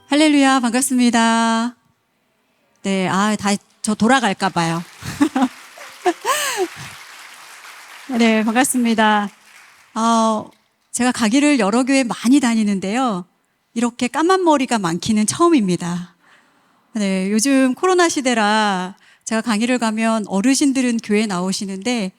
할렐루야, 반갑습니다. 네, 저 돌아갈까봐요. 네, 반갑습니다. 제가 가기를 여러 교회 많이 다니는데요. 이렇게 까만 머리가 많기는 처음입니다. 네, 요즘 코로나 시대라 제가 강의를 가면 어르신들은 교회에 나오시는데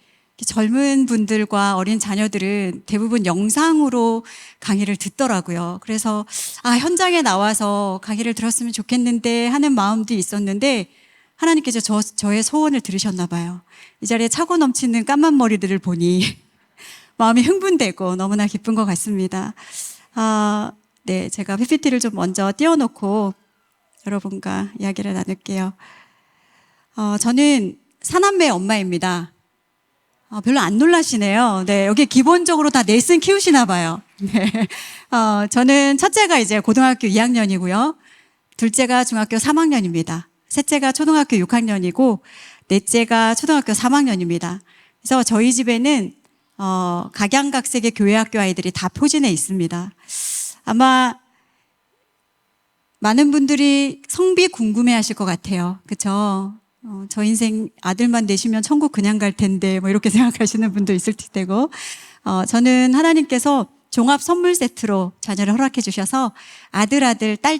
젊은 분들과 어린 자녀들은 대부분 영상으로 강의를 듣더라고요. 그래서 현장에 나와서 강의를 들었으면 좋겠는데 하는 마음도 있었는데 하나님께서 저의 소원을 들으셨나 봐요. 이 자리에 차고 넘치는 까만 머리들을 보니 마음이 흥분되고 너무나 기쁜 것 같습니다. 네, 제가 PPT를 좀 먼저 띄워놓고 여러분과 이야기를 나눌게요. 저는 사남매 엄마입니다. 별로 안 놀라시네요. 네, 여기 기본적으로 다 넷은 키우시나 봐요. 네. 저는 첫째가 이제 고등학교 2학년이고요. 둘째가 중학교 3학년입니다. 셋째가 초등학교 6학년이고, 넷째가 초등학교 3학년입니다. 그래서 저희 집에는, 각양각색의 교회학교 아이들이 다 표진해 있습니다. 아마, 많은 분들이 성비 궁금해 하실 것 같아요. 그쵸? 저 인생 아들만 내시면 천국 그냥 갈 텐데 뭐 이렇게 생각하시는 분도 있을 테고 저는 하나님께서 종합 선물 세트로 자녀를 허락해 주셔서 아들 딸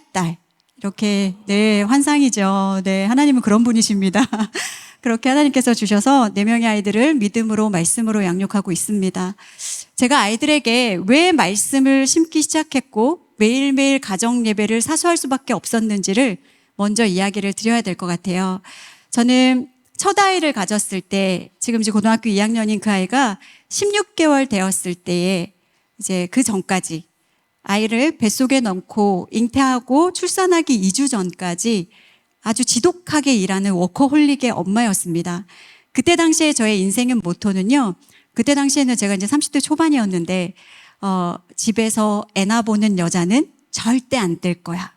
이렇게 네 환상이죠. 네 하나님은 그런 분이십니다. 그렇게 하나님께서 주셔서 4명의 아이들을 믿음으로 말씀으로 양육하고 있습니다. 제가 아이들에게 왜 말씀을 심기 시작했고 매일매일 가정 예배를 사수할 수밖에 없었는지를 먼저 이야기를 드려야 될 것 같아요. 저는 첫 아이를 가졌을 때, 지금 이제 고등학교 2학년인 그 아이가 16개월 되었을 때에 이제 그 전까지 아이를 뱃속에 넣고 잉태하고 출산하기 2주 전까지 아주 지독하게 일하는 워커홀릭의 엄마였습니다. 그때 당시에 저의 인생의 모토는요, 그때 당시에는 제가 이제 30대 초반이었는데, 집에서 애나 보는 여자는 절대 안 될 거야.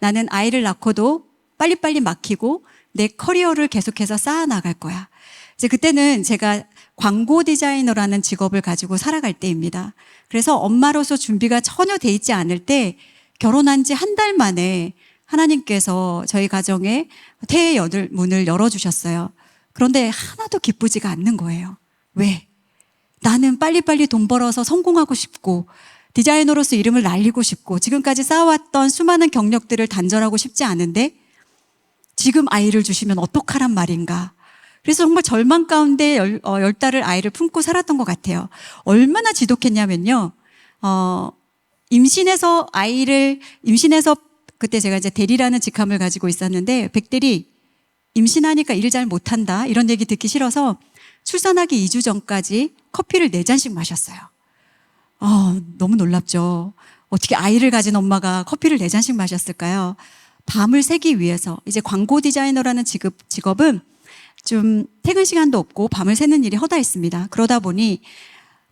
나는 아이를 낳고도 빨리빨리 막히고 내 커리어를 계속해서 쌓아나갈 거야. 이제 그때는 제가 광고 디자이너라는 직업을 가지고 살아갈 때입니다. 그래서 엄마로서 준비가 전혀 돼 있지 않을 때 결혼한 지 한 달 만에 하나님께서 저희 가정에 태의 문을 열어주셨어요. 그런데 하나도 기쁘지가 않는 거예요. 왜? 나는 빨리빨리 돈 벌어서 성공하고 싶고 디자이너로서 이름을 날리고 싶고 지금까지 쌓아왔던 수많은 경력들을 단절하고 싶지 않은데 지금 아이를 주시면 어떡하란 말인가. 그래서 정말 절망 가운데 10달을 아이를 품고 살았던 것 같아요. 얼마나 지독했냐면요. 임신해서 그때 제가 이제 대리라는 직함을 가지고 있었는데 백대리 임신하니까 일 잘 못한다 이런 얘기 듣기 싫어서 출산하기 2주 전까지 커피를 4잔씩 마셨어요. 너무 놀랍죠. 어떻게 아이를 가진 엄마가 커피를 4잔씩 마셨을까요? 밤을 새기 위해서. 이제 광고 디자이너라는 직업은 좀 퇴근 시간도 없고 밤을 새는 일이 허다했습니다. 그러다 보니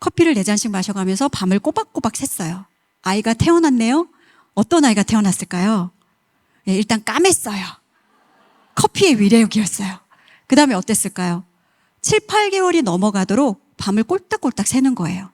커피를 4잔씩 마셔가면서 밤을 꼬박꼬박 샜어요. 아이가 태어났네요. 어떤 아이가 태어났을까요? 네, 일단 까맸어요. 커피의 위력이었어요. 그 다음에 어땠을까요? 7, 8개월이 넘어가도록 밤을 꼴딱꼴딱 새는 거예요.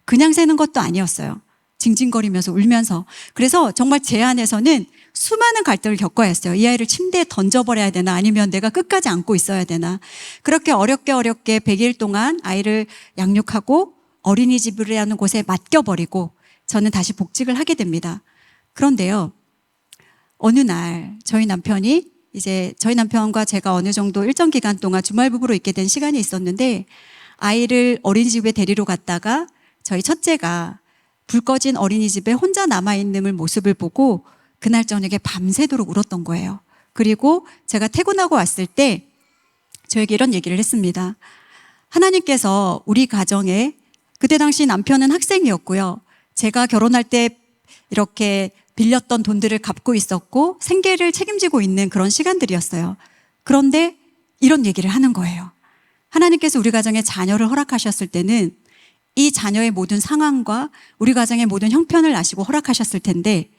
그냥 새는 것도 아니었어요. 징징거리면서 울면서. 그래서 정말 제 안에서는 수많은 갈등을 겪어야 했어요. 이 아이를 침대에 던져버려야 되나 아니면 내가 끝까지 안고 있어야 되나. 그렇게 어렵게 100일 동안 아이를 양육하고 어린이집이라는 곳에 맡겨버리고 저는 다시 복직을 하게 됩니다. 그런데요, 어느 날 저희 남편과 제가 어느 정도 일정 기간 동안 주말 부부로 있게 된 시간이 있었는데 아이를 어린이집에 데리러 갔다가 저희 첫째가 불 꺼진 어린이집에 혼자 남아있는 모습을 보고 그날 저녁에 밤새도록 울었던 거예요. 그리고 제가 퇴근하고 왔을 때 저에게 이런 얘기를 했습니다. 하나님께서 우리 가정에 그때 당시 남편은 학생이었고요. 제가 결혼할 때 이렇게 빌렸던 돈들을 갚고 있었고 생계를 책임지고 있는 그런 시간들이었어요. 그런데 이런 얘기를 하는 거예요. 하나님께서 우리 가정에 자녀를 허락하셨을 때는 이 자녀의 모든 상황과 우리 가정의 모든 형편을 아시고 허락하셨을 텐데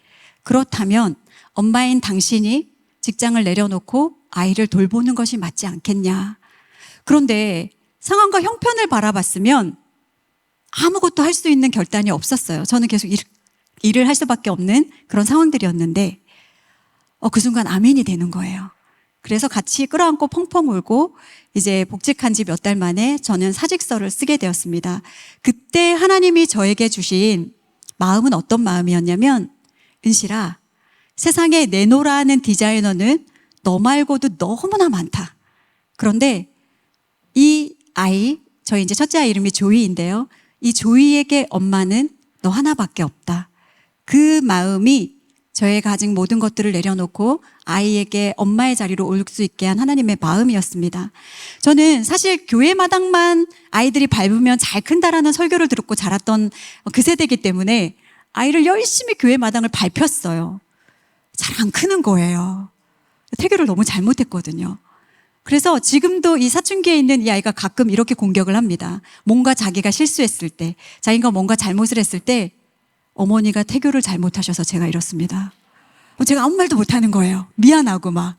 그렇다면 엄마인 당신이 직장을 내려놓고 아이를 돌보는 것이 맞지 않겠냐. 그런데 상황과 형편을 바라봤으면 아무것도 할 수 있는 결단이 없었어요. 저는 계속 일을 할 수밖에 없는 그런 상황들이었는데 그 순간 아멘이 되는 거예요. 그래서 같이 끌어안고 펑펑 울고 이제 복직한 지 몇 달 만에 저는 사직서를 쓰게 되었습니다. 그때 하나님이 저에게 주신 마음은 어떤 마음이었냐면, 은실아, 세상에 내놓으라는 디자이너는 너 말고도 너무나 많다. 그런데 이 아이, 저희 이제 첫째 아이 이름이 조이인데요. 이 조이에게 엄마는 너 하나밖에 없다. 그 마음이 저의 가진 모든 것들을 내려놓고 아이에게 엄마의 자리로 올 수 있게 한 하나님의 마음이었습니다. 저는 사실 교회 마당만 아이들이 밟으면 잘 큰다라는 설교를 듣고 자랐던 그 세대이기 때문에 아이를 열심히 교회 마당을 밟혔어요. 잘 안 크는 거예요. 태교를 너무 잘못했거든요. 그래서 지금도 이 사춘기에 있는 이 아이가 가끔 이렇게 공격을 합니다. 뭔가 자기가 실수했을 때, 자기가 뭔가 잘못을 했을 때 어머니가 태교를 잘못하셔서 제가 이렇습니다. 제가 아무 말도 못하는 거예요. 미안하고 막.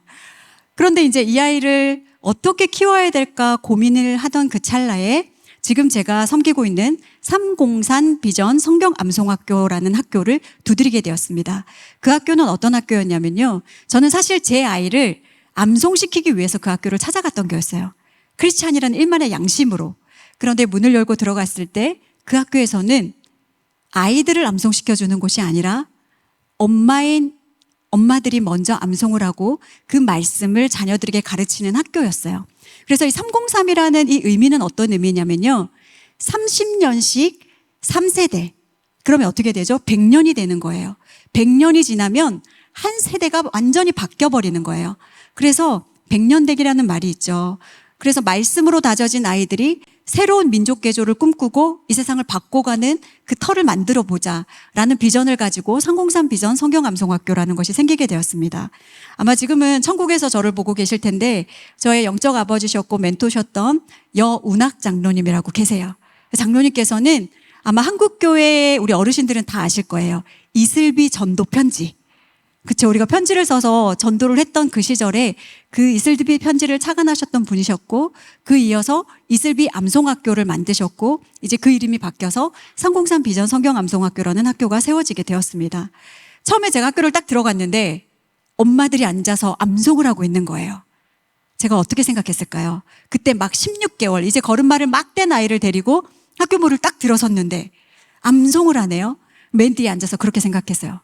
그런데 이제 이 아이를 어떻게 키워야 될까 고민을 하던 그 찰나에 지금 제가 섬기고 있는 삼공산 비전 성경 암송학교라는 학교를 두드리게 되었습니다. 그 학교는 어떤 학교였냐면요. 저는 사실 제 아이를 암송시키기 위해서 그 학교를 찾아갔던 거였어요. 크리스찬이라는 일만의 양심으로. 그런데 문을 열고 들어갔을 때 그 학교에서는 아이들을 암송시켜주는 곳이 아니라 엄마들이 먼저 암송을 하고 그 말씀을 자녀들에게 가르치는 학교였어요. 그래서 이 303이라는 이 의미는 어떤 의미냐면요. 30년씩 3세대. 그러면 어떻게 되죠? 100년이 되는 거예요. 100년이 지나면 한 세대가 완전히 바뀌어버리는 거예요. 그래서 100년대기라는 말이 있죠. 그래서 말씀으로 다져진 아이들이 새로운 민족 개조를 꿈꾸고 이 세상을 바꿔가는 그 터를 만들어 보자라는 비전을 가지고 303 비전 성경암송학교라는 것이 생기게 되었습니다. 아마 지금은 천국에서 저를 보고 계실 텐데 저의 영적 아버지셨고 멘토셨던 여운학 장로님이라고 계세요. 장로님께서는 아마 한국교회 우리 어르신들은 다 아실 거예요. 이슬비 전도 편지. 그쵸. 우리가 편지를 써서 전도를 했던 그 시절에 그 이슬비 편지를 착안하셨던 분이셨고, 그 이어서 이슬비 암송학교를 만드셨고, 이제 그 이름이 바뀌어서 303 비전 성경 암송학교라는 학교가 세워지게 되었습니다. 처음에 제가 학교를 딱 들어갔는데 엄마들이 앉아서 암송을 하고 있는 거예요. 제가 어떻게 생각했을까요? 그때 막 16개월, 이제 걸음마를 막 뗀 아이를 데리고 학교 문을 딱 들어섰는데 암송을 하네요. 맨 뒤에 앉아서 그렇게 생각했어요.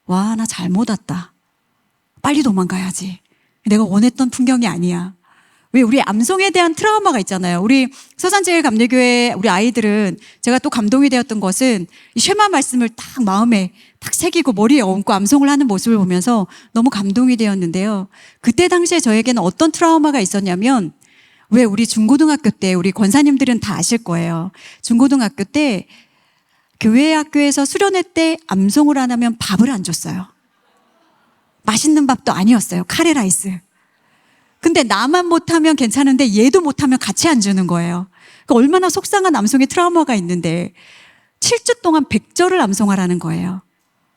와, 나 잘못 왔다. 빨리 도망가야지. 내가 원했던 풍경이 아니야. 왜 우리 암송에 대한 트라우마가 있잖아요. 우리 서산제일감리교회 우리 아이들은 제가 또 감동이 되었던 것은 이 쉐마 말씀을 딱 마음에 딱 새기고 머리에 얹고 암송을 하는 모습을 보면서 너무 감동이 되었는데요. 그때 당시에 저에게는 어떤 트라우마가 있었냐면 왜 우리 중고등학교 때 우리 권사님들은 다 아실 거예요. 중고등학교 때 교회 학교에서 수련회 때 암송을 안 하면 밥을 안 줬어요. 맛있는 밥도 아니었어요. 카레라이스. 근데 나만 못하면 괜찮은데 얘도 못하면 같이 안 주는 거예요. 그러니까 얼마나 속상한 암송의 트라우마가 있는데 7주 동안 100절을 암송하라는 거예요.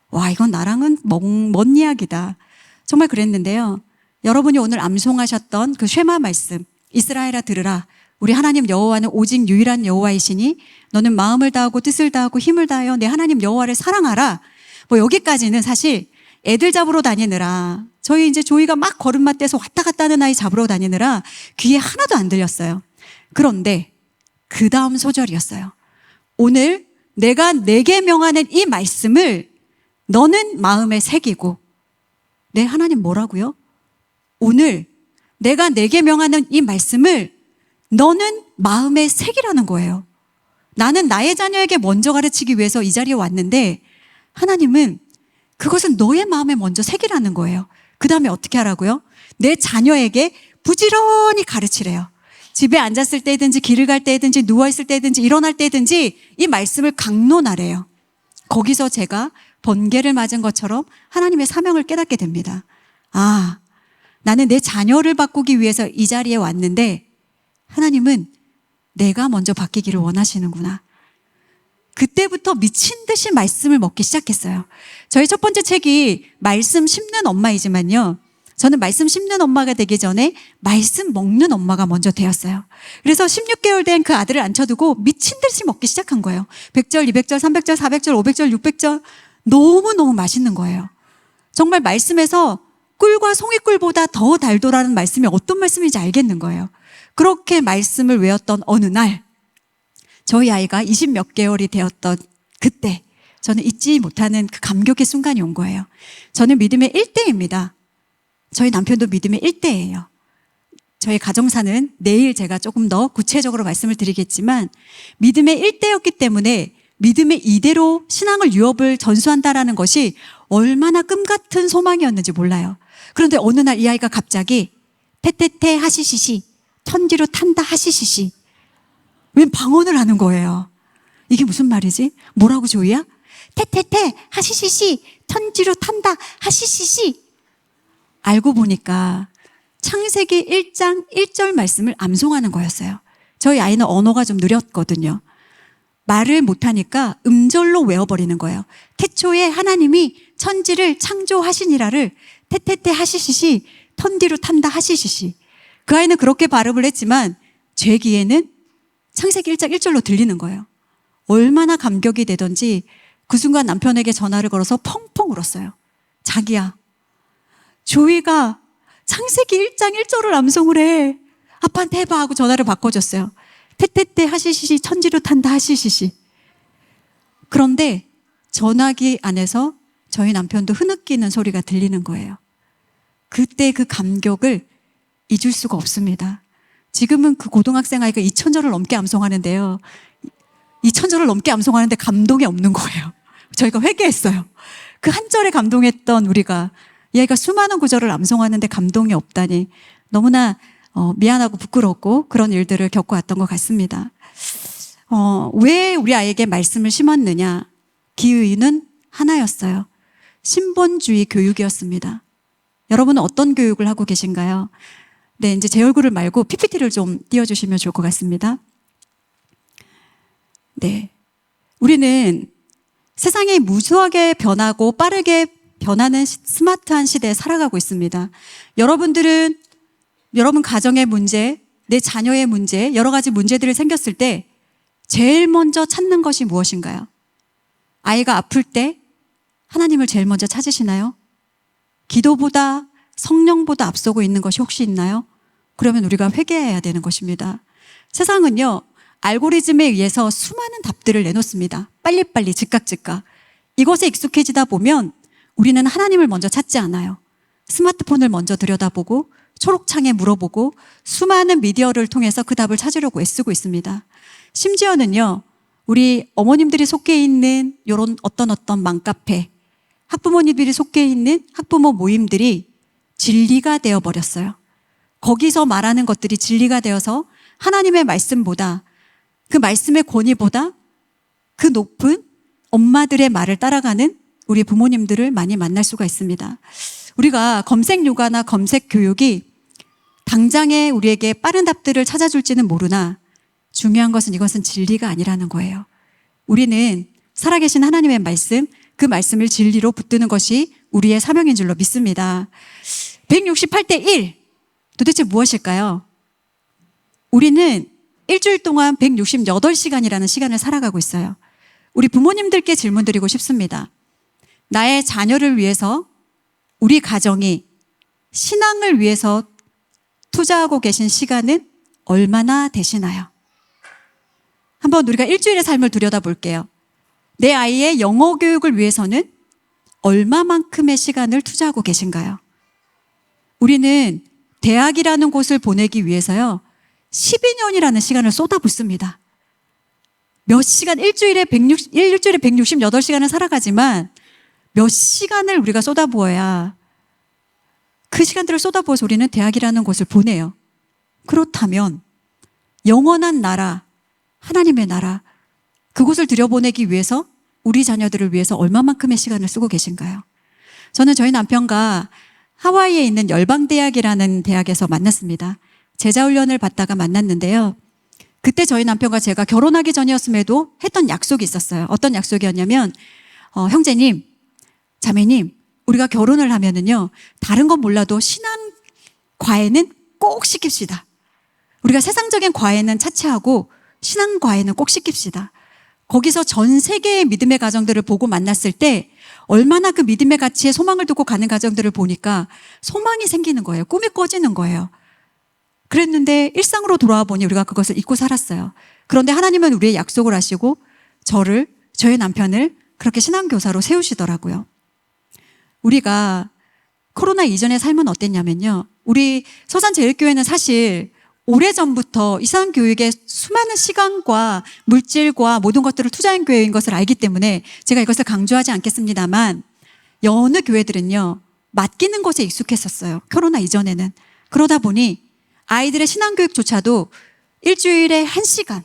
와, 이건 나랑은 먼 이야기다. 정말 그랬는데요. 여러분이 오늘 암송하셨던 그 쉐마 말씀, 이스라엘아 들으라. 우리 하나님 여호와는 오직 유일한 여호와이시니 너는 마음을 다하고 뜻을 다하고 힘을 다하여 내 하나님 여호와를 사랑하라. 뭐 여기까지는 사실 애들 잡으러 다니느라 저희 이제 조이가 막 걸음마 떼서 왔다 갔다 하는 아이 잡으러 다니느라 귀에 하나도 안 들렸어요. 그런데 그 다음 소절이었어요. 오늘 내가 내게 명하는 이 말씀을 너는 마음에 새기고 네 하나님 뭐라고요? 오늘 내가 내게 명하는 이 말씀을 너는 마음에 새기라는 거예요. 나는 나의 자녀에게 먼저 가르치기 위해서 이 자리에 왔는데 하나님은 그것은 너의 마음에 먼저 새기라는 거예요. 그 다음에 어떻게 하라고요? 내 자녀에게 부지런히 가르치래요. 집에 앉았을 때든지 길을 갈 때든지 누워있을 때든지 일어날 때든지 이 말씀을 강론하래요. 거기서 제가 번개를 맞은 것처럼 하나님의 사명을 깨닫게 됩니다. 아, 나는 내 자녀를 바꾸기 위해서 이 자리에 왔는데 하나님은 내가 먼저 바뀌기를 원하시는구나. 그때부터 미친 듯이 말씀을 먹기 시작했어요. 저희 첫 번째 책이 말씀 심는 엄마이지만요. 저는 말씀 씹는 엄마가 되기 전에 말씀 먹는 엄마가 먼저 되었어요. 그래서 16개월 된 그 아들을 앉혀두고 미친 듯이 먹기 시작한 거예요. 100절, 200절, 300절, 400절, 500절, 600절 너무너무 맛있는 거예요. 정말 말씀에서 꿀과 송이꿀보다 더 달도라는 말씀이 어떤 말씀인지 알겠는 거예요. 그렇게 말씀을 외웠던 어느 날 저희 아이가 20 몇 개월이 되었던 그때 저는 잊지 못하는 그 감격의 순간이 온 거예요. 저는 믿음의 1대입니다. 저희 남편도 믿음의 1대예요. 저희 가정사는 내일 제가 조금 더 구체적으로 말씀을 드리겠지만 믿음의 1대였기 때문에 믿음의 2대로 신앙을 유업을 전수한다라는 것이 얼마나 꿈같은 소망이었는지 몰라요. 그런데 어느 날 이 아이가 갑자기 테테테 하시시시 천지로 탄다 하시시시 웬 방언을 하는 거예요. 이게 무슨 말이지? 뭐라고 조이야? 테테테 하시시시 천지로 탄다 하시시시. 알고 보니까 창세기 1장 1절 말씀을 암송하는 거였어요. 저희 아이는 언어가 좀 느렸거든요. 말을 못하니까 음절로 외워버리는 거예요. 태초에 하나님이 천지를 창조하시니라를 테테테 하시시시 천디로 탄다 하시시시. 그 아이는 그렇게 발음을 했지만 제 귀에는 창세기 1장 1절로 들리는 거예요. 얼마나 감격이 되던지 그 순간 남편에게 전화를 걸어서 펑펑 울었어요. 자기야, 조이가 창세기 1장 1절을 암송을 해. 아빠한테 해봐 하고 전화를 바꿔줬어요. 테테테 하시시시 천지로 탄다 하시시시. 그런데 전화기 안에서 저희 남편도 흐느끼는 소리가 들리는 거예요. 그때 그 감격을 잊을 수가 없습니다. 지금은 그 고등학생 아이가 2000절을 넘게 암송하는데요. 2000절을 넘게 암송하는데 감동이 없는 거예요. 저희가 회개했어요. 그 한 절에 감동했던 우리가 이 아이가 수많은 구절을 암송하는데 감동이 없다니 너무나 미안하고 부끄럽고 그런 일들을 겪어왔던 것 같습니다. 왜 우리 아이에게 말씀을 심었느냐? 기의는 하나였어요. 신본주의 교육이었습니다. 여러분은 어떤 교육을 하고 계신가요? 네, 이제 제 얼굴을 말고 PPT를 좀 띄워주시면 좋을 것 같습니다. 네. 우리는 세상이 무수하게 변하고 빠르게 변하는 스마트한 시대에 살아가고 있습니다. 여러분들은 여러분 가정의 문제, 내 자녀의 문제, 여러 가지 문제들이 생겼을 때 제일 먼저 찾는 것이 무엇인가요? 아이가 아플 때 하나님을 제일 먼저 찾으시나요? 기도보다 성령보다 앞서고 있는 것이 혹시 있나요? 그러면 우리가 회개해야 되는 것입니다. 세상은요, 알고리즘에 의해서 수많은 답들을 내놓습니다. 빨리빨리 즉각. 이것에 익숙해지다 보면 우리는 하나님을 먼저 찾지 않아요. 스마트폰을 먼저 들여다보고 초록창에 물어보고 수많은 미디어를 통해서 그 답을 찾으려고 애쓰고 있습니다. 심지어는요, 우리 어머님들이 속해 있는 이런 어떤 맘카페, 학부모님들이 속해 있는 학부모 모임들이 진리가 되어버렸어요. 거기서 말하는 것들이 진리가 되어서 하나님의 말씀보다 그 말씀의 권위보다 그 높은 엄마들의 말을 따라가는 우리 부모님들을 많이 만날 수가 있습니다. 우리가 검색 요가나 검색 교육이 당장에 우리에게 빠른 답들을 찾아줄지는 모르나 중요한 것은 이것은 진리가 아니라는 거예요. 우리는 살아계신 하나님의 말씀, 그 말씀을 진리로 붙드는 것이 우리의 사명인 줄로 믿습니다. 168대 1 도대체 무엇일까요? 우리는 일주일 동안 168시간이라는 시간을 살아가고 있어요. 우리 부모님들께 질문 드리고 싶습니다. 나의 자녀를 위해서 우리 가정이 신앙을 위해서 투자하고 계신 시간은 얼마나 되시나요? 한번 우리가 일주일의 삶을 들여다볼게요. 내 아이의 영어 교육을 위해서는 얼마만큼의 시간을 투자하고 계신가요? 우리는 대학이라는 곳을 보내기 위해서요, 12년이라는 시간을 쏟아붓습니다. 몇 시간, 일주일에 168시간을 살아가지만 몇 시간을 우리가 쏟아부어야 그 시간들을 쏟아부어서 우리는 대학이라는 곳을 보내요. 그렇다면 영원한 나라, 하나님의 나라, 그곳을 들여보내기 위해서 우리 자녀들을 위해서 얼마만큼의 시간을 쓰고 계신가요? 저는 저희 남편과 하와이에 있는 열방대학이라는 대학에서 만났습니다. 제자훈련을 받다가 만났는데요. 그때 저희 남편과 제가 결혼하기 전이었음에도 했던 약속이 있었어요. 어떤 약속이었냐면 형제님, 자매님, 우리가 결혼을 하면은요, 다른 건 몰라도 신앙 과외는 꼭 시킵시다. 우리가 세상적인 과외는 차치하고 신앙 과외는 꼭 시킵시다. 거기서 전 세계의 믿음의 가정들을 보고 만났을 때 얼마나 그 믿음의 가치에 소망을 두고 가는 가정들을 보니까 소망이 생기는 거예요. 꿈이 꿔지는 거예요. 그랬는데 일상으로 돌아와 보니 우리가 그것을 잊고 살았어요. 그런데 하나님은 우리의 약속을 하시고 저의 남편을 그렇게 신앙교사로 세우시더라고요. 우리가 코로나 이전의 삶은 어땠냐면요, 우리 서산제일교회는 사실 오래전부터 이상교육에 수많은 시간과 물질과 모든 것들을 투자한 교회인 것을 알기 때문에 제가 이것을 강조하지 않겠습니다만, 여느 교회들은요, 맡기는 것에 익숙했었어요. 코로나 이전에는. 그러다 보니 아이들의 신앙교육조차도 일주일에 1시간,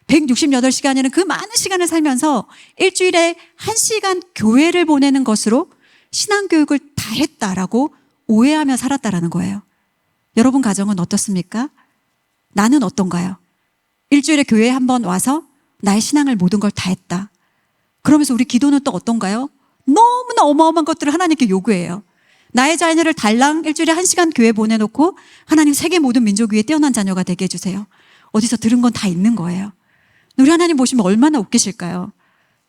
168시간이라는 그 많은 시간을 살면서 일주일에 1시간 교회를 보내는 것으로 신앙교육을 다 했다라고 오해하며 살았다라는 거예요. 여러분 가정은 어떻습니까? 나는 어떤가요? 일주일에 교회에 한번 와서 나의 신앙을 모든 걸 다 했다. 그러면서 우리 기도는 또 어떤가요? 너무나 어마어마한 것들을 하나님께 요구해요. 나의 자녀를 달랑 일주일에 1시간 교회 보내놓고 하나님 세계 모든 민족 위에 뛰어난 자녀가 되게 해주세요. 어디서 들은 건 다 있는 거예요. 우리 하나님 보시면 얼마나 웃기실까요?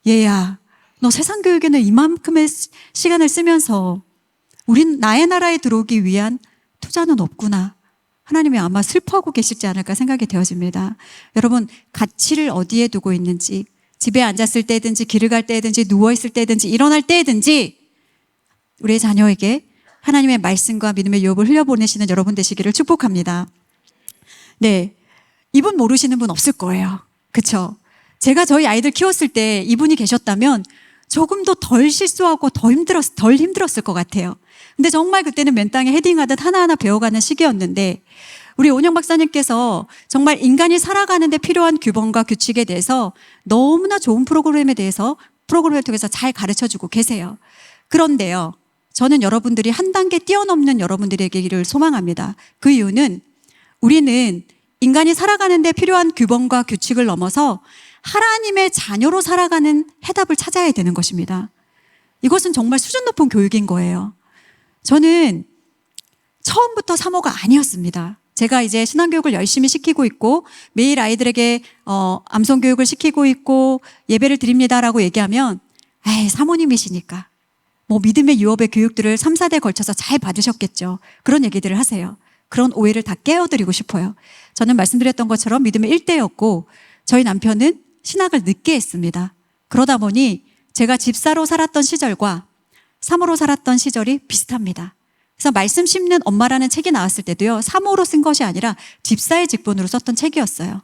얘야, 너 세상 교육에는 이만큼의 시간을 쓰면서 우린 나의 나라에 들어오기 위한 투자는 없구나. 하나님이 아마 슬퍼하고 계시지 않을까 생각이 되어집니다. 여러분, 가치를 어디에 두고 있는지, 집에 앉았을 때든지 길을 갈 때든지 누워있을 때든지 일어날 때든지 우리의 자녀에게 하나님의 말씀과 믿음의 유업을 흘려보내시는 여러분 되시기를 축복합니다. 네, 이분 모르시는 분 없을 거예요. 그렇죠? 제가 저희 아이들 키웠을 때 이분이 계셨다면 조금 더 덜 실수하고 덜 힘들었을 것 같아요. 근데 정말 그때는 맨 땅에 헤딩하듯 하나하나 배워가는 시기였는데, 우리 온영 박사님께서 정말 인간이 살아가는 데 필요한 규범과 규칙에 대해서 너무나 좋은 프로그램을 통해서 잘 가르쳐주고 계세요. 그런데요, 저는 여러분들이 한 단계 뛰어넘는 여러분들에게를 소망합니다. 그 이유는 우리는 인간이 살아가는 데 필요한 규범과 규칙을 넘어서 하나님의 자녀로 살아가는 해답을 찾아야 되는 것입니다. 이것은 정말 수준 높은 교육인 거예요. 저는 처음부터 사모가 아니었습니다. 제가 이제 신앙교육을 열심히 시키고 있고 매일 아이들에게 암송교육을 시키고 있고 예배를 드립니다라고 얘기하면 에이, 사모님이시니까 뭐 믿음의 유업의 교육들을 3, 4대 걸쳐서 잘 받으셨겠죠. 그런 얘기들을 하세요. 그런 오해를 다 깨어드리고 싶어요. 저는 말씀드렸던 것처럼 믿음의 1대였고 저희 남편은 신학을 늦게 했습니다. 그러다 보니 제가 집사로 살았던 시절과 사모로 살았던 시절이 비슷합니다. 그래서 말씀 심는 엄마라는 책이 나왔을 때도요, 사모로 쓴 것이 아니라 집사의 직분으로 썼던 책이었어요.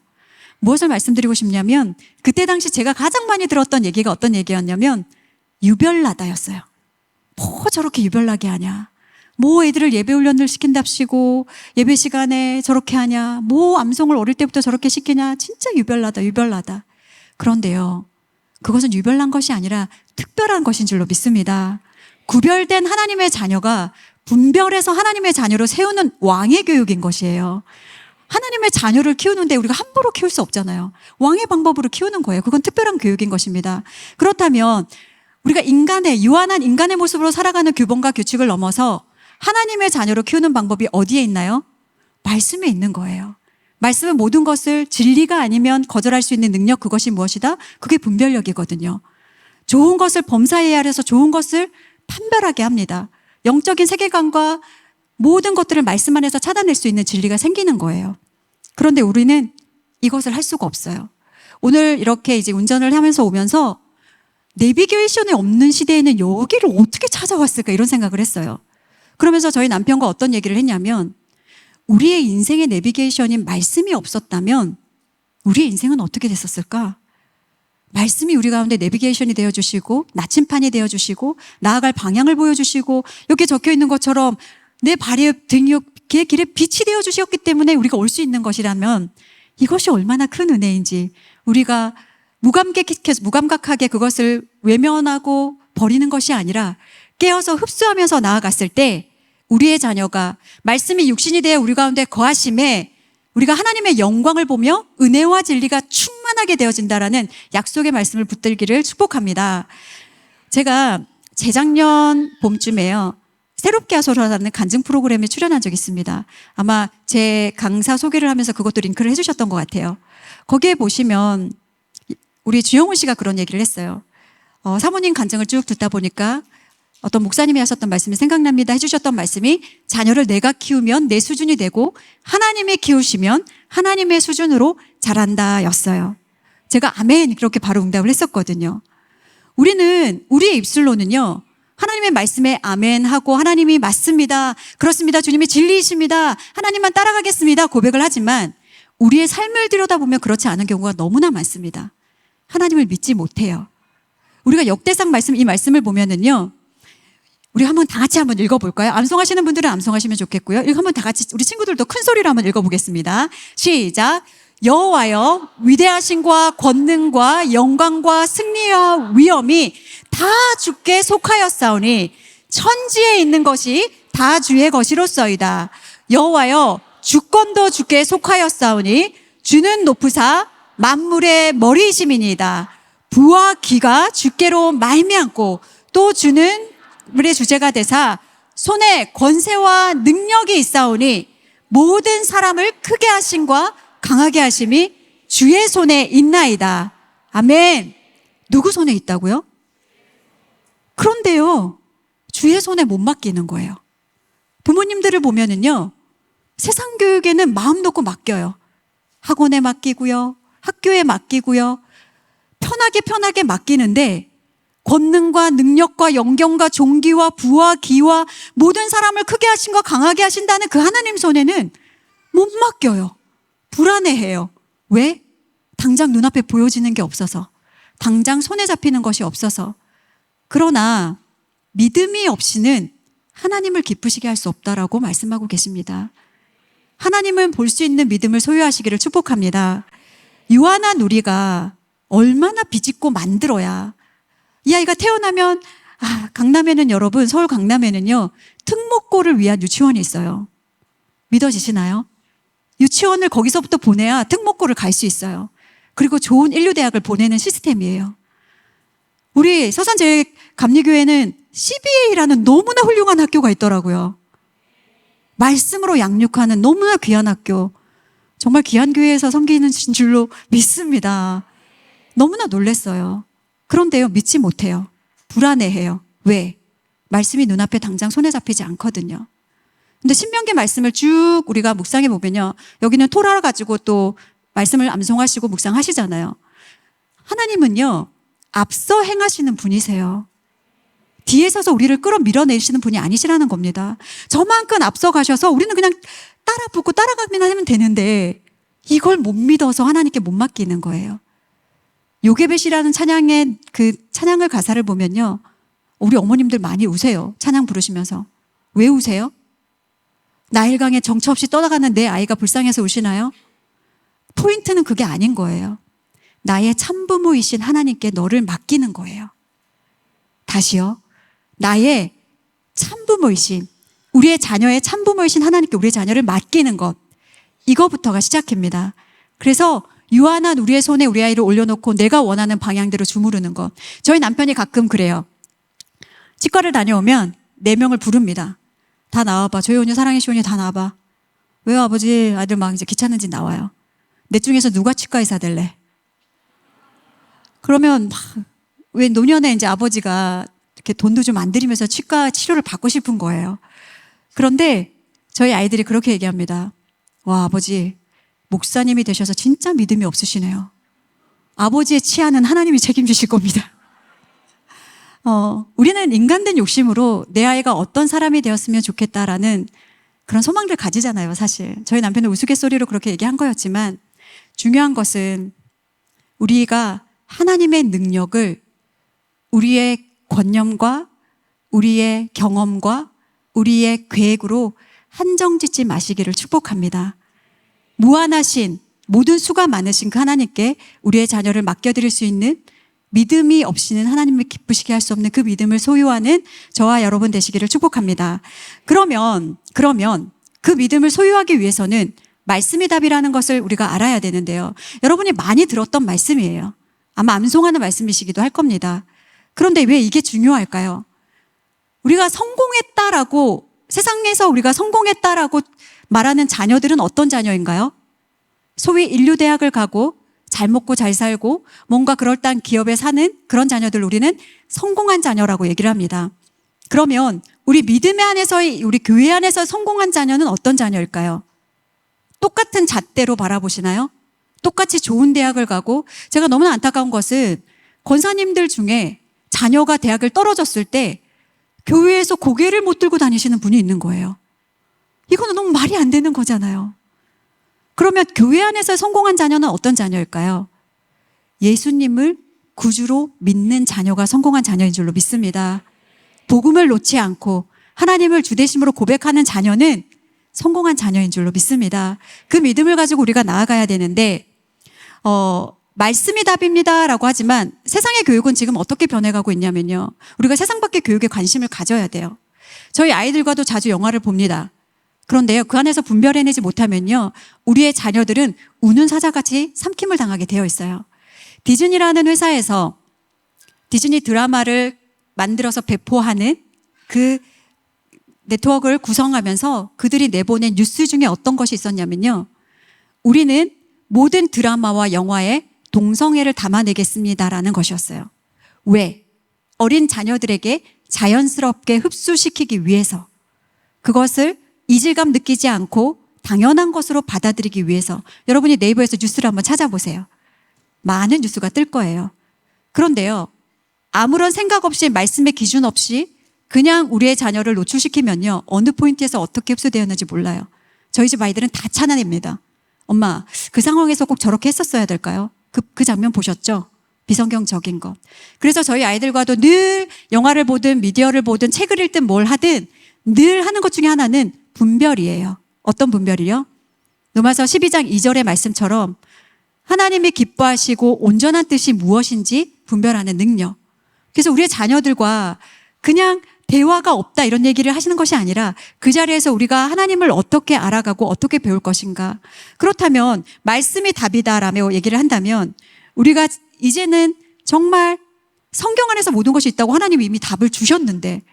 무엇을 말씀드리고 싶냐면 그때 당시 제가 가장 많이 들었던 얘기가 어떤 얘기였냐면 유별나다였어요. 뭐 저렇게 유별나게 하냐, 뭐 애들을 예배 훈련을 시킨답시고 예배 시간에 저렇게 하냐, 뭐 암송을 어릴 때부터 저렇게 시키냐, 진짜 유별나다. 그런데요, 그것은 유별난 것이 아니라 특별한 것인 줄로 믿습니다. 구별된 하나님의 자녀가 분별해서 하나님의 자녀로 세우는 왕의 교육인 것이에요. 하나님의 자녀를 키우는데 우리가 함부로 키울 수 없잖아요. 왕의 방법으로 키우는 거예요. 그건 특별한 교육인 것입니다. 그렇다면 우리가 유한한 인간의 모습으로 살아가는 규범과 규칙을 넘어서 하나님의 자녀로 키우는 방법이 어디에 있나요? 말씀에 있는 거예요. 말씀은 모든 것을 진리가 아니면 거절할 수 있는 능력, 그것이 무엇이다? 그게 분별력이거든요. 좋은 것을 범사에 아래서 좋은 것을 판별하게 합니다. 영적인 세계관과 모든 것들을 말씀 안에서 찾아낼 수 있는 진리가 생기는 거예요. 그런데 우리는 이것을 할 수가 없어요. 오늘 이렇게 이제 운전을 하면서 오면서 내비게이션이 없는 시대에는 여기를 어떻게 찾아왔을까 이런 생각을 했어요. 그러면서 저희 남편과 어떤 얘기를 했냐면 우리의 인생의 내비게이션인 말씀이 없었다면 우리의 인생은 어떻게 됐었을까? 말씀이 우리 가운데 내비게이션이 되어주시고 나침판이 되어주시고 나아갈 방향을 보여주시고 여기 적혀있는 것처럼 내 발의 등이 길에 빛이 되어주셨기 때문에 우리가 올 수 있는 것이라면 이것이 얼마나 큰 은혜인지, 우리가 무감각하게 그것을 외면하고 버리는 것이 아니라 깨어서 흡수하면서 나아갔을 때 우리의 자녀가 말씀이 육신이 되어 우리 가운데 거하심에 우리가 하나님의 영광을 보며 은혜와 진리가 충만하게 되어진다라는 약속의 말씀을 붙들기를 축복합니다. 제가 재작년 봄쯤에요. 새롭게 하소서라는 간증 프로그램에 출연한 적이 있습니다. 아마 제 강사 소개를 하면서 그것도 링크를 해주셨던 것 같아요. 거기에 보시면 우리 주영훈 씨가 그런 얘기를 했어요. 사모님 간증을 쭉 듣다 보니까 어떤 목사님이 하셨던 말씀이 생각납니다. 해주셨던 말씀이 자녀를 내가 키우면 내 수준이 되고 하나님이 키우시면 하나님의 수준으로 자란다 였어요. 제가 아멘 그렇게 바로 응답을 했었거든요. 우리는 우리의 입술로는요. 하나님의 말씀에 아멘 하고 하나님이 맞습니다. 그렇습니다. 주님이 진리이십니다. 하나님만 따라가겠습니다. 고백을 하지만 우리의 삶을 들여다보면 그렇지 않은 경우가 너무나 많습니다. 하나님을 믿지 못해요. 우리가 역대상 말씀, 이 말씀을 보면은요. 우리 한번 다 같이 한번 읽어볼까요? 암송하시는 분들은 암송하시면 좋겠고요. 이거 한번 다 같이 우리 친구들도 큰 소리로 한번 읽어보겠습니다. 시작. 여호와여 위대하심과 권능과 영광과 승리와 위엄이 다 주께 속하였사오니 천지에 있는 것이 다 주의 것이로소이다. 여호와여 주권도 주께 속하였사오니 주는 높으사 만물의 머리이심이니이다. 부와 기가 주께로 말미암고 또 주는 우리의 주제가 되사 손에 권세와 능력이 있사오니 모든 사람을 크게 하심과 강하게 하심이 주의 손에 있나이다. 아멘. 누구 손에 있다고요? 그런데요, 주의 손에 못 맡기는 거예요. 부모님들을 보면은요, 세상 교육에는 마음 놓고 맡겨요. 학원에 맡기고요, 학교에 맡기고요, 편하게 맡기는데 권능과 능력과 영경과 존귀와 부와 기와 모든 사람을 크게 하신과 강하게 하신다는 그 하나님 손에는 못 맡겨요. 불안해해요. 왜? 당장 눈앞에 보여지는 게 없어서, 당장 손에 잡히는 것이 없어서. 그러나 믿음이 없이는 하나님을 기쁘시게 할 수 없다라고 말씀하고 계십니다. 하나님은 볼 수 있는 믿음을 소유하시기를 축복합니다. 유한한 우리가 얼마나 비집고 만들어야 이 아이가 태어나면 강남에는 여러분, 서울 강남에는요 특목고를 위한 유치원이 있어요. 믿어지시나요? 유치원을 거기서부터 보내야 특목고를 갈 수 있어요. 그리고 좋은 인류대학을 보내는 시스템이에요. 우리 서산제일감리교회는 CBA라는 너무나 훌륭한 학교가 있더라고요. 말씀으로 양육하는 너무나 귀한 학교. 정말 귀한 교회에서 섬기는 줄로 믿습니다. 너무나 놀랐어요. 그런데요, 믿지 못해요. 불안해해요. 왜? 말씀이 눈앞에 당장 손에 잡히지 않거든요. 근데 신명기 말씀을 쭉 우리가 묵상해 보면요, 여기는 토라를 가지고 또 말씀을 암송하시고 묵상하시잖아요. 하나님은요 앞서 행하시는 분이세요. 뒤에 서서 우리를 끌어밀어내시는 분이 아니시라는 겁니다. 저만큼 앞서 가셔서 우리는 그냥 따라 붙고 따라가기만 하면 되는데 이걸 못 믿어서 하나님께 못 맡기는 거예요. 요게벳이라는 찬양의 그 찬양을 가사를 보면요, 우리 어머님들 많이 우세요. 찬양 부르시면서. 왜 우세요? 나일강에 정처 없이 떠나가는 내 아이가 불쌍해서 우시나요? 포인트는 그게 아닌 거예요. 나의 참부모이신 하나님께 너를 맡기는 거예요. 다시요. 나의 참부모이신, 우리의 자녀의 참부모이신 하나님께 우리의 자녀를 맡기는 것, 이거부터가 시작입니다. 그래서 유한한 우리의 손에 우리 아이를 올려놓고 내가 원하는 방향대로 주무르는 것. 저희 남편이 가끔 그래요. 치과를 다녀오면 4명을 부릅니다. 다 나와봐. 조효은이, 사랑의 시온이 다 나와봐. 왜요 아버지? 아들 막 이제 귀찮은지 나와요. 넷 중에서 누가 치과 의사 될래? 그러면 막 왜 노년에 이제 아버지가 이렇게 돈도 좀 안 들이면서 치과 치료를 받고 싶은 거예요. 그런데 저희 아이들이 그렇게 얘기합니다. 와, 아버지, 목사님이 되셔서 진짜 믿음이 없으시네요. 아버지의 치아는 하나님이 책임지실 겁니다. 우리는 인간된 욕심으로 내 아이가 어떤 사람이 되었으면 좋겠다라는 그런 소망들 가지잖아요, 사실. 저희 남편은 우스갯소리로 그렇게 얘기한 거였지만 중요한 것은 우리가 하나님의 능력을 우리의 관념과 우리의 경험과 우리의 계획으로 한정 짓지 마시기를 축복합니다. 무한하신, 모든 수가 많으신 그 하나님께 우리의 자녀를 맡겨드릴 수 있는, 믿음이 없이는 하나님을 기쁘시게 할 수 없는 그 믿음을 소유하는 저와 여러분 되시기를 축복합니다. 그러면 그 믿음을 소유하기 위해서는 말씀이 답이라는 것을 우리가 알아야 되는데요. 여러분이 많이 들었던 말씀이에요. 아마 암송하는 말씀이시기도 할 겁니다. 그런데 왜 이게 중요할까요? 우리가 성공했다라고, 세상에서 우리가 성공했다라고 말하는 자녀들은 어떤 자녀인가요? 소위 인류대학을 가고 잘 먹고 잘 살고 뭔가 그럴듯한 기업에 사는 그런 자녀들 우리는 성공한 자녀라고 얘기를 합니다. 그러면 우리 믿음의 안에서의, 우리 교회 안에서 성공한 자녀는 어떤 자녀일까요? 똑같은 잣대로 바라보시나요? 똑같이 좋은 대학을 가고, 제가 너무나 안타까운 것은 권사님들 중에 자녀가 대학을 떨어졌을 때 교회에서 고개를 못 들고 다니시는 분이 있는 거예요. 이거는 너무 말이 안 되는 거잖아요. 그러면 교회 안에서 성공한 자녀는 어떤 자녀일까요? 예수님을 구주로 믿는 자녀가 성공한 자녀인 줄로 믿습니다. 복음을 놓지 않고 하나님을 주되심으로 고백하는 자녀는 성공한 자녀인 줄로 믿습니다. 그 믿음을 가지고 우리가 나아가야 되는데, 말씀이 답입니다라고 하지만 세상의 교육은 지금 어떻게 변해가고 있냐면요, 우리가 세상 밖의 교육에 관심을 가져야 돼요. 저희 아이들과도 자주 영화를 봅니다. 그런데요, 그 안에서 분별해내지 못하면요, 우리의 자녀들은 우는 사자같이 삼킴을 당하게 되어 있어요. 디즈니라는 회사에서 디즈니 드라마를 만들어서 배포하는 그 네트워크를 구성하면서 그들이 내보낸 뉴스 중에 어떤 것이 있었냐면요, 우리는 모든 드라마와 영화에 동성애를 담아내겠습니다라는 것이었어요. 왜? 어린 자녀들에게 자연스럽게 흡수시키기 위해서, 그것을 이질감 느끼지 않고 당연한 것으로 받아들이기 위해서. 여러분이 네이버에서 뉴스를 한번 찾아보세요. 많은 뉴스가 뜰 거예요. 그런데요, 아무런 생각 없이, 말씀의 기준 없이 그냥 우리의 자녀를 노출시키면요, 어느 포인트에서 어떻게 흡수되었는지 몰라요. 저희 집 아이들은 다 찾아냅니다. 엄마, 그 상황에서 꼭 저렇게 했었어야 될까요? 그 장면 보셨죠? 비성경적인 것. 그래서 저희 아이들과도 늘 영화를 보든 미디어를 보든 책을 읽든 뭘 하든 늘 하는 것 중에 하나는 분별이에요. 어떤 분별이요? 로마서 12장 2절의 말씀처럼 하나님이 기뻐하시고 온전한 뜻이 무엇인지 분별하는 능력. 그래서 우리의 자녀들과 그냥 대화가 없다 이런 얘기를 하시는 것이 아니라 그 자리에서 우리가 하나님을 어떻게 알아가고 어떻게 배울 것인가. 그렇다면 말씀이 답이다라며 얘기를 한다면 우리가 이제는 정말 성경 안에서 모든 것이 있다고 하나님이 이미 답을 주셨는데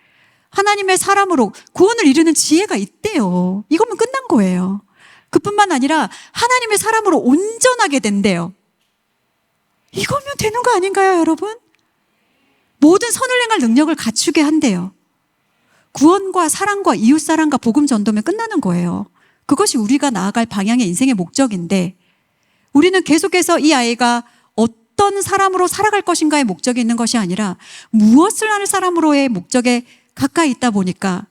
하나님의 사람으로 구원을 이루는 지혜가 있대요. 이거면 끝난 거예요. 그뿐만 아니라 하나님의 사람으로 온전하게 된대요. 이거면 되는 거 아닌가요, 여러분? 모든 선을 행할 능력을 갖추게 한대요. 구원과 사랑과 이웃사랑과 복음 전도면 끝나는 거예요. 그것이 우리가 나아갈 방향의 인생의 목적인데, 우리는 계속해서 이 아이가 어떤 사람으로 살아갈 것인가의 목적이 있는 것이 아니라 무엇을 하는 사람으로의 목적에 가까이 있다 보니까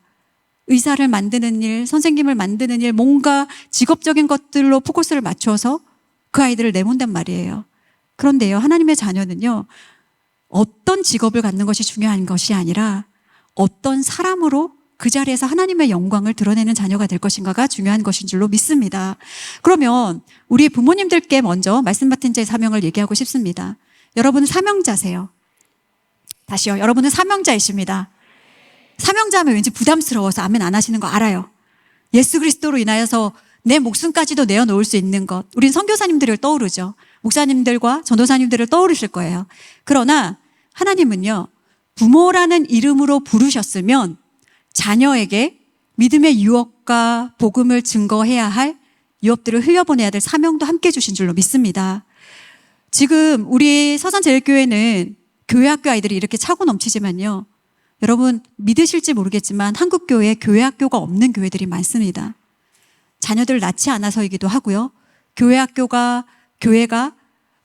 의사를 만드는 일, 선생님을 만드는 일, 뭔가 직업적인 것들로 포커스를 맞춰서 그 아이들을 내몬단 말이에요. 그런데요, 하나님의 자녀는요, 어떤 직업을 갖는 것이 중요한 것이 아니라 어떤 사람으로 그 자리에서 하나님의 영광을 드러내는 자녀가 될 것인가가 중요한 것인 줄로 믿습니다. 그러면 우리 부모님들께 먼저 말씀 맡은 자의 사명을 얘기하고 싶습니다. 여러분은 사명자세요. 다시요, 여러분은 사명자이십니다. 사명자하면 왠지 부담스러워서 아멘 안 하시는 거 알아요. 예수 그리스도로 인하여서 내 목숨까지도 내어놓을 수 있는 것, 우린 선교사님들을 떠오르죠. 목사님들과 전도사님들을 떠오르실 거예요. 그러나 하나님은요, 부모라는 이름으로 부르셨으면 자녀에게 믿음의 유업과 복음을 증거해야 할 유업들을 흘려보내야 될 사명도 함께 주신 줄로 믿습니다. 지금 우리 서산제일교회는 교회학교 아이들이 이렇게 차고 넘치지만요, 여러분 믿으실지 모르겠지만 한국교회에 교회학교가 없는 교회들이 많습니다. 자녀들을 낳지 않아서이기도 하고요, 교회가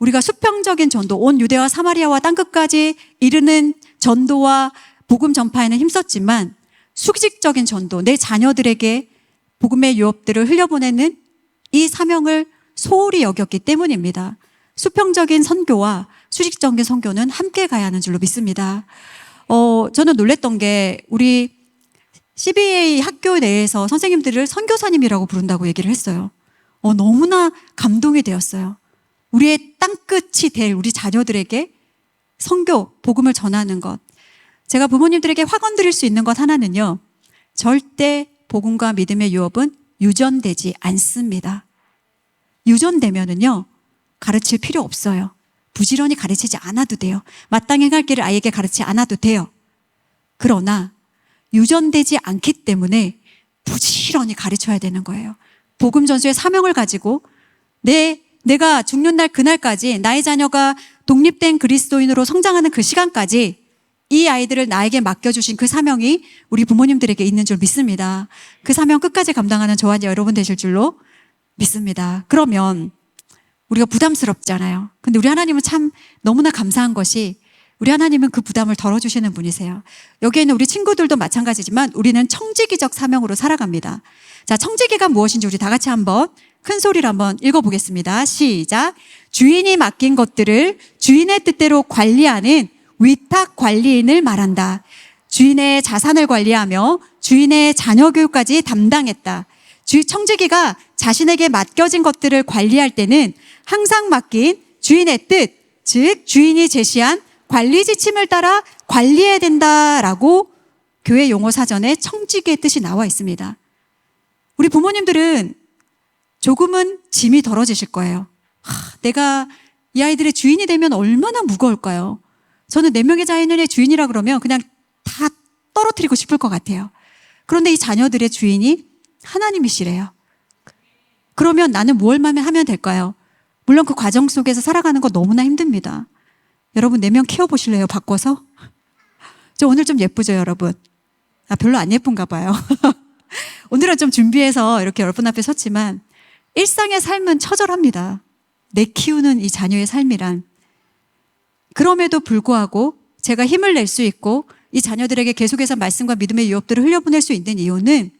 우리가 수평적인 전도, 온 유대와 사마리아와 땅끝까지 이르는 전도와 복음 전파에는 힘썼지만 수직적인 전도, 내 자녀들에게 복음의 유업들을 흘려보내는 이 사명을 소홀히 여겼기 때문입니다. 수평적인 선교와 수직적인 선교는 함께 가야 하는 줄로 믿습니다. 저는 놀랬던 게 우리 CBA 학교 내에서 선생님들을 선교사님이라고 부른다고 얘기를 했어요. 너무나 감동이 되었어요. 우리의 땅끝이 될 우리 자녀들에게 선교, 복음을 전하는 것. 제가 부모님들에게 확언 드릴 수 있는 것 하나는요, 절대 복음과 믿음의 유업은 유전되지 않습니다. 유전되면은요, 가르칠 필요 없어요. 부지런히 가르치지 않아도 돼요. 마땅히 행할 길을 아이에게 가르치지 않아도 돼요. 그러나 유전되지 않기 때문에 부지런히 가르쳐야 되는 거예요. 복음 전수의 사명을 가지고 내가 죽는 날 그날까지 나의 자녀가 독립된 그리스도인으로 성장하는 그 시간까지 이 아이들을 나에게 맡겨주신 그 사명이 우리 부모님들에게 있는 줄 믿습니다. 그 사명 끝까지 감당하는 저와 여러분 되실 줄로 믿습니다. 그러면 우리가 부담스럽잖아요. 근데 우리 하나님은 참 너무나 감사한 것이 우리 하나님은 그 부담을 덜어주시는 분이세요. 여기에 있는 우리 친구들도 마찬가지지만 우리는 청지기적 사명으로 살아갑니다. 자, 청지기가 무엇인지 우리 다 같이 한번 큰 소리로 한번 읽어보겠습니다. 시작. 주인이 맡긴 것들을 주인의 뜻대로 관리하는 위탁 관리인을 말한다. 주인의 자산을 관리하며 주인의 자녀 교육까지 담당했다. 청지기가 자신에게 맡겨진 것들을 관리할 때는 항상 맡긴 주인의 뜻, 즉 주인이 제시한 관리 지침을 따라 관리해야 된다라고 교회 용어 사전에 청지기의 뜻이 나와 있습니다. 우리 부모님들은 조금은 짐이 덜어지실 거예요. 내가 이 아이들의 주인이 되면 얼마나 무거울까요? 저는 4명의 자녀의 주인이라 그러면 그냥 다 떨어뜨리고 싶을 것 같아요. 그런데 이 자녀들의 주인이 하나님이시래요. 그러면 나는 무엇만 하면 될까요? 물론 그 과정 속에서 살아가는 거 너무나 힘듭니다. 여러분 4명 키워보실래요? 바꿔서? 저 오늘 좀 예쁘죠, 여러분? 별로 안 예쁜가 봐요. 오늘은 좀 준비해서 이렇게 여러분 앞에 섰지만 일상의 삶은 처절합니다. 내 키우는 이 자녀의 삶이란. 그럼에도 불구하고 제가 힘을 낼 수 있고 이 자녀들에게 계속해서 말씀과 믿음의 유업들을 흘려보낼 수 있는 이유는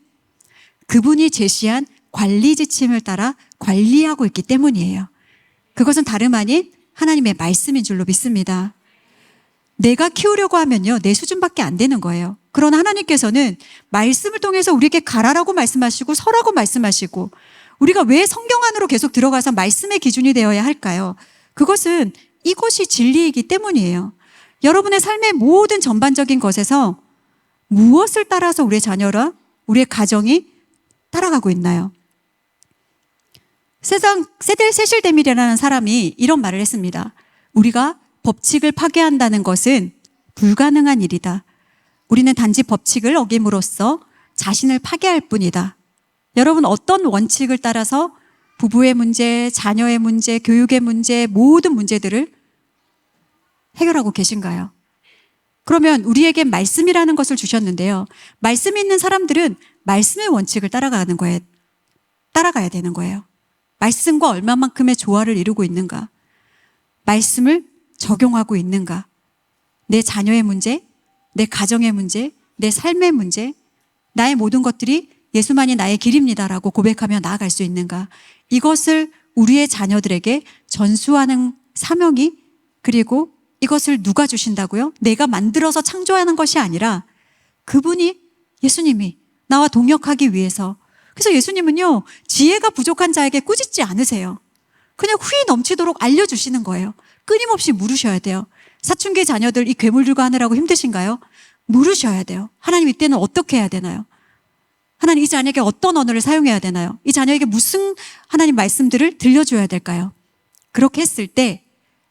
그분이 제시한 관리 지침을 따라 관리하고 있기 때문이에요. 그것은 다름 아닌 하나님의 말씀인 줄로 믿습니다. 내가 키우려고 하면요, 내 수준밖에 안 되는 거예요. 그러나 하나님께서는 말씀을 통해서 우리에게 가라라고 말씀하시고 서라고 말씀하시고 우리가 왜 성경 안으로 계속 들어가서 말씀의 기준이 되어야 할까요? 그것은 이것이 진리이기 때문이에요. 여러분의 삶의 모든 전반적인 것에서 무엇을 따라서 우리의 자녀라, 우리의 가정이 따라가고 있나요? 세실데밀이라는 사람이 이런 말을 했습니다. 우리가 법칙을 파괴한다는 것은 불가능한 일이다. 우리는 단지 법칙을 어김으로써 자신을 파괴할 뿐이다. 여러분 어떤 원칙을 따라서 부부의 문제, 자녀의 문제, 교육의 문제, 모든 문제들을 해결하고 계신가요? 그러면 우리에게 말씀이라는 것을 주셨는데요. 말씀이 있는 사람들은 말씀의 원칙을 따라가야 되는 거예요. 말씀과 얼마만큼의 조화를 이루고 있는가? 말씀을 적용하고 있는가? 내 자녀의 문제, 내 가정의 문제, 내 삶의 문제, 나의 모든 것들이 예수만이 나의 길입니다라고 고백하며 나아갈 수 있는가? 이것을 우리의 자녀들에게 전수하는 사명이, 그리고 이것을 누가 주신다고요? 내가 만들어서 창조하는 것이 아니라 그분이, 예수님이 나와 동역하기 위해서. 그래서 예수님은요, 지혜가 부족한 자에게 꾸짖지 않으세요. 그냥 후이 넘치도록 알려주시는 거예요. 끊임없이 물으셔야 돼요. 사춘기 자녀들 이 괴물들과 하느라고 힘드신가요? 물으셔야 돼요. 하나님 이때는 어떻게 해야 되나요? 하나님 이 자녀에게 어떤 언어를 사용해야 되나요? 이 자녀에게 무슨 하나님 말씀들을 들려줘야 될까요? 그렇게 했을 때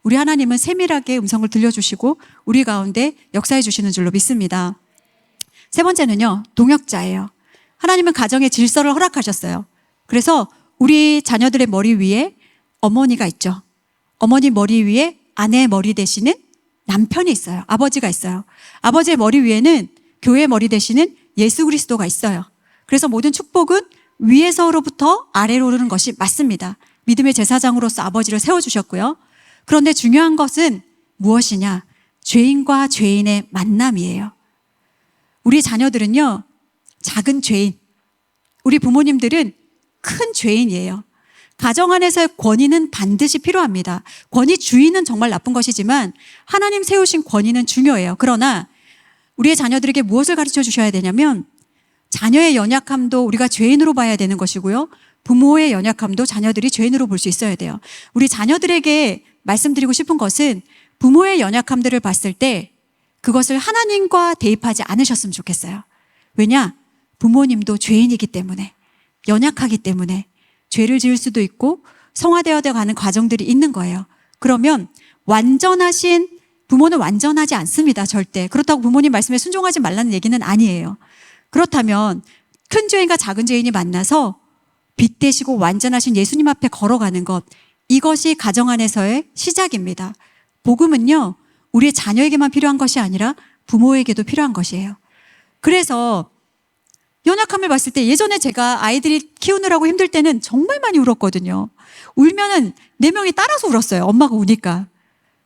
우리 하나님은 세밀하게 음성을 들려주시고 우리 가운데 역사해 주시는 줄로 믿습니다. 세 번째는요, 동역자예요. 하나님은 가정의 질서를 허락하셨어요. 그래서 우리 자녀들의 머리 위에 어머니가 있죠. 어머니 머리 위에 아내의 머리 대신은 남편이 있어요. 아버지가 있어요. 아버지의 머리 위에는 교회의 머리 대신은 예수 그리스도가 있어요. 그래서 모든 축복은 위에서로부터 아래로 오르는 것이 맞습니다. 믿음의 제사장으로서 아버지를 세워주셨고요. 그런데 중요한 것은 무엇이냐? 죄인과 죄인의 만남이에요. 우리 자녀들은요, 작은 죄인, 우리 부모님들은 큰 죄인이에요. 가정 안에서의 권위는 반드시 필요합니다. 권위 주의는 정말 나쁜 것이지만 하나님 세우신 권위는 중요해요. 그러나 우리의 자녀들에게 무엇을 가르쳐 주셔야 되냐면 자녀의 연약함도 우리가 죄인으로 봐야 되는 것이고요. 부모의 연약함도 자녀들이 죄인으로 볼 수 있어야 돼요. 우리 자녀들에게 말씀드리고 싶은 것은 부모의 연약함들을 봤을 때 그것을 하나님과 대입하지 않으셨으면 좋겠어요. 왜냐? 부모님도 죄인이기 때문에, 연약하기 때문에 죄를 지을 수도 있고 성화되어 가는 과정들이 있는 거예요. 그러면 완전하신 부모는 완전하지 않습니다. 절대. 그렇다고 부모님 말씀에 순종하지 말라는 얘기는 아니에요. 그렇다면 큰 죄인과 작은 죄인이 만나서 빚되시고 완전하신 예수님 앞에 걸어가는 것, 이것이 가정 안에서의 시작입니다. 복음은요, 우리의 자녀에게만 필요한 것이 아니라 부모에게도 필요한 것이에요. 그래서 연약함을 봤을 때 예전에 제가 아이들이 키우느라고 힘들 때는 정말 많이 울었거든요. 울면은 4명이 따라서 울었어요. 엄마가 우니까.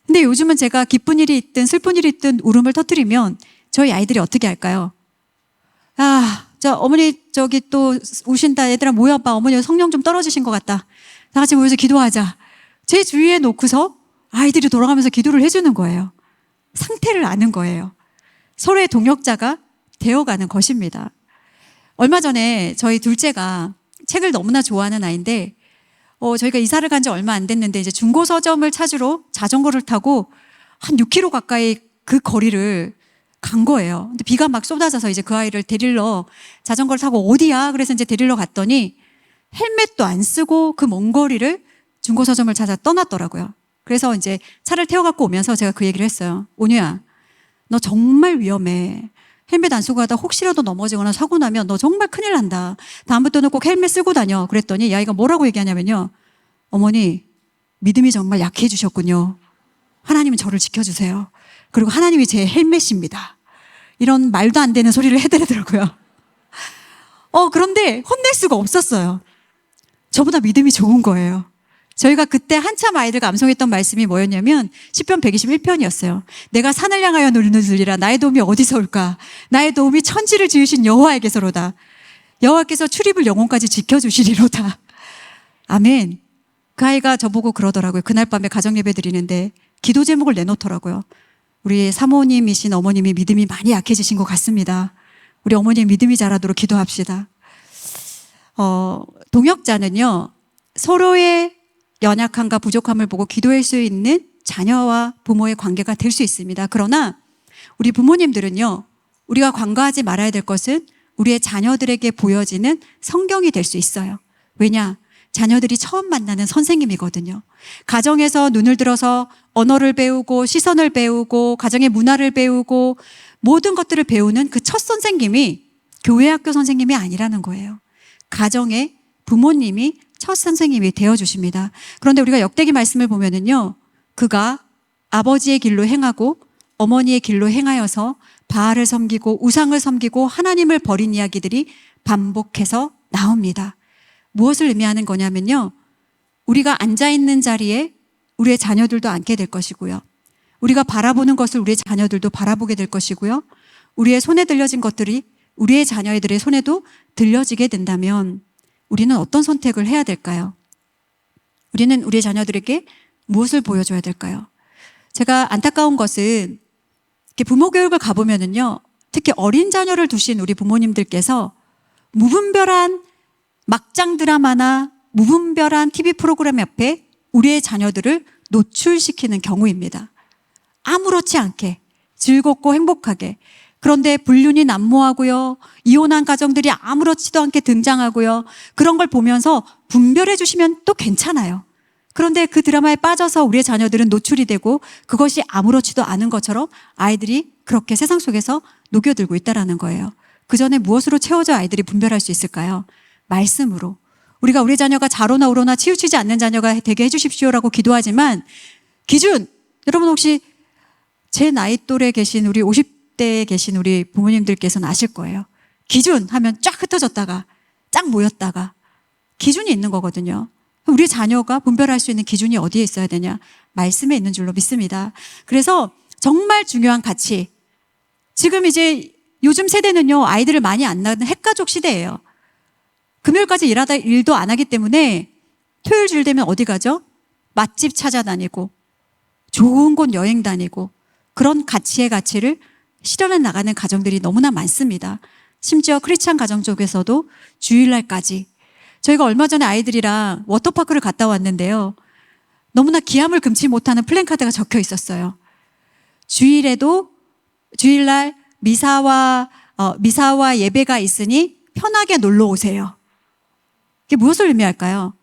근데 요즘은 제가 기쁜 일이 있든 슬픈 일이 있든 울음을 터뜨리면 저희 아이들이 어떻게 할까요? 어머니 저기 또 우신다. 얘들아 모여봐. 어머니 성령 좀 떨어지신 것 같다. 다 같이 모여서 기도하자. 제 주위에 놓고서 아이들이 돌아가면서 기도를 해주는 거예요. 상태를 아는 거예요. 서로의 동역자가 되어가는 것입니다. 얼마 전에 저희 둘째가 책을 너무나 좋아하는 아이인데 저희가 이사를 간 지 얼마 안 됐는데 이제 중고 서점을 찾으러 자전거를 타고 한 6km 가까이 그 거리를 간 거예요. 근데 비가 막 쏟아져서 이제 그 아이를 데리러 자전거를 타고 어디야? 그래서 이제 데리러 갔더니 헬멧도 안 쓰고 그 먼 거리를 중고 서점을 찾아 떠났더라고요. 그래서 이제 차를 태워갖고 오면서 제가 그 얘기를 했어요. 온유야, 너 정말 위험해. 헬멧 안 쓰고 가다 혹시라도 넘어지거나 사고 나면 너 정말 큰일 난다. 다음부터는 꼭 헬멧 쓰고 다녀. 그랬더니 이 아이가 뭐라고 얘기하냐면요. 어머니, 믿음이 정말 약해지셨군요. 하나님은 저를 지켜주세요. 그리고 하나님이 제 헬멧입니다. 이런 말도 안 되는 소리를 해드리더라고요. 그런데 혼낼 수가 없었어요. 저보다 믿음이 좋은 거예요. 저희가 그때 한참 아이들과 암송했던 말씀이 뭐였냐면 시편 121편이었어요. 내가 산을 향하여 눈을 들리라. 나의 도움이 어디서 올까? 나의 도움이 천지를 지으신 여호와에게서로다. 여호와께서 출입을 영혼까지 지켜주시리로다. 아멘. 그 아이가 저보고 그러더라고요. 그날 밤에 가정예배 드리는데 기도 제목을 내놓더라고요. 우리 사모님이신 어머님이 믿음이 많이 약해지신 것 같습니다. 우리 어머님 믿음이 자라도록 기도합시다. 동역자는요, 서로의 연약함과 부족함을 보고 기도할 수 있는 자녀와 부모의 관계가 될 수 있습니다. 그러나 우리 부모님들은요, 우리가 관과하지 말아야 될 것은 우리의 자녀들에게 보여지는 성경이 될 수 있어요. 왜냐? 자녀들이 처음 만나는 선생님이거든요. 가정에서 눈을 들어서 언어를 배우고 시선을 배우고 가정의 문화를 배우고 모든 것들을 배우는 그 첫 선생님이 교회 학교 선생님이 아니라는 거예요. 가정의 부모님이 첫 선생님이 되어주십니다. 그런데 우리가 역대기 말씀을 보면은요, 그가 아버지의 길로 행하고 어머니의 길로 행하여서 바알을 섬기고 우상을 섬기고 하나님을 버린 이야기들이 반복해서 나옵니다. 무엇을 의미하는 거냐면요, 우리가 앉아있는 자리에 우리의 자녀들도 앉게 될 것이고요, 우리가 바라보는 것을 우리의 자녀들도 바라보게 될 것이고요, 우리의 손에 들려진 것들이 우리의 자녀들의 손에도 들려지게 된다면 우리는 어떤 선택을 해야 될까요? 우리는 우리의 자녀들에게 무엇을 보여줘야 될까요? 제가 안타까운 것은 부모 교육을 가보면은요, 특히 어린 자녀를 두신 우리 부모님들께서 무분별한 막장 드라마나 무분별한 TV 프로그램 앞에 우리의 자녀들을 노출시키는 경우입니다. 아무렇지 않게 즐겁고 행복하게. 그런데 불륜이 난무하고요, 이혼한 가정들이 아무렇지도 않게 등장하고요, 그런 걸 보면서 분별해 주시면 또 괜찮아요. 그런데 그 드라마에 빠져서 우리의 자녀들은 노출이 되고 그것이 아무렇지도 않은 것처럼 아이들이 그렇게 세상 속에서 녹여들고 있다는 거예요. 그 전에 무엇으로 채워져 아이들이 분별할 수 있을까요? 말씀으로. 우리가 우리 자녀가 자로나 우로나 치우치지 않는 자녀가 되게 해주십시오라고 기도하지만 기준! 여러분 혹시 제 나이 또래 계신 우리 50대에 계신 우리 부모님들께서는 아실 거예요. 기준 하면 쫙 흩어졌다가 쫙 모였다가 기준이 있는 거거든요. 우리 자녀가 분별할 수 있는 기준이 어디에 있어야 되냐? 말씀에 있는 줄로 믿습니다. 그래서 정말 중요한 가치. 지금 이제 요즘 세대는요, 아이들을 많이 안 낳는 핵가족 시대예요. 금요일까지 일하다 일도 안 하기 때문에 토요일 주일 되면 어디 가죠? 맛집 찾아다니고 좋은 곳 여행 다니고 그런 가치의 가치를 실현해 나가는 가정들이 너무나 많습니다. 심지어 크리스찬 가정 쪽에서도 주일날까지. 저희가 얼마 전에 아이들이랑 워터파크를 갔다 왔는데요, 너무나 기함을 금치 못하는 플랜카드가 적혀 있었어요. 주일에도 주일날 미사와 예배가 있으니 편하게 놀러 오세요. 이게 무엇을 의미할까요?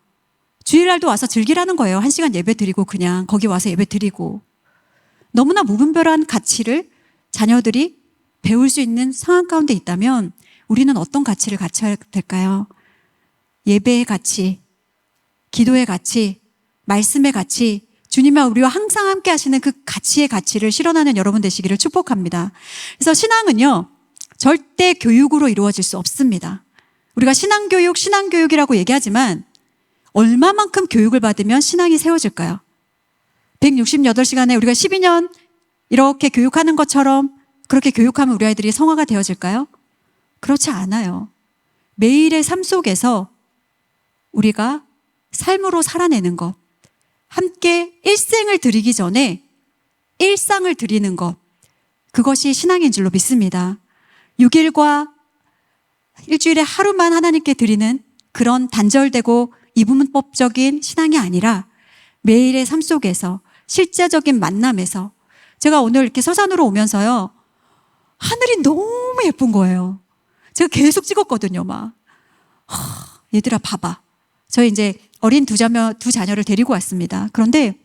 주일날도 와서 즐기라는 거예요. 1시간 예배 드리고 그냥 거기 와서 예배 드리고. 너무나 무분별한 가치를 자녀들이 배울 수 있는 상황 가운데 있다면 우리는 어떤 가치를 갖춰야 될까요? 예배의 가치, 기도의 가치, 말씀의 가치, 주님과 우리와 항상 함께 하시는 그 가치의 가치를 실현하는 여러분 되시기를 축복합니다. 그래서 신앙은요, 절대 교육으로 이루어질 수 없습니다. 우리가 신앙교육이라고 얘기하지만 얼마만큼 교육을 받으면 신앙이 세워질까요? 168시간에 우리가 12년 이렇게 교육하는 것처럼 그렇게 교육하면 우리 아이들이 성화가 되어질까요? 그렇지 않아요. 매일의 삶 속에서 우리가 삶으로 살아내는 것, 함께 일생을 드리기 전에 일상을 드리는 것, 그것이 신앙인 줄로 믿습니다. 6일과 일주일에 하루만 하나님께 드리는 그런 단절되고 이분법적인 신앙이 아니라 매일의 삶 속에서 실제적인 만남에서, 제가 오늘 이렇게 서산으로 오면서요, 하늘이 너무 예쁜 거예요. 제가 계속 찍었거든요, 막. 얘들아, 봐봐. 저희 이제 어린 두 자녀를 데리고 왔습니다. 그런데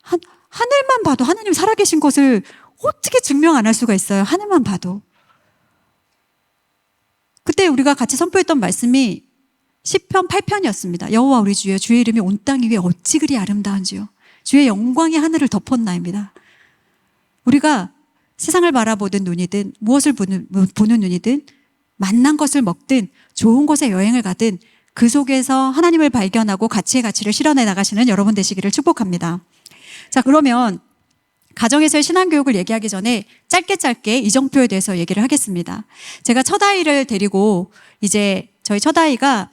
하늘만 봐도 하나님 살아계신 것을 어떻게 증명 안 할 수가 있어요? 하늘만 봐도. 그때 우리가 같이 선포했던 말씀이 시편 8편이었습니다. 여호와 우리 주여, 주의 이름이 온 땅 위에 어찌 그리 아름다운지요. 주의 영광이 하늘을 덮었나입니다. 우리가 세상을 바라보는 눈이든 무엇을 보는 눈이든 만난 것을 먹든 좋은 곳에 여행을 가든 그 속에서 하나님을 발견하고 가치의 가치를 실현해 나가시는 여러분 되시기를 축복합니다. 자, 그러면 가정에서의 신앙교육을 얘기하기 전에 짧게 이정표에 대해서 얘기를 하겠습니다. 제가 첫 아이를 데리고 이제 저희 첫 아이가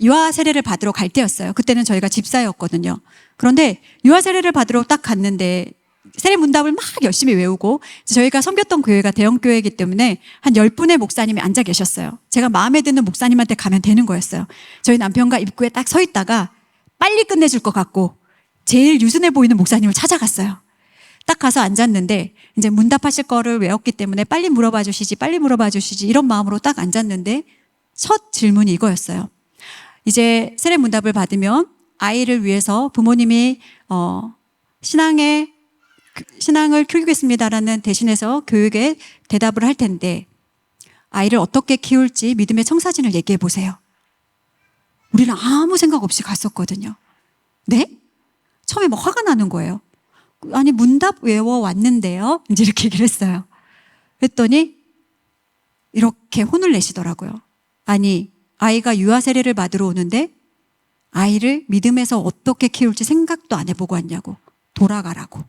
유아 세례를 받으러 갈 때였어요. 그때는 저희가 집사였거든요. 그런데 유아 세례를 받으러 딱 갔는데 세례 문답을 막 열심히 외우고, 저희가 섬겼던 교회가 대형 교회이기 때문에 한 10분의 목사님이 앉아 계셨어요. 제가 마음에 드는 목사님한테 가면 되는 거였어요. 저희 남편과 입구에 딱 서 있다가 빨리 끝내줄 것 같고 제일 유순해 보이는 목사님을 찾아갔어요. 딱 가서 앉았는데 이제 문답하실 거를 외웠기 때문에 빨리 물어봐 주시지 이런 마음으로 딱 앉았는데 첫 질문이 이거였어요. 이제 세례 문답을 받으면 아이를 위해서 부모님이 신앙을 키우겠습니다라는 대신해서 교육에 대답을 할 텐데 아이를 어떻게 키울지 믿음의 청사진을 얘기해 보세요. 우리는 아무 생각 없이 갔었거든요. 네? 처음에 막 화가 나는 거예요. 아니, 문답 외워왔는데요. 이제 이렇게 얘기를 했어요. 그랬더니 이렇게 혼을 내시더라고요. 아니, 아이가 유아 세례를 받으러 오는데 아이를 믿음에서 어떻게 키울지 생각도 안 해보고 왔냐고. 돌아가라고.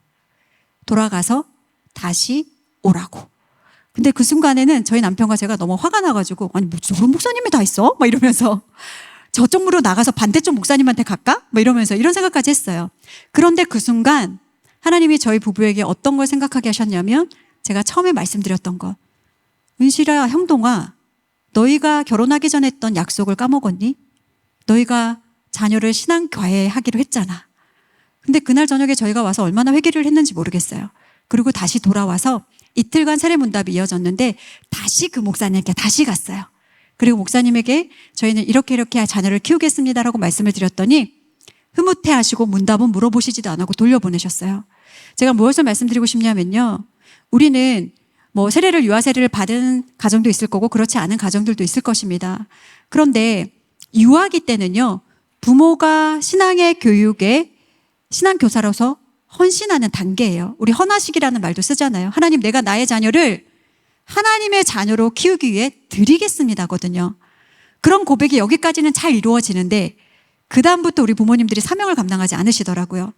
돌아가서 다시 오라고. 근데 그 순간에는 저희 남편과 제가 너무 화가 나가지고, 아니, 뭐 저런 목사님이 다 있어? 막 이러면서 저쪽으로 나가서 반대쪽 목사님한테 갈까? 막 이러면서 이런 생각까지 했어요. 그런데 그 순간 하나님이 저희 부부에게 어떤 걸 생각하게 하셨냐면, 제가 처음에 말씀드렸던 것. 은실아, 형동아, 너희가 결혼하기 전에 했던 약속을 까먹었니? 너희가 자녀를 신앙과외 하기로 했잖아. 근데 그날 저녁에 저희가 와서 얼마나 회개를 했는지 모르겠어요. 그리고 다시 돌아와서 이틀간 세례문답이 이어졌는데 다시 그 목사님께 다시 갔어요. 그리고 목사님에게 저희는 이렇게 자녀를 키우겠습니다라고 말씀을 드렸더니 흐뭇해하시고 문답은 물어보시지도 않고 돌려보내셨어요. 제가 무엇을 말씀드리고 싶냐면요, 우리는 뭐 유아 세례를 받은 가정도 있을 거고 그렇지 않은 가정들도 있을 것입니다. 그런데 유아기 때는요, 부모가 신앙의 교육에 신앙교사로서 헌신하는 단계예요. 우리 헌화식이라는 말도 쓰잖아요. 하나님, 내가 나의 자녀를 하나님의 자녀로 키우기 위해 드리겠습니다거든요. 그런 고백이 여기까지는 잘 이루어지는데 그 다음부터 우리 부모님들이 사명을 감당하지 않으시더라고요.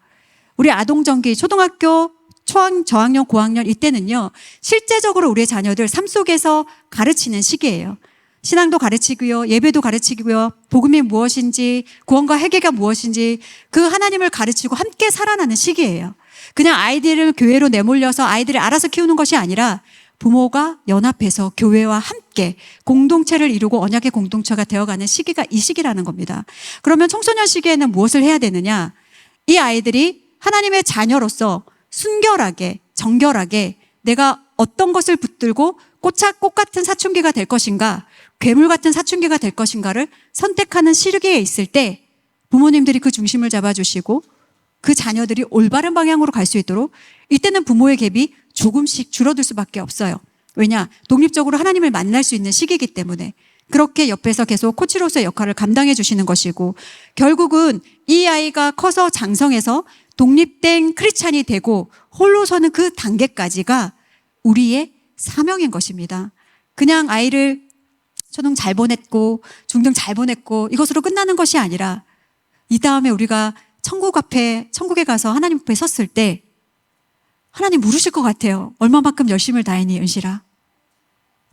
우리 아동정기, 초등학교, 저학년, 고학년 이때는요, 실제적으로 우리의 자녀들 삶 속에서 가르치는 시기예요. 신앙도 가르치고요, 예배도 가르치고요, 복음이 무엇인지, 구원과 회개가 무엇인지 그 하나님을 가르치고 함께 살아나는 시기예요. 그냥 아이들을 교회로 내몰려서 아이들을 알아서 키우는 것이 아니라 부모가 연합해서 교회와 함께 공동체를 이루고 언약의 공동체가 되어가는 시기가 이 시기라는 겁니다. 그러면 청소년 시기에는 무엇을 해야 되느냐? 이 아이들이 하나님의 자녀로서 순결하게, 정결하게 내가 어떤 것을 붙들고 꽃 같은 사춘기가 될 것인가, 괴물 같은 사춘기가 될 것인가를 선택하는 시기에 있을 때 부모님들이 그 중심을 잡아주시고 그 자녀들이 올바른 방향으로 갈 수 있도록 이때는 부모의 갭이 조금씩 줄어들 수밖에 없어요. 왜냐? 독립적으로 하나님을 만날 수 있는 시기이기 때문에. 그렇게 옆에서 계속 코치로서의 역할을 감당해 주시는 것이고, 결국은 이 아이가 커서 장성해서 독립된 크리스찬이 되고 홀로 서는 그 단계까지가 우리의 사명인 것입니다. 그냥 아이를 초등 잘 보냈고 중등 잘 보냈고 이것으로 끝나는 것이 아니라, 이 다음에 우리가 천국에 가서 하나님 앞에 섰을 때 하나님 물으실 것 같아요. 얼마만큼 열심을 다했니, 은실아?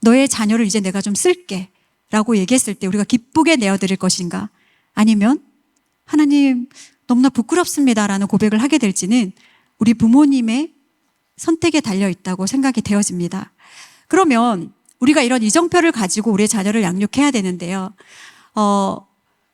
너의 자녀를 이제 내가 좀 쓸게 라고 얘기했을 때 우리가 기쁘게 내어드릴 것인가, 아니면 하나님 너무나 부끄럽습니다 라는 고백을 하게 될지는 우리 부모님의 선택에 달려 있다고 생각이 되어집니다. 그러면 우리가 이런 이정표를 가지고 우리의 자녀를 양육해야 되는데요.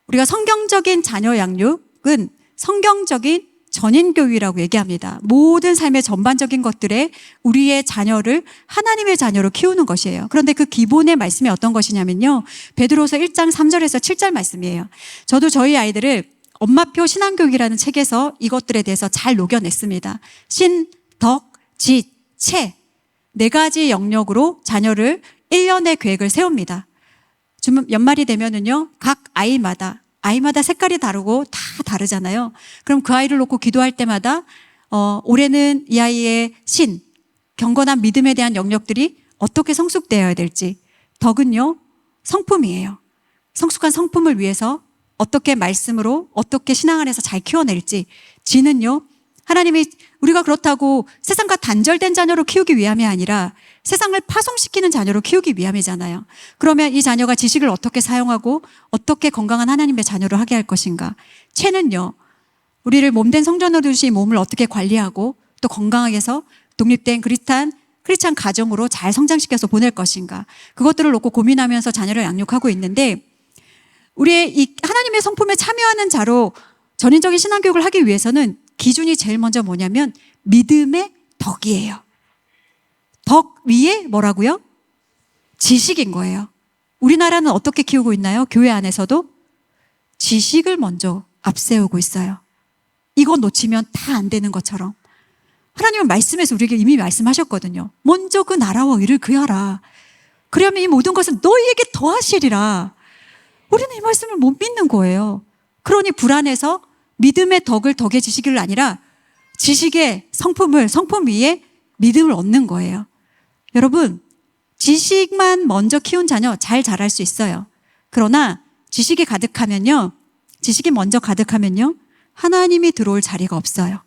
우리가 성경적인 자녀 양육은 성경적인 전인교육이라고 얘기합니다. 모든 삶의 전반적인 것들에 우리의 자녀를 하나님의 자녀로 키우는 것이에요. 그런데 그 기본의 말씀이 어떤 것이냐면요, 베드로서 1장 3절에서 7절 말씀이에요. 저도 저희 아이들을 엄마표 신앙교육이라는 책에서 이것들에 대해서 잘 녹여냈습니다. 신, 덕, 지, 체, 4가지 영역으로 자녀를 1년의 계획을 세웁니다. 연말이 되면은요, 각 아이마다 색깔이 다르고 다 다르잖아요. 그럼 그 아이를 놓고 기도할 때마다 올해는 이 아이의 신, 경건한 믿음에 대한 영역들이 어떻게 성숙되어야 될지, 덕은요 성품이에요. 성숙한 성품을 위해서 어떻게 말씀으로 어떻게 신앙 안에서 잘 키워낼지, 지는요 하나님이 우리가 그렇다고 세상과 단절된 자녀로 키우기 위함이 아니라 세상을 파송시키는 자녀로 키우기 위함이잖아요. 그러면 이 자녀가 지식을 어떻게 사용하고 어떻게 건강한 하나님의 자녀로 하게 할 것인가. 체는요, 우리를 몸된 성전으로 두신 몸을 어떻게 관리하고 또 건강하게 해서 독립된 크리스찬 가정으로 잘 성장시켜서 보낼 것인가. 그것들을 놓고 고민하면서 자녀를 양육하고 있는데, 우리의 이 하나님의 성품에 참여하는 자로 전인적인 신앙교육을 하기 위해서는 기준이 제일 먼저 뭐냐면 믿음의 덕이에요. 덕 위에 뭐라고요? 지식인 거예요. 우리나라는 어떻게 키우고 있나요? 교회 안에서도 지식을 먼저 앞세우고 있어요. 이거 놓치면 다 안 되는 것처럼. 하나님은 말씀에서 우리에게 이미 말씀하셨거든요. 먼저 그 나라와 의를 구하라. 그러면 이 모든 것은 너희에게 더하시리라. 우리는 이 말씀을 못 믿는 거예요. 그러니 불안해서 믿음의 덕의 지식을 아니라 지식의 성품 위에 믿음을 얻는 거예요. 여러분, 지식만 먼저 키운 자녀 잘 자랄 수 있어요. 그러나 지식이 먼저 가득하면요 하나님이 들어올 자리가 없어요.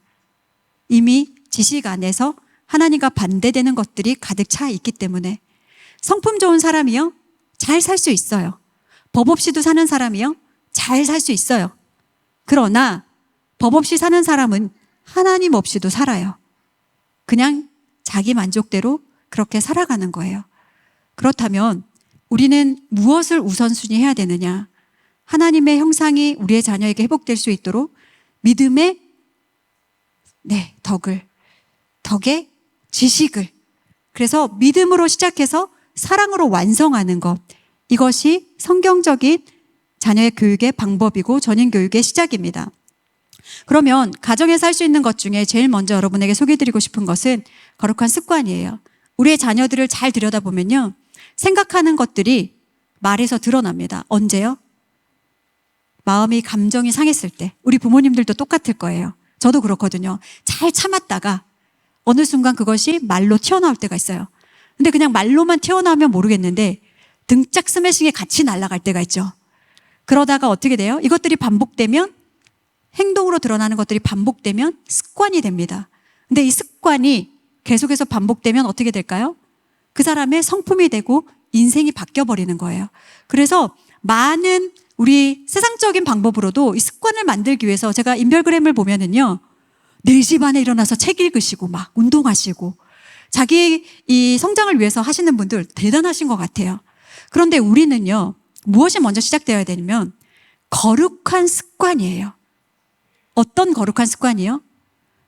이미 지식 안에서 하나님과 반대되는 것들이 가득 차 있기 때문에. 성품 좋은 사람이요 잘 살 수 있어요. 법 없이도 사는 사람이요 잘 살 수 있어요. 그러나 법 없이 사는 사람은 하나님 없이도 살아요. 그냥 자기 만족대로 그렇게 살아가는 거예요. 그렇다면 우리는 무엇을 우선순위 해야 되느냐? 하나님의 형상이 우리의 자녀에게 회복될 수 있도록 믿음의 덕의 지식을, 그래서 믿음으로 시작해서 사랑으로 완성하는 것, 이것이 성경적인 자녀의 교육의 방법이고 전인교육의 시작입니다. 그러면 가정에서 할 수 있는 것 중에 제일 먼저 여러분에게 소개해드리고 싶은 것은 거룩한 습관이에요. 우리의 자녀들을 잘 들여다보면요 생각하는 것들이 말에서 드러납니다. 언제요? 마음이 감정이 상했을 때. 우리 부모님들도 똑같을 거예요. 저도 그렇거든요. 잘 참았다가 어느 순간 그것이 말로 튀어나올 때가 있어요. 근데 그냥 말로만 튀어나오면 모르겠는데 등짝 스매싱에 같이 날아갈 때가 있죠. 그러다가 어떻게 돼요? 이것들이 반복되면, 행동으로 드러나는 것들이 반복되면 습관이 됩니다. 근데 이 습관이 계속해서 반복되면 어떻게 될까요? 그 사람의 성품이 되고 인생이 바뀌어버리는 거예요. 그래서 많은 우리 세상적인 방법으로도 이 습관을 만들기 위해서, 제가 인별그램을 보면은요 4시 반에 일어나서 책 읽으시고 막 운동하시고 자기 이 성장을 위해서 하시는 분들 대단하신 것 같아요. 그런데 우리는요 무엇이 먼저 시작되어야 되냐면 거룩한 습관이에요. 어떤 거룩한 습관이요?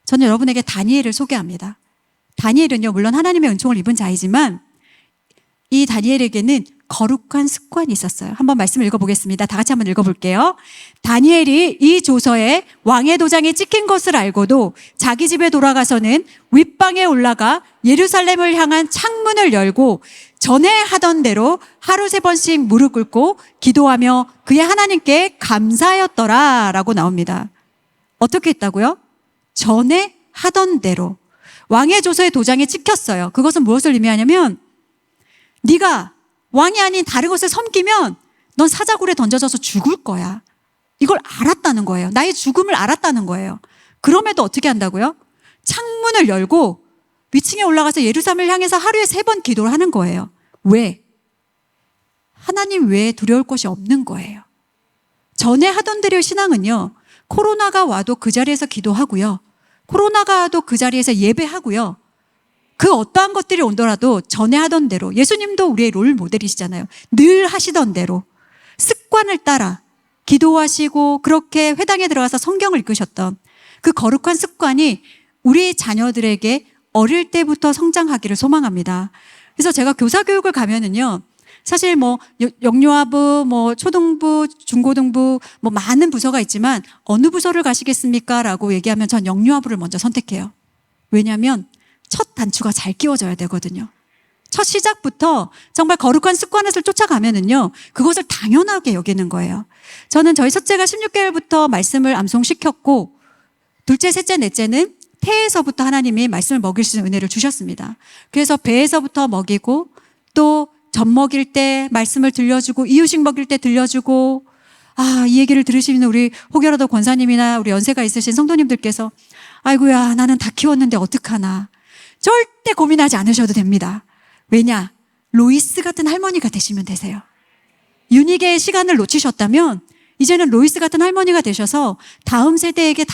저는 여러분에게 다니엘을 소개합니다. 다니엘은요 물론 하나님의 은총을 입은 자이지만 이 다니엘에게는 거룩한 습관이 있었어요. 한번 말씀을 읽어보겠습니다. 다 같이 한번 읽어볼게요. 다니엘이 이 조서에 왕의 도장이 찍힌 것을 알고도 자기 집에 돌아가서는 윗방에 올라가 예루살렘을 향한 창문을 열고 전에 하던 대로 하루 3번씩 무릎 꿇고 기도하며 그의 하나님께 감사하였더라 라고 나옵니다. 어떻게 했다고요? 전에 하던 대로. 왕의 조서에 도장이 찍혔어요. 그것은 무엇을 의미하냐면 네가 왕이 아닌 다른 것을 섬기면 넌 사자굴에 던져져서 죽을 거야. 이걸 알았다는 거예요. 나의 죽음을 알았다는 거예요. 그럼에도 어떻게 한다고요? 창문을 열고 위층에 올라가서 예루살렘을 향해서 하루에 3번 기도를 하는 거예요. 왜? 하나님 외에 두려울 것이 없는 거예요. 전에 하던 대로의 신앙은요, 코로나가 와도 그 자리에서 기도하고요, 코로나가 와도 그 자리에서 예배하고요, 그 어떠한 것들이 오더라도 전에 하던 대로, 예수님도 우리의 롤 모델이시잖아요. 늘 하시던 대로 습관을 따라 기도하시고 그렇게 회당에 들어가서 성경을 읽으셨던 그 거룩한 습관이 우리 자녀들에게 어릴 때부터 성장하기를 소망합니다. 그래서 제가 교사 교육을 가면은요, 사실 영유아부, 초등부, 중고등부, 많은 부서가 있지만 어느 부서를 가시겠습니까? 라고 얘기하면 전 영유아부를 먼저 선택해요. 왜냐하면 첫 단추가 잘 끼워져야 되거든요. 첫 시작부터 정말 거룩한 습관을 쫓아가면은요, 그것을 당연하게 여기는 거예요. 저는 저희 첫째가 16개월부터 말씀을 암송시켰고, 둘째, 셋째, 넷째는 태에서부터 하나님이 말씀을 먹일 수 있는 은혜를 주셨습니다. 그래서 배에서부터 먹이고, 또 젖 먹일 때 말씀을 들려주고, 이유식 먹일 때 들려주고, 이 얘기를 들으시는 우리 혹여라도 권사님이나 우리 연세가 있으신 성도님들께서 아이고야, 나는 다 키웠는데 어떡하나. 절대 고민하지 않으셔도 됩니다. 왜냐? 로이스 같은 할머니가 되시면 되세요. 윤희계의 시간을 놓치셨다면 이제는 로이스 같은 할머니가 되셔서 다음 세대에게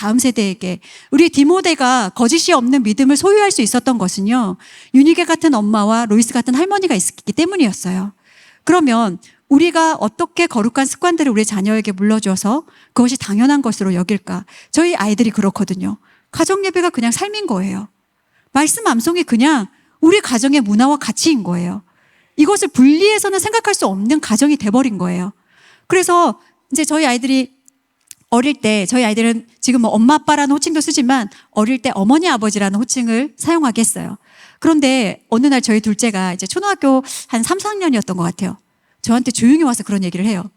우리 디모데가 거짓이 없는 믿음을 소유할 수 있었던 것은요, 윤희계 같은 엄마와 로이스 같은 할머니가 있었기 때문이었어요. 그러면 우리가 어떻게 거룩한 습관들을 우리 자녀에게 물려줘서 그것이 당연한 것으로 여길까? 저희 아이들이 그렇거든요. 가정예배가 그냥 삶인 거예요. 말씀 암송이 그냥 우리 가정의 문화와 가치인 거예요. 이것을 분리해서는 생각할 수 없는 가정이 돼버린 거예요. 그래서 이제 저희 아이들이 어릴 때, 저희 아이들은 지금 엄마 아빠라는 호칭도 쓰지만 어릴 때 어머니 아버지라는 호칭을 사용하게 했어요. 그런데 어느 날 저희 둘째가 이제 초등학교 한 3, 4학년이었던 것 같아요. 저한테 조용히 와서 그런 얘기를 해요.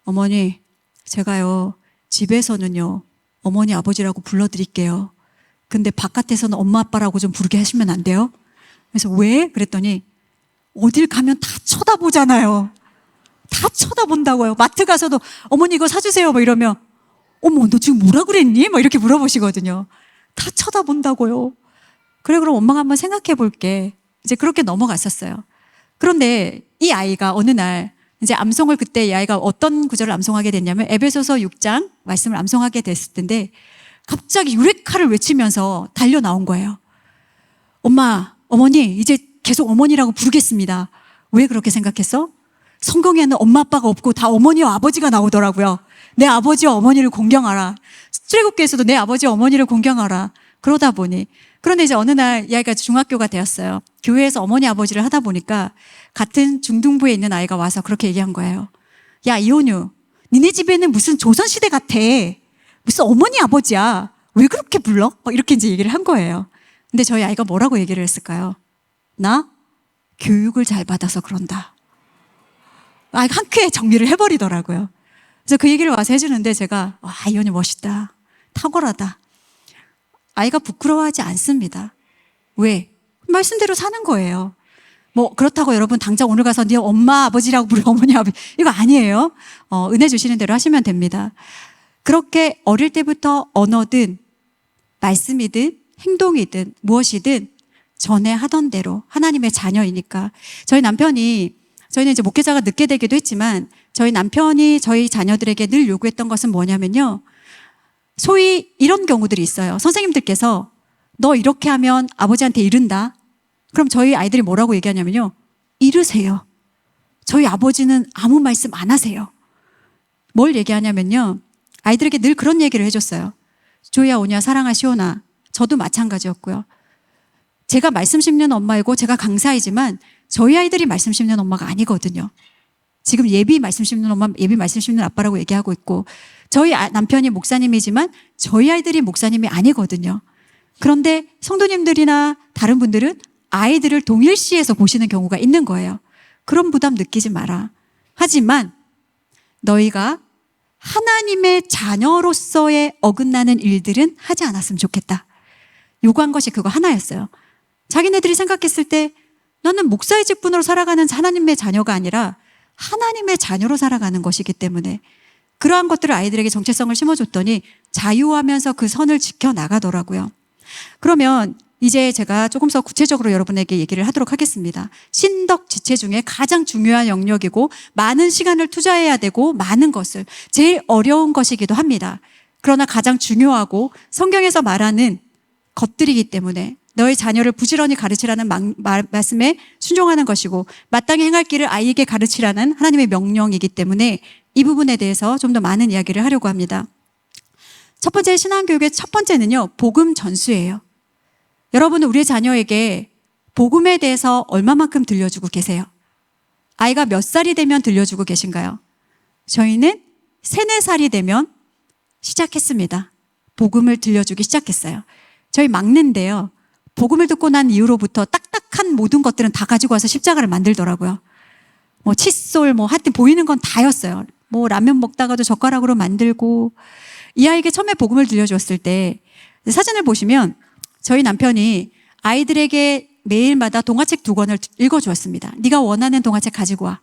어머니, 제가요, 집에서는요, 어머니 아버지라고 불러드릴게요. 근데 바깥에서는 엄마 아빠라고 좀 부르게 하시면 안 돼요? 그래서 왜? 그랬더니 어딜 가면 다 쳐다보잖아요. 다 쳐다본다고요. 마트 가서도 어머니 이거 사주세요 이러면 어머 너 지금 뭐라 그랬니? 이렇게 물어보시거든요. 다 쳐다본다고요. 그래 그럼 엄마가 한번 생각해 볼게. 이제 그렇게 넘어갔었어요. 그런데 이 아이가 어느 날 이제 암송을, 그때 이 아이가 어떤 구절을 암송하게 됐냐면 에베소서 6장 말씀을 암송하게 됐을 텐데 갑자기 유레카를 외치면서 달려 나온 거예요. 어머니 이제 계속 어머니라고 부르겠습니다. 왜 그렇게 생각했어? 성경에는 엄마 아빠가 없고 다 어머니와 아버지가 나오더라고요. 내 아버지와 어머니를 공경하라. 출애굽기에서도 내 아버지와 어머니를 공경하라. 그러다 보니, 그런데 이제 어느 날 이 아이가 중학교가 되었어요. 교회에서 어머니 아버지를 하다 보니까 같은 중등부에 있는 아이가 와서 그렇게 얘기한 거예요. 야 이혼유, 니네 집에는 무슨 조선시대 같아. 무슨 어머니 아버지야. 왜 그렇게 불러? 이렇게 이제 얘기를 한 거예요. 근데 저희 아이가 뭐라고 얘기를 했을까요? 나 교육을 잘 받아서 그런다. 한 큐에 정리를 해버리더라고요. 그래서 그 얘기를 와서 해주는데 제가 이혼이 멋있다. 탁월하다. 아이가 부끄러워하지 않습니다. 왜? 말씀대로 사는 거예요. 그렇다고 여러분 당장 오늘 가서 네 엄마 아버지라고 부르 어머니 아버지 이거 아니에요. 은혜 주시는 대로 하시면 됩니다. 그렇게 어릴 때부터 언어든 말씀이든 행동이든 무엇이든 전에 하던 대로 하나님의 자녀이니까. 저희는 이제 목회자가 늦게 되기도 했지만 저희 남편이 저희 자녀들에게 늘 요구했던 것은 뭐냐면요, 소위 이런 경우들이 있어요. 선생님들께서 너 이렇게 하면 아버지한테 이른다. 그럼 저희 아이들이 뭐라고 얘기하냐면요, 이르세요. 저희 아버지는 아무 말씀 안 하세요. 뭘 얘기하냐면요, 아이들에게 늘 그런 얘기를 해줬어요. 조이야 오냐 사랑아 시오나, 저도 마찬가지였고요. 제가 말씀 심는 엄마이고 제가 강사이지만 저희 아이들이 말씀 씹는 엄마가 아니거든요. 지금 예비 말씀 씹는 엄마, 예비 말씀 씹는 아빠라고 얘기하고 있고, 저희 남편이 목사님이지만 저희 아이들이 목사님이 아니거든요. 그런데 성도님들이나 다른 분들은 아이들을 동일시해서 보시는 경우가 있는 거예요. 그런 부담 느끼지 마라. 하지만 너희가 하나님의 자녀로서의 어긋나는 일들은 하지 않았으면 좋겠다. 요구한 것이 그거 하나였어요. 자기네들이 생각했을 때 나는 목사의 직분으로 살아가는 하나님의 자녀가 아니라 하나님의 자녀로 살아가는 것이기 때문에 그러한 것들을 아이들에게 정체성을 심어줬더니 자유하면서 그 선을 지켜나가더라고요. 그러면 이제 제가 조금 더 구체적으로 여러분에게 얘기를 하도록 하겠습니다. 신덕 지체 중에 가장 중요한 영역이고 많은 시간을 투자해야 되고 많은 것을 제일 어려운 것이기도 합니다. 그러나 가장 중요하고 성경에서 말하는 것들이기 때문에 너의 자녀를 부지런히 가르치라는 말씀에 순종하는 것이고 마땅히 행할 길을 아이에게 가르치라는 하나님의 명령이기 때문에 이 부분에 대해서 좀 더 많은 이야기를 하려고 합니다. 첫 번째 신앙교육의 첫 번째는요, 복음 전수예요. 여러분은 우리 자녀에게 복음에 대해서 얼마만큼 들려주고 계세요? 아이가 몇 살이 되면 들려주고 계신가요? 저희는 3, 4살이 되면 시작했습니다. 복음을 들려주기 시작했어요. 저희 막내인데요. 복음을 듣고 난 이후로부터 딱딱한 모든 것들은 다 가지고 와서 십자가를 만들더라고요. 뭐 칫솔, 뭐 하여튼 보이는 건 다였어요. 뭐 라면 먹다가도 젓가락으로 만들고. 이 아이에게 처음에 복음을 들려주었을 때 사진을 보시면 저희 남편이 아이들에게 매일마다 동화책 2권을 읽어주었습니다. 네가 원하는 동화책 가지고 와.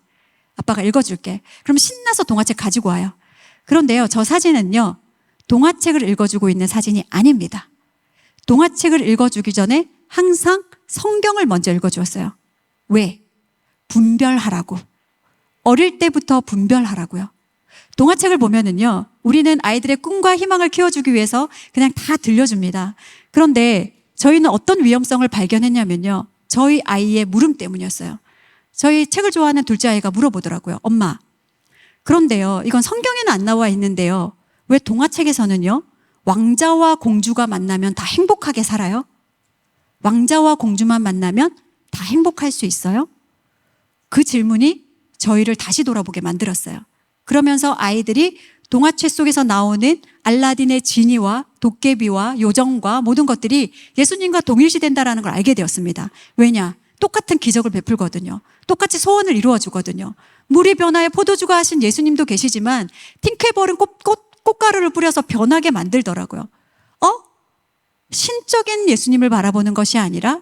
아빠가 읽어줄게. 그럼 신나서 동화책 가지고 와요. 그런데요, 저 사진은요, 동화책을 읽어주고 있는 사진이 아닙니다. 동화책을 읽어주기 전에 항상 성경을 먼저 읽어주었어요. 왜? 분별하라고. 어릴 때부터 분별하라고요. 동화책을 보면은요, 우리는 아이들의 꿈과 희망을 키워주기 위해서 그냥 다 들려줍니다. 그런데 저희는 어떤 위험성을 발견했냐면요, 저희 아이의 물음 때문이었어요. 저희 책을 좋아하는 둘째 아이가 물어보더라고요. 엄마, 그런데요, 이건 성경에는 안 나와 있는데요, 왜 동화책에서는요, 왕자와 공주가 만나면 다 행복하게 살아요? 왕자와 공주만 만나면 다 행복할 수 있어요? 그 질문이 저희를 다시 돌아보게 만들었어요. 그러면서 아이들이 동화책 속에서 나오는 알라딘의 지니와 도깨비와 요정과 모든 것들이 예수님과 동일시된다는 걸 알게 되었습니다. 왜냐? 똑같은 기적을 베풀거든요. 똑같이 소원을 이루어주거든요. 물이 변화에 포도주가 하신 예수님도 계시지만 팅케벌은 꽃가루를 뿌려서 변하게 만들더라고요. 신적인 예수님을 바라보는 것이 아니라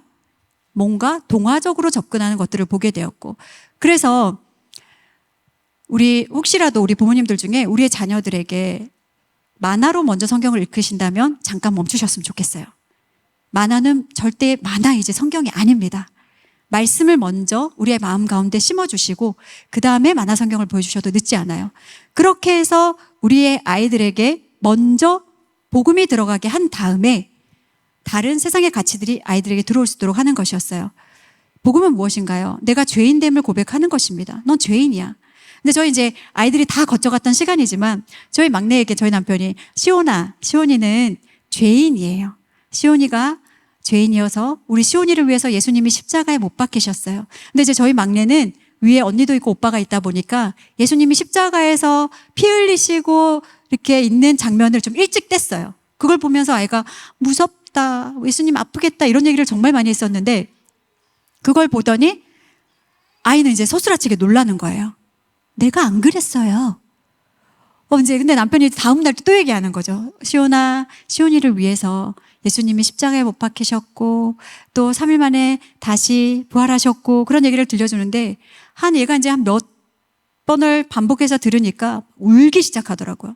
뭔가 동화적으로 접근하는 것들을 보게 되었고, 그래서 혹시라도 우리 부모님들 중에 우리의 자녀들에게 만화로 먼저 성경을 읽으신다면 잠깐 멈추셨으면 좋겠어요. 만화는 절대 이제 성경이 아닙니다. 말씀을 먼저 우리의 마음 가운데 심어주시고 그 다음에 만화 성경을 보여주셔도 늦지 않아요. 그렇게 해서 우리의 아이들에게 먼저 복음이 들어가게 한 다음에 다른 세상의 가치들이 아이들에게 들어올 수 있도록 하는 것이었어요. 복음은 무엇인가요? 내가 죄인됨을 고백하는 것입니다. 넌 죄인이야. 근데 저희 이제 아이들이 다 거쳐갔던 시간이지만 저희 막내에게 저희 남편이 시온이는 죄인이에요. 시온이가 죄인이어서 우리 시온이를 위해서 예수님이 십자가에 못 박히셨어요. 근데 이제 저희 막내는 위에 언니도 있고 오빠가 있다 보니까 예수님이 십자가에서 피 흘리시고 이렇게 있는 장면을 좀 일찍 뗐어요. 그걸 보면서 아이가 무섭다, 예수님 아프겠다 이런 얘기를 정말 많이 했었는데 그걸 보더니 아이는 이제 소스라치게 놀라는 거예요. 내가 안 그랬어요. 이제 근데 남편이 다음 날 또 얘기하는 거죠. 시온이를 위해서 예수님이 십자가에 못 박히셨고 또 3일 만에 다시 부활하셨고 그런 얘기를 들려주는데 얘가 이제 한 몇 번을 반복해서 들으니까 울기 시작하더라고요.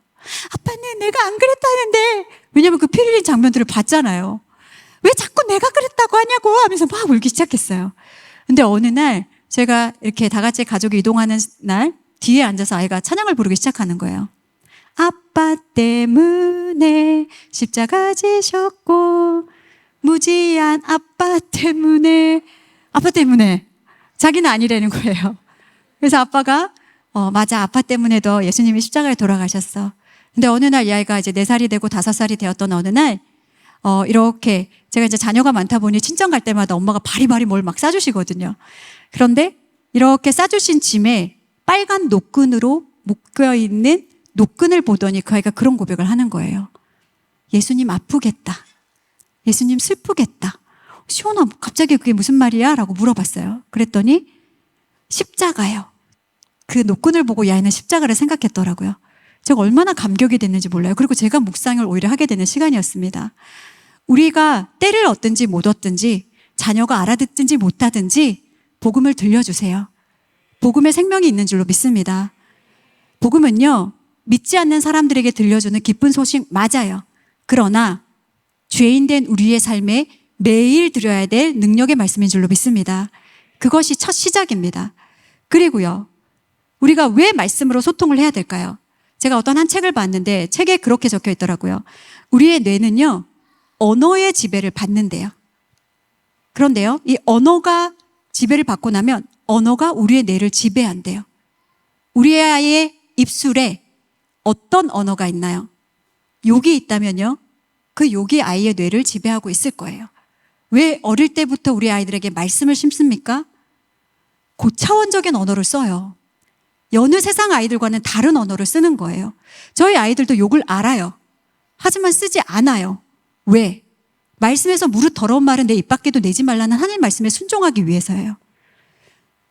아빠는 내가 안 그랬다는데, 왜냐면 그 피 흘린 장면들을 봤잖아요. 왜 자꾸 내가 그랬다고 하냐고 하면서 막 울기 시작했어요. 근데 어느 날 제가 이렇게 다 같이 가족이 이동하는 날 뒤에 앉아서 아이가 찬양을 부르기 시작하는 거예요. 아빠 때문에 십자가 지셨고 무지한 아빠 때문에 자기는 아니라는 거예요. 그래서 아빠가 맞아, 아빠 때문에도 예수님이 십자가에 돌아가셨어. 근데 어느 날 이 아이가 이제 4살이 되고 5살이 되었던 어느 날 이렇게 제가 이제 자녀가 많다 보니 친정 갈 때마다 엄마가 바리바리 뭘 막 싸주시거든요. 그런데 이렇게 싸주신 짐에 빨간 노끈으로 묶여있는 노끈을 보더니 그 아이가 그런 고백을 하는 거예요. 예수님 아프겠다. 예수님 슬프겠다. 시온아, 갑자기 그게 무슨 말이야? 라고 물어봤어요. 그랬더니 십자가요. 그 노끈을 보고 이 아이는 십자가를 생각했더라고요. 제가 얼마나 감격이 됐는지 몰라요. 그리고 제가 묵상을 오히려 하게 되는 시간이었습니다. 우리가 때를 얻든지 못 얻든지 자녀가 알아듣든지 못하든지 복음을 들려주세요. 복음에 생명이 있는 줄로 믿습니다. 복음은요, 믿지 않는 사람들에게 들려주는 기쁜 소식 맞아요. 그러나 죄인된 우리의 삶에 매일 드려야 될 능력의 말씀인 줄로 믿습니다. 그것이 첫 시작입니다. 그리고요, 우리가 왜 말씀으로 소통을 해야 될까요? 제가 어떤 한 책을 봤는데 책에 그렇게 적혀 있더라고요. 우리의 뇌는요, 언어의 지배를 받는데요. 그런데요, 이 언어가 지배를 받고 나면 언어가 우리의 뇌를 지배한대요. 우리 아이의 입술에 어떤 언어가 있나요? 욕이 있다면요, 그 욕이 아이의 뇌를 지배하고 있을 거예요. 왜 어릴 때부터 우리 아이들에게 말씀을 심습니까? 고차원적인 언어를 써요. 여느 세상 아이들과는 다른 언어를 쓰는 거예요. 저희 아이들도 욕을 알아요. 하지만 쓰지 않아요. 왜? 말씀에서 무릇 더러운 말은 내 입 밖에도 내지 말라는 하나님 말씀에 순종하기 위해서예요.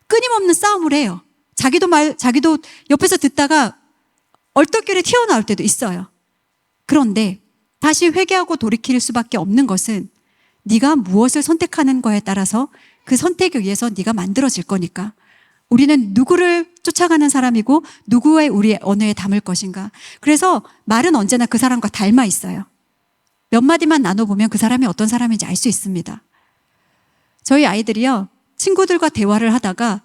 끊임없는 싸움을 해요. 자기도 옆에서 듣다가 얼떨결에 튀어나올 때도 있어요. 그런데 다시 회개하고 돌이킬 수밖에 없는 것은 네가 무엇을 선택하는 거에 따라서 그 선택에 의해서 네가 만들어질 거니까. 우리는 누구를 쫓아가는 사람이고 누구의 우리의 언어에 담을 것인가. 그래서 말은 언제나 그 사람과 닮아 있어요. 몇 마디만 나눠보면 그 사람이 어떤 사람인지 알 수 있습니다. 저희 아이들이요, 친구들과 대화를 하다가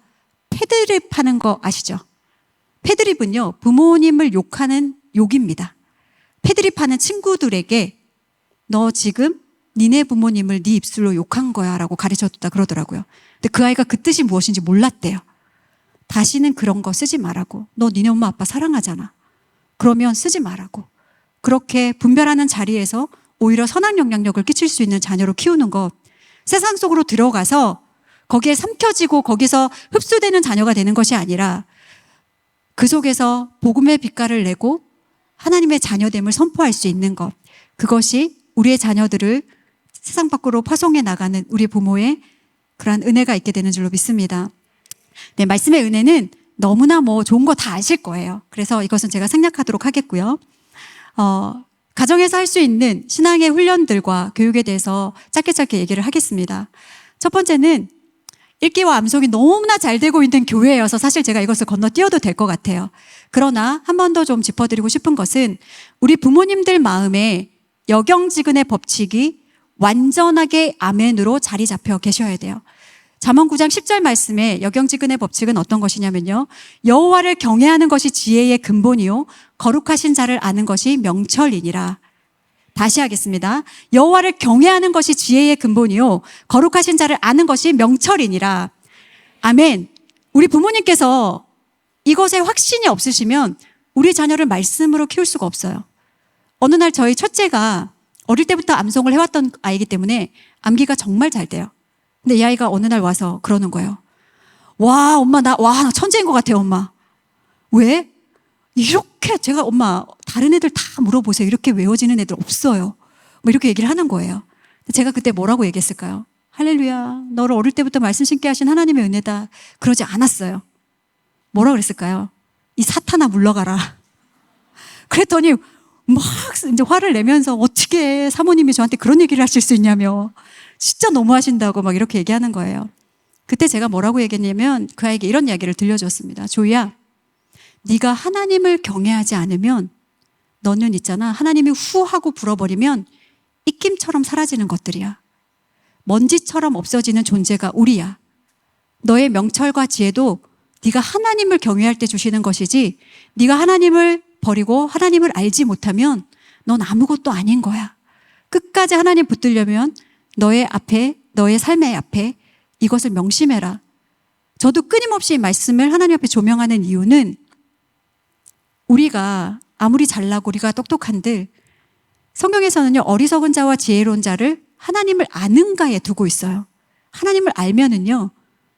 패드립 하는 거 아시죠? 패드립은요, 부모님을 욕하는 욕입니다. 패드립 하는 친구들에게 너 지금 니네 부모님을 네 입술로 욕한 거야 라고 가르쳐줬다 그러더라고요. 근데 그 아이가 그 뜻이 무엇인지 몰랐대요. 다시는 그런 거 쓰지 말라고. 너 니네 엄마 아빠 사랑하잖아. 그러면 쓰지 말라고. 그렇게 분별하는 자리에서 오히려 선한 영향력을 끼칠 수 있는 자녀로 키우는 것, 세상 속으로 들어가서 거기에 삼켜지고 거기서 흡수되는 자녀가 되는 것이 아니라 그 속에서 복음의 빛깔을 내고 하나님의 자녀됨을 선포할 수 있는 것, 그것이 우리의 자녀들을 세상 밖으로 파송해 나가는 우리 부모의 그러한 은혜가 있게 되는 줄로 믿습니다. 네, 말씀의 은혜는 너무나 좋은 거 다 아실 거예요. 그래서 이것은 제가 생략하도록 하겠고요. 가정에서 할 수 있는 신앙의 훈련들과 교육에 대해서 짧게 얘기를 하겠습니다. 첫 번째는 읽기와 암송이 너무나 잘 되고 있는 교회여서 사실 제가 이것을 건너뛰어도 될 것 같아요. 그러나 한 번 더 좀 짚어드리고 싶은 것은 우리 부모님들 마음에 여경지근의 법칙이 완전하게 아멘으로 자리 잡혀 계셔야 돼요. 잠언 9장 10절 말씀에 여경지근의 법칙은 어떤 것이냐면요, 여호와를 경외하는 것이 지혜의 근본이요 거룩하신 자를 아는 것이 명철이니라. 다시 하겠습니다. 여호와를 경외하는 것이 지혜의 근본이요 거룩하신 자를 아는 것이 명철이니라. 아멘. 우리 부모님께서 이것에 확신이 없으시면 우리 자녀를 말씀으로 키울 수가 없어요. 어느 날 저희 첫째가 어릴 때부터 암송을 해왔던 아이기 때문에 암기가 정말 잘 돼요. 근데 이 아이가 어느 날 와서 그러는 거예요. 와, 엄마, 나 천재인 것 같아요, 엄마. 왜? 이렇게 제가 엄마, 다른 애들 다 물어보세요. 이렇게 외워지는 애들 없어요. 이렇게 얘기를 하는 거예요. 제가 그때 뭐라고 얘기했을까요? 할렐루야, 너를 어릴 때부터 말씀 신게 하신 하나님의 은혜다. 그러지 않았어요. 뭐라고 그랬을까요? 이 사탄아 물러가라. 그랬더니 막 이제 화를 내면서 어떻게 사모님이 저한테 그런 얘기를 하실 수 있냐며, 진짜 너무하신다고 막 이렇게 얘기하는 거예요. 그때 제가 뭐라고 얘기했냐면 그 아이에게 이런 이야기를 들려줬습니다. 조이야, 네가 하나님을 경외하지 않으면 너는 있잖아, 하나님이 후 하고 불어버리면 입김처럼 사라지는 것들이야. 먼지처럼 없어지는 존재가 우리야. 너의 명철과 지혜도 네가 하나님을 경외할 때 주시는 것이지, 네가 하나님을 버리고 하나님을 알지 못하면 넌 아무것도 아닌 거야. 끝까지 하나님 붙들려면 너의 앞에, 너의 삶의 앞에 이것을 명심해라. 저도 끊임없이 이 말씀을 하나님 앞에 조명하는 이유는 우리가 아무리 잘나고 우리가 똑똑한들 성경에서는요, 어리석은 자와 지혜로운 자를 하나님을 아는가에 두고 있어요. 하나님을 알면은요,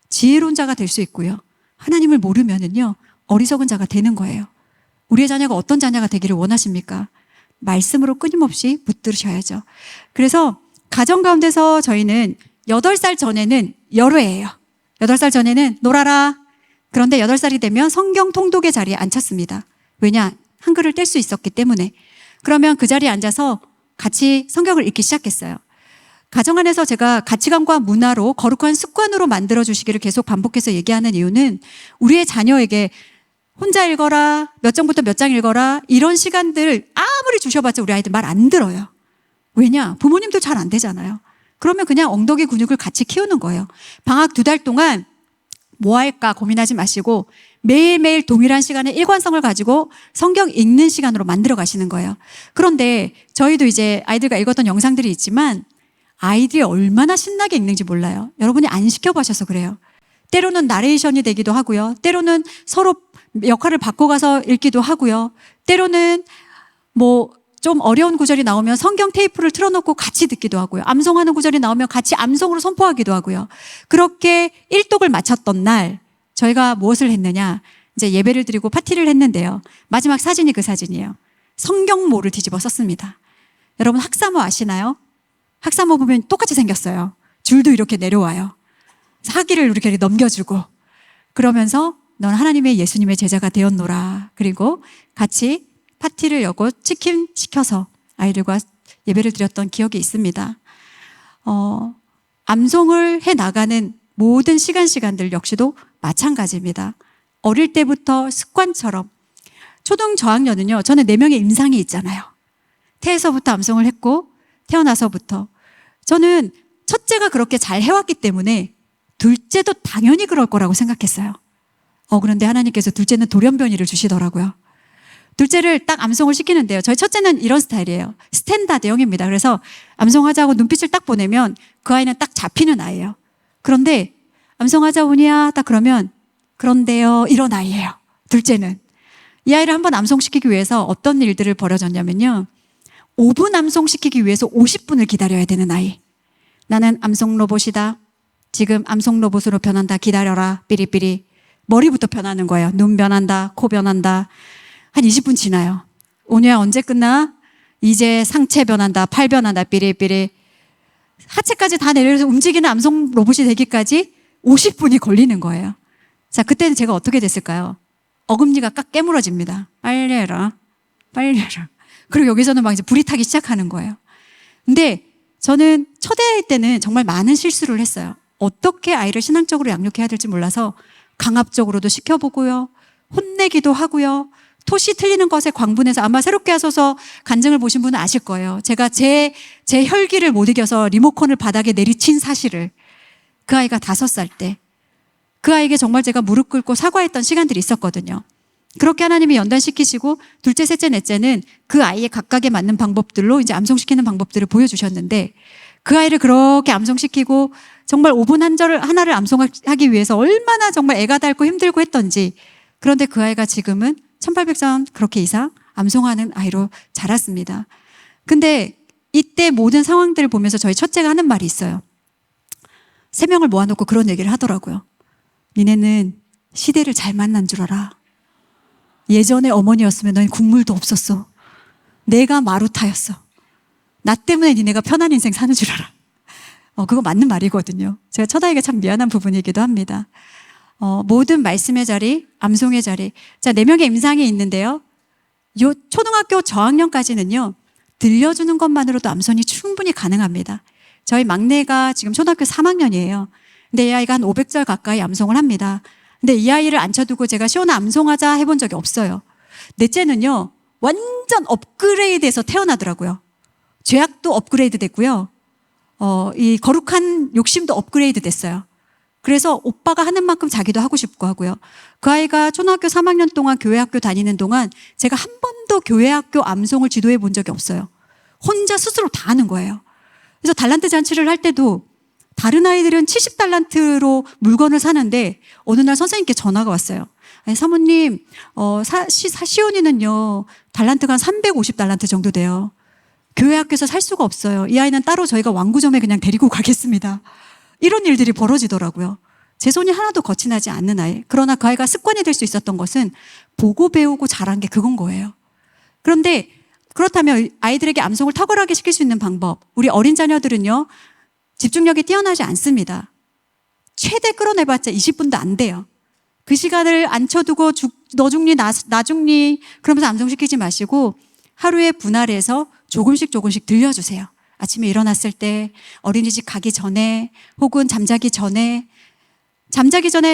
지혜로운 자가 될 수 있고요. 하나님을 모르면은요, 어리석은 자가 되는 거예요. 우리의 자녀가 어떤 자녀가 되기를 원하십니까? 말씀으로 끊임없이 붙들으셔야죠. 그래서 가정 가운데서 저희는 8살 전에는 열외예요. 8살 전에는 놀아라. 그런데 8살이 되면 성경 통독의 자리에 앉혔습니다. 왜냐? 한글을 뗄 수 있었기 때문에. 그러면 그 자리에 앉아서 같이 성경을 읽기 시작했어요. 가정 안에서 제가 가치관과 문화로 거룩한 습관으로 만들어주시기를 계속 반복해서 얘기하는 이유는 우리의 자녀에게 혼자 읽어라, 몇 장부터 몇 장 읽어라, 이런 시간들 아무리 주셔봤자 우리 아이들 말 안 들어요. 왜냐? 부모님도 잘 안 되잖아요. 그러면 그냥 엉덩이 근육을 같이 키우는 거예요. 방학 2달 동안 뭐 할까 고민하지 마시고 매일매일 동일한 시간에 일관성을 가지고 성경 읽는 시간으로 만들어 가시는 거예요. 그런데 저희도 이제 아이들과 읽었던 영상들이 있지만 아이들이 얼마나 신나게 읽는지 몰라요. 여러분이 안 시켜보셔서 그래요. 때로는 나레이션이 되기도 하고요. 때로는 서로 역할을 바꿔가서 읽기도 하고요. 때로는 뭐 좀 어려운 구절이 나오면 성경 테이프를 틀어놓고 같이 듣기도 하고요. 암송하는 구절이 나오면 같이 암송으로 선포하기도 하고요. 그렇게 일독을 마쳤던 날 저희가 무엇을 했느냐, 이제 예배를 드리고 파티를 했는데요. 마지막 사진이 그 사진이에요. 성경모를 뒤집어 썼습니다. 여러분 학사모 아시나요? 학사모 보면 똑같이 생겼어요. 줄도 이렇게 내려와요. 사기를 이렇게 넘겨주고 그러면서 넌 하나님의 예수님의 제자가 되었노라. 그리고 같이 파티를 여고 치킨 시켜서 아이들과 예배를 드렸던 기억이 있습니다. 암송을 해나가는 모든 시간들 역시도 마찬가지입니다. 어릴 때부터 습관처럼 초등 저학년은요, 저는 4명의 임상이 있잖아요. 태에서부터 암송을 했고 태어나서부터 저는 첫째가 그렇게 잘 해왔기 때문에 둘째도 당연히 그럴 거라고 생각했어요. 그런데 하나님께서 둘째는 돌연변이를 주시더라고요. 둘째를 딱 암송을 시키는데요. 저희 첫째는 이런 스타일이에요. 스탠다드형입니다. 그래서 암송하자고 눈빛을 딱 보내면 그 아이는 딱 잡히는 아이예요. 그런데 암송하자 오니야 딱 그러면 그런데요 이런 아이예요. 둘째는. 이 아이를 한번 암송시키기 위해서 어떤 일들을 벌어졌냐면요. 5분 암송시키기 위해서 50분을 기다려야 되는 아이. 나는 암송 로봇이다. 지금 암송 로봇으로 변한다. 기다려라. 삐리삐리. 머리부터 변하는 거예요. 눈 변한다. 코 변한다. 한 20분 지나요. 오늘야 언제 끝나? 이제 상체 변한다. 팔 변한다. 삐리삐리. 하체까지 다 내려서 움직이는 암송 로봇이 되기까지 50분이 걸리는 거예요. 자, 그때는 제가 어떻게 됐을까요? 어금니가 깍 깨물어집니다. 빨리 해라. 빨리 해라. 그리고 여기서는 막 이제 불이 타기 시작하는 거예요. 근데 저는 초대 때는 정말 많은 실수를 했어요. 어떻게 아이를 신앙적으로 양육해야 될지 몰라서 강압적으로도 시켜보고요. 혼내기도 하고요. 토시 틀리는 것에 광분해서 아마 새롭게 하셔서 간증을 보신 분은 아실 거예요. 제가 제 혈기를 못 이겨서 리모컨을 바닥에 내리친 사실을. 그 아이가 5살 때. 그 아이에게 정말 제가 무릎 꿇고 사과했던 시간들이 있었거든요. 그렇게 하나님이 연단시키시고 둘째, 셋째, 넷째는 그 아이의 각각에 맞는 방법들로 이제 암송시키는 방법들을 보여주셨는데 그 아이를 그렇게 암송시키고 정말 5분 한 절을 하나를 암송하기 위해서 얼마나 정말 애가 닳고 힘들고 했던지. 그런데 그 아이가 지금은 1800점 그렇게 이상 암송하는 아이로 자랐습니다. 근데 이때 모든 상황들을 보면서 저희 첫째가 하는 말이 있어요. 3명을 모아놓고 그런 얘기를 하더라고요. 니네는 시대를 잘 만난 줄 알아. 예전에 어머니였으면 넌 국물도 없었어. 내가 마루타였어. 나 때문에 니네가 편한 인생 사는 줄 알아. 그거 맞는 말이거든요. 제가 첫아이가 참 미안한 부분이기도 합니다. 모든 말씀의 자리, 암송의 자리. 자, 4명의 임상이 있는데요. 요 초등학교 저학년까지는요. 들려주는 것만으로도 암송이 충분히 가능합니다. 저희 막내가 지금 초등학교 3학년이에요. 근데 이 아이가 한 500절 가까이 암송을 합니다. 근데 이 아이를 앉혀두고 제가 시원한 암송하자 해본 적이 없어요. 넷째는요. 완전 업그레이드해서 태어나더라고요. 죄악도 업그레이드 됐고요. 이 거룩한 욕심도 업그레이드 됐어요. 그래서 오빠가 하는 만큼 자기도 하고 싶고 하고요. 그 아이가 초등학교 3학년 동안 교회학교 다니는 동안 제가 한 번도 교회학교 암송을 지도해 본 적이 없어요. 혼자 스스로 다 하는 거예요. 그래서 달란트 잔치를 할 때도 다른 아이들은 70달란트로 물건을 사는데 어느 날 선생님께 전화가 왔어요. 아니, 사모님, 시온이는요, 달란트가 한 350달란트 정도 돼요. 교회 학교에서 살 수가 없어요. 이 아이는 따로 저희가 완구점에 그냥 데리고 가겠습니다. 이런 일들이 벌어지더라고요. 제 손이 하나도 거친하지 않는 아이. 그러나 그 아이가 습관이 될 수 있었던 것은 보고 배우고 잘한 게 그건 거예요. 그런데 그렇다면 아이들에게 암송을 탁월하게 시킬 수 있는 방법. 우리 어린 자녀들은요, 집중력이 뛰어나지 않습니다. 최대 끌어내봤자 20분도 안 돼요. 그 시간을 앉혀두고 너 죽니 나 죽니 그러면서 암송시키지 마시고 하루에 분할해서 조금씩 들려주세요. 아침에 일어났을 때, 어린이집 가기 전에, 혹은 잠자기 전에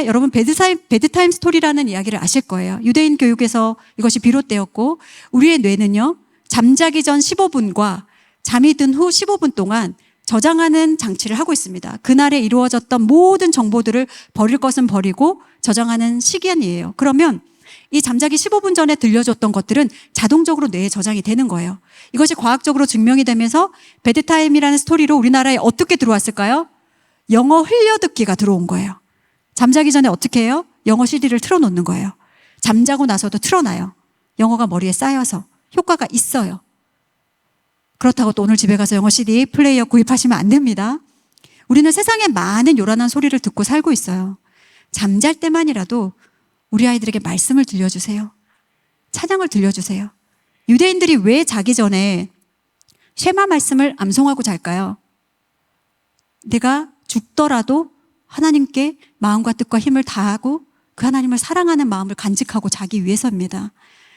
여러분 베드타임 스토리라는 이야기를 아실 거예요. 유대인 교육에서 이것이 비롯되었고, 우리의 뇌는요, 잠자기 전 15분과 잠이 든 후 15분 동안 저장하는 장치를 하고 있습니다. 그날에 이루어졌던 모든 정보들을 버릴 것은 버리고 저장하는 시간이에요. 그러면 이 잠자기 15분 전에 들려줬던 것들은 자동적으로 뇌에 저장이 되는 거예요. 이것이 과학적으로 증명이 되면서 베드타임이라는 스토리로 우리나라에 어떻게 들어왔을까요? 영어 흘려듣기가 들어온 거예요. 잠자기 전에 어떻게 해요? 영어 CD를 틀어놓는 거예요. 잠자고 나서도 틀어놔요. 영어가 머리에 쌓여서 효과가 있어요. 그렇다고 또 오늘 집에 가서 영어 CD 플레이어 구입하시면 안 됩니다. 우리는 세상에 많은 요란한 소리를 듣고 살고 있어요. 잠잘 때만이라도 우리 아이들에게 말씀을 들려주세요. 찬양을 들려주세요. 유대인들이 왜 자기 전에 쉐마 말씀을 암송하고 잘까요? 내가 죽더라도 하나님께 마음과 뜻과 힘을 다하고 그 하나님을 사랑하는 마음을 간직하고 자기 위해서입니다.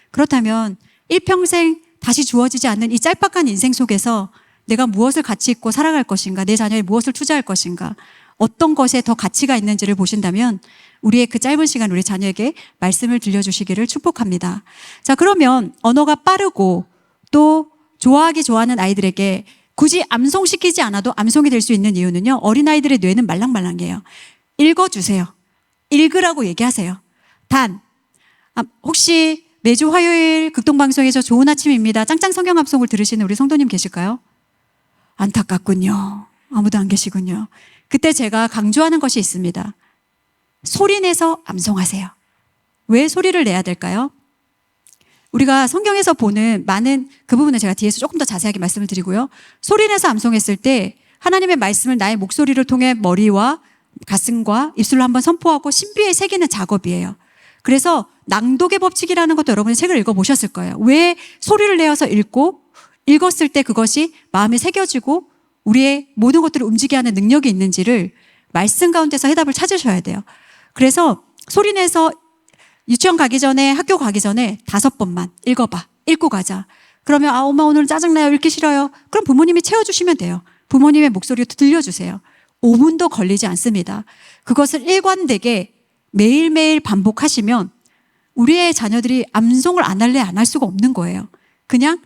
그렇다면 일평생 다시 주어지지 않는 이 짤막한 인생 속에서 내가 무엇을 가치 있고 살아갈 것인가, 내 자녀에 무엇을 투자할 것인가, 어떤 것에 더 가치가 있는지를 보신다면 우리의 그 짧은 시간 우리 자녀에게 말씀을 들려주시기를 축복합니다. 자, 그러면 언어가 빠르고 또 좋아하는 아이들에게 굳이 암송시키지 않아도 암송이 될 수 있는 이유는요, 어린아이들의 뇌는 말랑말랑해요. 읽어주세요. 읽으라고 얘기하세요. 단, 혹시 매주 화요일 극동방송에서 좋은 아침입니다, 짱짱 성경 암송을 들으시는 우리 성도님 계실까요? 안타깝군요. 아무도 안 계시군요. 그때 제가 강조하는 것이 있습니다. 소리내서 암송하세요. 왜 소리를 내야 될까요? 우리가 성경에서 보는 많은 그 부분은 제가 뒤에서 조금 더 자세하게 말씀을 드리고요. 소리내서 암송했을 때 하나님의 말씀을 나의 목소리를 통해 머리와 가슴과 입술로 한번 선포하고 신비에 새기는 작업이에요. 그래서 낭독의 법칙이라는 것도 여러분이 책을 읽어보셨을 거예요. 왜 소리를 내어서 읽었을 때 그것이 마음에 새겨지고 우리의 모든 것들을 움직이게 하는 능력이 있는지를 말씀 가운데서 해답을 찾으셔야 돼요. 그래서 소리내서 유치원 가기 전에, 학교 가기 전에 5번만 읽어봐. 읽고 가자. 그러면 엄마 오늘 짜증나요. 읽기 싫어요. 그럼 부모님이 채워주시면 돼요. 부모님의 목소리를 들려주세요. 5분도 걸리지 않습니다. 그것을 일관되게 매일매일 반복하시면 우리의 자녀들이 암송을 안 할래 안 할 수가 없는 거예요. 그냥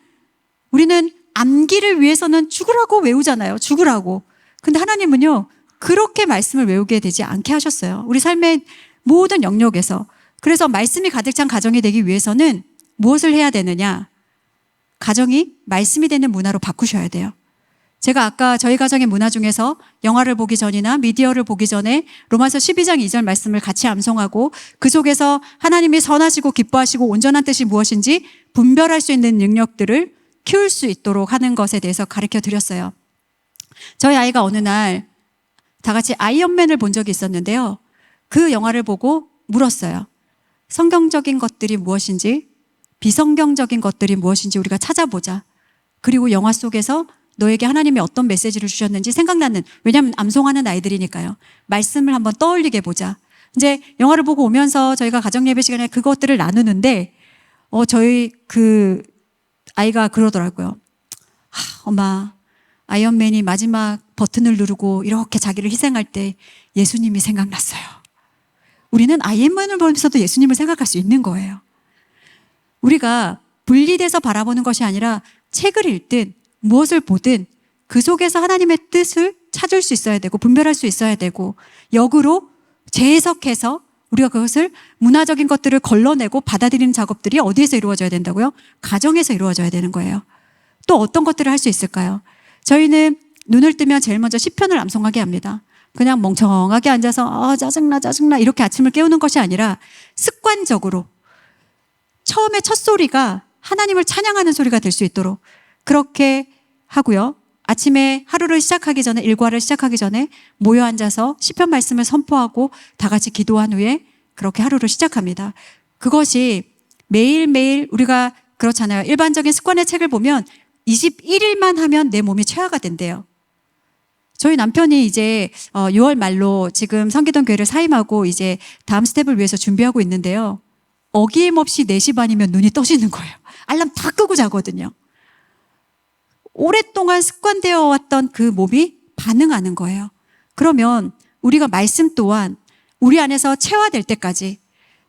우리는 암기를 위해서는 죽으라고 외우잖아요. 죽으라고. 근데 하나님은요, 그렇게 말씀을 외우게 되지 않게 하셨어요. 우리 삶의 모든 영역에서. 그래서 말씀이 가득 찬 가정이 되기 위해서는 무엇을 해야 되느냐? 가정이 말씀이 되는 문화로 바꾸셔야 돼요. 제가 아까 저희 가정의 문화 중에서 영화를 보기 전이나 미디어를 보기 전에 로마서 12장 2절 말씀을 같이 암송하고 그 속에서 하나님이 선하시고 기뻐하시고 온전한 뜻이 무엇인지 분별할 수 있는 능력들을 키울 수 있도록 하는 것에 대해서 가르쳐 드렸어요. 저희 아이가 어느 날 다 같이 아이언맨을 본 적이 있었는데요. 그 영화를 보고 물었어요. 성경적인 것들이 무엇인지, 비성경적인 것들이 무엇인지 우리가 찾아보자. 그리고 영화 속에서 너에게 하나님이 어떤 메시지를 주셨는지 생각나는, 왜냐하면 암송하는 아이들이니까요. 말씀을 한번 떠올리게 보자. 이제 영화를 보고 오면서 저희가 가정예배 시간에 그것들을 나누는데 저희 그 아이가 그러더라고요. 엄마, 아이언맨이 마지막 버튼을 누르고 이렇게 자기를 희생할 때 예수님이 생각났어요. 우리는 아이언맨을 보면서도 예수님을 생각할 수 있는 거예요. 우리가 분리돼서 바라보는 것이 아니라 책을 읽든 무엇을 보든 그 속에서 하나님의 뜻을 찾을 수 있어야 되고 분별할 수 있어야 되고 역으로 재해석해서 우리가 그것을 문화적인 것들을 걸러내고 받아들이는 작업들이 어디에서 이루어져야 된다고요? 가정에서 이루어져야 되는 거예요. 또 어떤 것들을 할 수 있을까요? 저희는 눈을 뜨면 제일 먼저 시편을 암송하게 합니다. 그냥 멍청하게 앉아서 짜증나 이렇게 아침을 깨우는 것이 아니라 습관적으로 처음에 첫 소리가 하나님을 찬양하는 소리가 될 수 있도록 그렇게 하고요. 아침에 하루를 시작하기 전에, 일과를 시작하기 전에 모여 앉아서 시편 말씀을 선포하고 다 같이 기도한 후에 그렇게 하루를 시작합니다. 그것이 매일매일 우리가 그렇잖아요. 일반적인 습관의 책을 보면 21일만 하면 내 몸이 최하가 된대요. 저희 남편이 이제 6월 말로 지금 성기동 교회를 사임하고 이제 다음 스텝을 위해서 준비하고 있는데요. 어김없이 4시 반이면 눈이 떠지는 거예요. 알람 다 끄고 자거든요. 오랫동안 습관되어 왔던 그 몸이 반응하는 거예요. 그러면 우리가 말씀 또한 우리 안에서 체화될 때까지,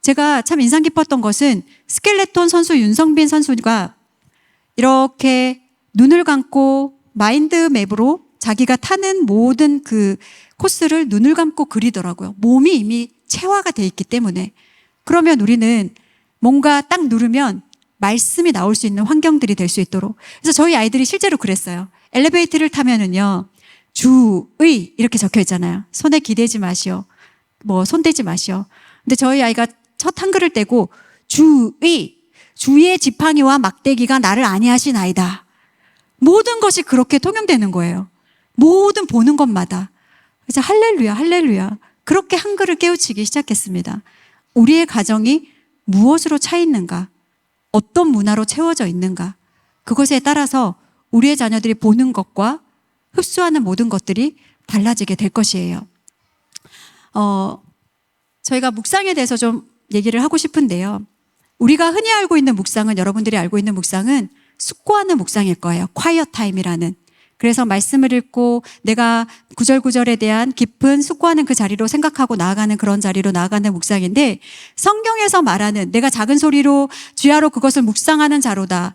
제가 참 인상 깊었던 것은 스켈레톤 선수 윤성빈 선수가 이렇게 눈을 감고 마인드맵으로 자기가 타는 모든 그 코스를 눈을 감고 그리더라고요. 몸이 이미 체화가 돼 있기 때문에. 그러면 우리는 뭔가 딱 누르면 말씀이 나올 수 있는 환경들이 될 수 있도록. 그래서 저희 아이들이 실제로 그랬어요. 엘리베이터를 타면은요, 주의 이렇게 적혀 있잖아요. 손에 기대지 마시오. 손대지 마시오. 근데 저희 아이가 첫 한글을 떼고 주의 지팡이와 막대기가 나를 안위하시나이다. 모든 것이 그렇게 통용되는 거예요. 모든 보는 것마다. 그래서 할렐루야, 할렐루야. 그렇게 한글을 깨우치기 시작했습니다. 우리의 가정이 무엇으로 차 있는가? 어떤 문화로 채워져 있는가? 그것에 따라서 우리의 자녀들이 보는 것과 흡수하는 모든 것들이 달라지게 될 것이에요. 저희가 묵상에 대해서 좀 얘기를 하고 싶은데요. 우리가 흔히 알고 있는 묵상은, 여러분들이 알고 있는 묵상은 숙고하는 묵상일 거예요. 콰이어 타임이라는. 그래서 말씀을 읽고 내가 구절구절에 대한 깊은 숙고하는 그 자리로 생각하고 나아가는, 그런 자리로 나아가는 묵상인데, 성경에서 말하는 내가 작은 소리로 주야로 그것을 묵상하는 자로다.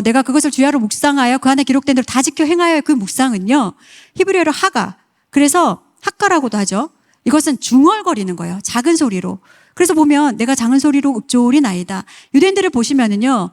내가 그것을 주야로 묵상하여 그 안에 기록된 대로 다 지켜 행하여, 그 묵상은요, 히브리어로 하가. 그래서 학가라고도 하죠. 이것은 중얼거리는 거예요. 작은 소리로. 그래서 보면 내가 작은 소리로 읊조리 나이다. 유대인들을 보시면은요,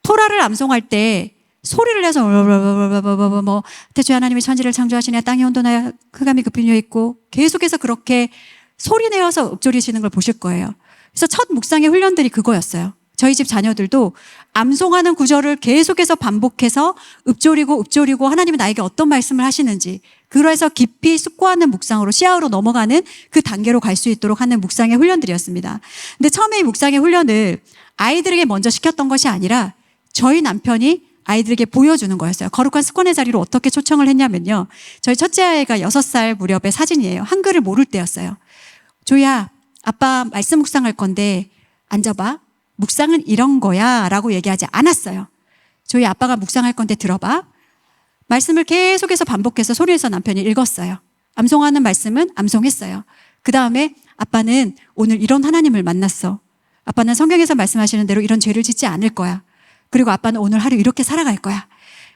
토라를 암송할 때 소리를 내서 대초에 하나님이 천지를 창조하시니 땅이 온도나여 흑암이 급히 뉘어 있고, 계속해서 그렇게 소리 내어서 읊조리시는 걸 보실 거예요. 그래서 첫 묵상의 훈련들이 그거였어요. 저희 집 자녀들도 암송하는 구절을 계속해서 반복해서 읊조리고 하나님이 나에게 어떤 말씀을 하시는지, 그래서 깊이 숙고하는 묵상으로 시야로 넘어가는 그 단계로 갈 수 있도록 하는 묵상의 훈련들이었습니다. 근데 처음에 이 묵상의 훈련을 아이들에게 먼저 시켰던 것이 아니라 저희 남편이 아이들에게 보여주는 거였어요. 거룩한 습관의 자리로 어떻게 초청을 했냐면요, 저희 첫째 아이가 6살 무렵의 사진이에요. 한글을 모를 때였어요. 조야, 아빠 말씀 묵상할 건데 앉아봐. 묵상은 이런 거야 라고 얘기하지 않았어요. 조야, 아빠가 묵상할 건데 들어봐. 말씀을 계속해서 반복해서 소리에서 남편이 읽었어요. 암송하는 말씀은 암송했어요. 그 다음에 아빠는 오늘 이런 하나님을 만났어. 아빠는 성경에서 말씀하시는 대로 이런 죄를 짓지 않을 거야. 그리고 아빠는 오늘 하루 이렇게 살아갈 거야.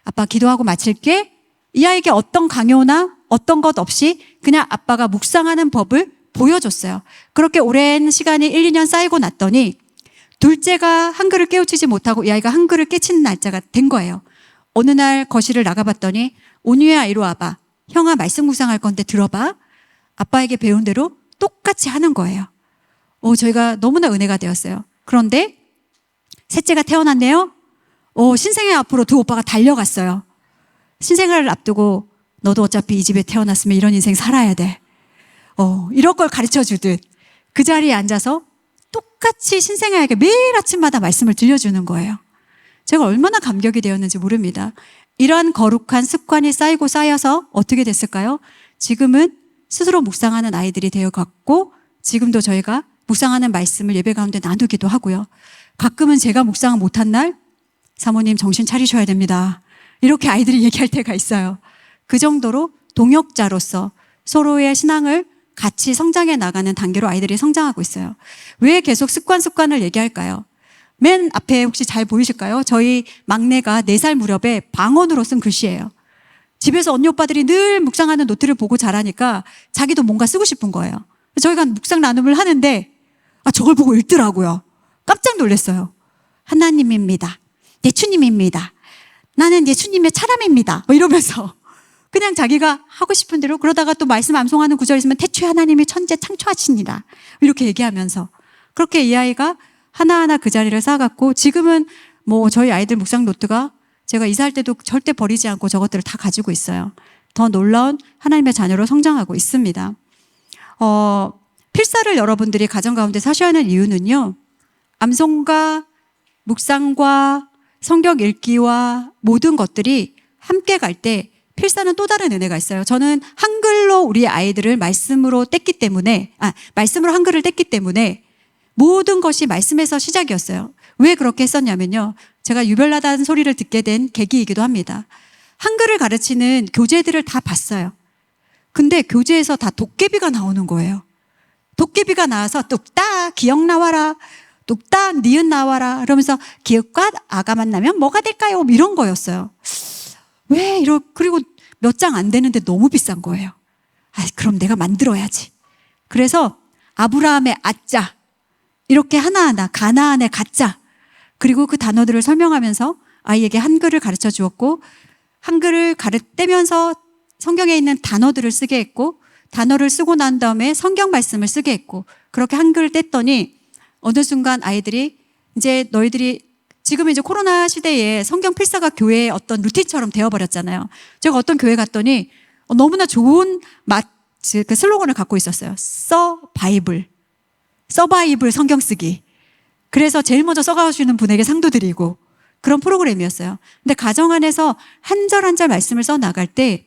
아빠 기도하고 마칠게. 이 아이에게 어떤 강요나 어떤 것 없이 그냥 아빠가 묵상하는 법을 보여줬어요. 그렇게 오랜 시간이 1, 2년 쌓이고 났더니 둘째가 한글을 깨우치지 못하고 이 아이가 한글을 깨치는 날짜가 된 거예요. 어느 날 거실을 나가봤더니 온유야 이리 와봐. 형아 말씀 묵상할 건데 들어봐. 아빠에게 배운 대로 똑같이 하는 거예요. 저희가 너무나 은혜가 되었어요. 그런데 셋째가 태어났네요. 신생애 앞으로 두 오빠가 달려갔어요. 신생아를 앞두고 너도 어차피 이 집에 태어났으면 이런 인생 살아야 돼. 이런 걸 가르쳐 주듯 그 자리에 앉아서 똑같이 신생아에게 매일 아침마다 말씀을 들려주는 거예요. 제가 얼마나 감격이 되었는지 모릅니다. 이러한 거룩한 습관이 쌓이고 쌓여서 어떻게 됐을까요? 지금은 스스로 묵상하는 아이들이 되어갔고, 지금도 저희가 묵상하는 말씀을 예배 가운데 나누기도 하고요. 가끔은 제가 묵상을 못한 날, 사모님 정신 차리셔야 됩니다. 이렇게 아이들이 얘기할 때가 있어요. 그 정도로 동역자로서 서로의 신앙을 같이 성장해 나가는 단계로 아이들이 성장하고 있어요. 왜 계속 습관을 얘기할까요? 맨 앞에 혹시 잘 보이실까요? 저희 막내가 4살 무렵에 방언으로 쓴 글씨예요. 집에서 언니 오빠들이 늘 묵상하는 노트를 보고 자라니까 자기도 뭔가 쓰고 싶은 거예요. 저희가 묵상 나눔을 하는데 저걸 보고 읽더라고요. 깜짝 놀랐어요. 하나님입니다. 예수님입니다. 나는 예수님의 사람입니다. 이러면서 그냥 자기가 하고 싶은 대로, 그러다가 또 말씀 암송하는 구절 있으면 태초에 하나님이 천재 창조하십니다. 이렇게 얘기하면서 그렇게 이 아이가 하나하나 그 자리를 쌓아갔고, 지금은 저희 아이들 묵상 노트가 제가 이사할 때도 절대 버리지 않고 저것들을 다 가지고 있어요. 더 놀라운 하나님의 자녀로 성장하고 있습니다. 필사를 여러분들이 가정 가운데 사셔야 하는 이유는요, 암송과 묵상과 성경 읽기와 모든 것들이 함께 갈 때 필사는 또 다른 은혜가 있어요. 저는 한글로 우리 아이들을 말씀으로 뗐기 때문에, 말씀으로 한글을 뗐기 때문에 모든 것이 말씀에서 시작이었어요. 왜 그렇게 했었냐면요, 제가 유별나다는 소리를 듣게 된 계기이기도 합니다. 한글을 가르치는 교재들을 다 봤어요. 근데 교재에서 다 도깨비가 나오는 거예요. 도깨비가 나와서 뚝딱 기억 나와라, 뚝딱 니은 나와라, 이러면서 기억과 아가 만나면 뭐가 될까요? 이런 거였어요. 그리고 몇 장 안 되는데 너무 비싼 거예요. 그럼 내가 만들어야지. 그래서 아브라함의 아자, 이렇게 하나하나, 가나안의 가자, 그리고 그 단어들을 설명하면서 아이에게 한글을 가르쳐 주었고, 한글을 떼면서 성경에 있는 단어들을 쓰게 했고, 단어를 쓰고 난 다음에 성경 말씀을 쓰게 했고, 그렇게 한글을 뗐더니 어느 순간 아이들이 지금 이제 코로나 시대에 성경 필사가 교회의 어떤 루틴처럼 되어버렸잖아요. 제가 어떤 교회 갔더니 너무나 좋은 그 슬로건을 갖고 있었어요. 서바이블 성경 쓰기. 그래서 제일 먼저 써가시는 분에게 상도 드리고 그런 프로그램이었어요. 근데 가정 안에서 한 절 한 절 말씀을 써 나갈 때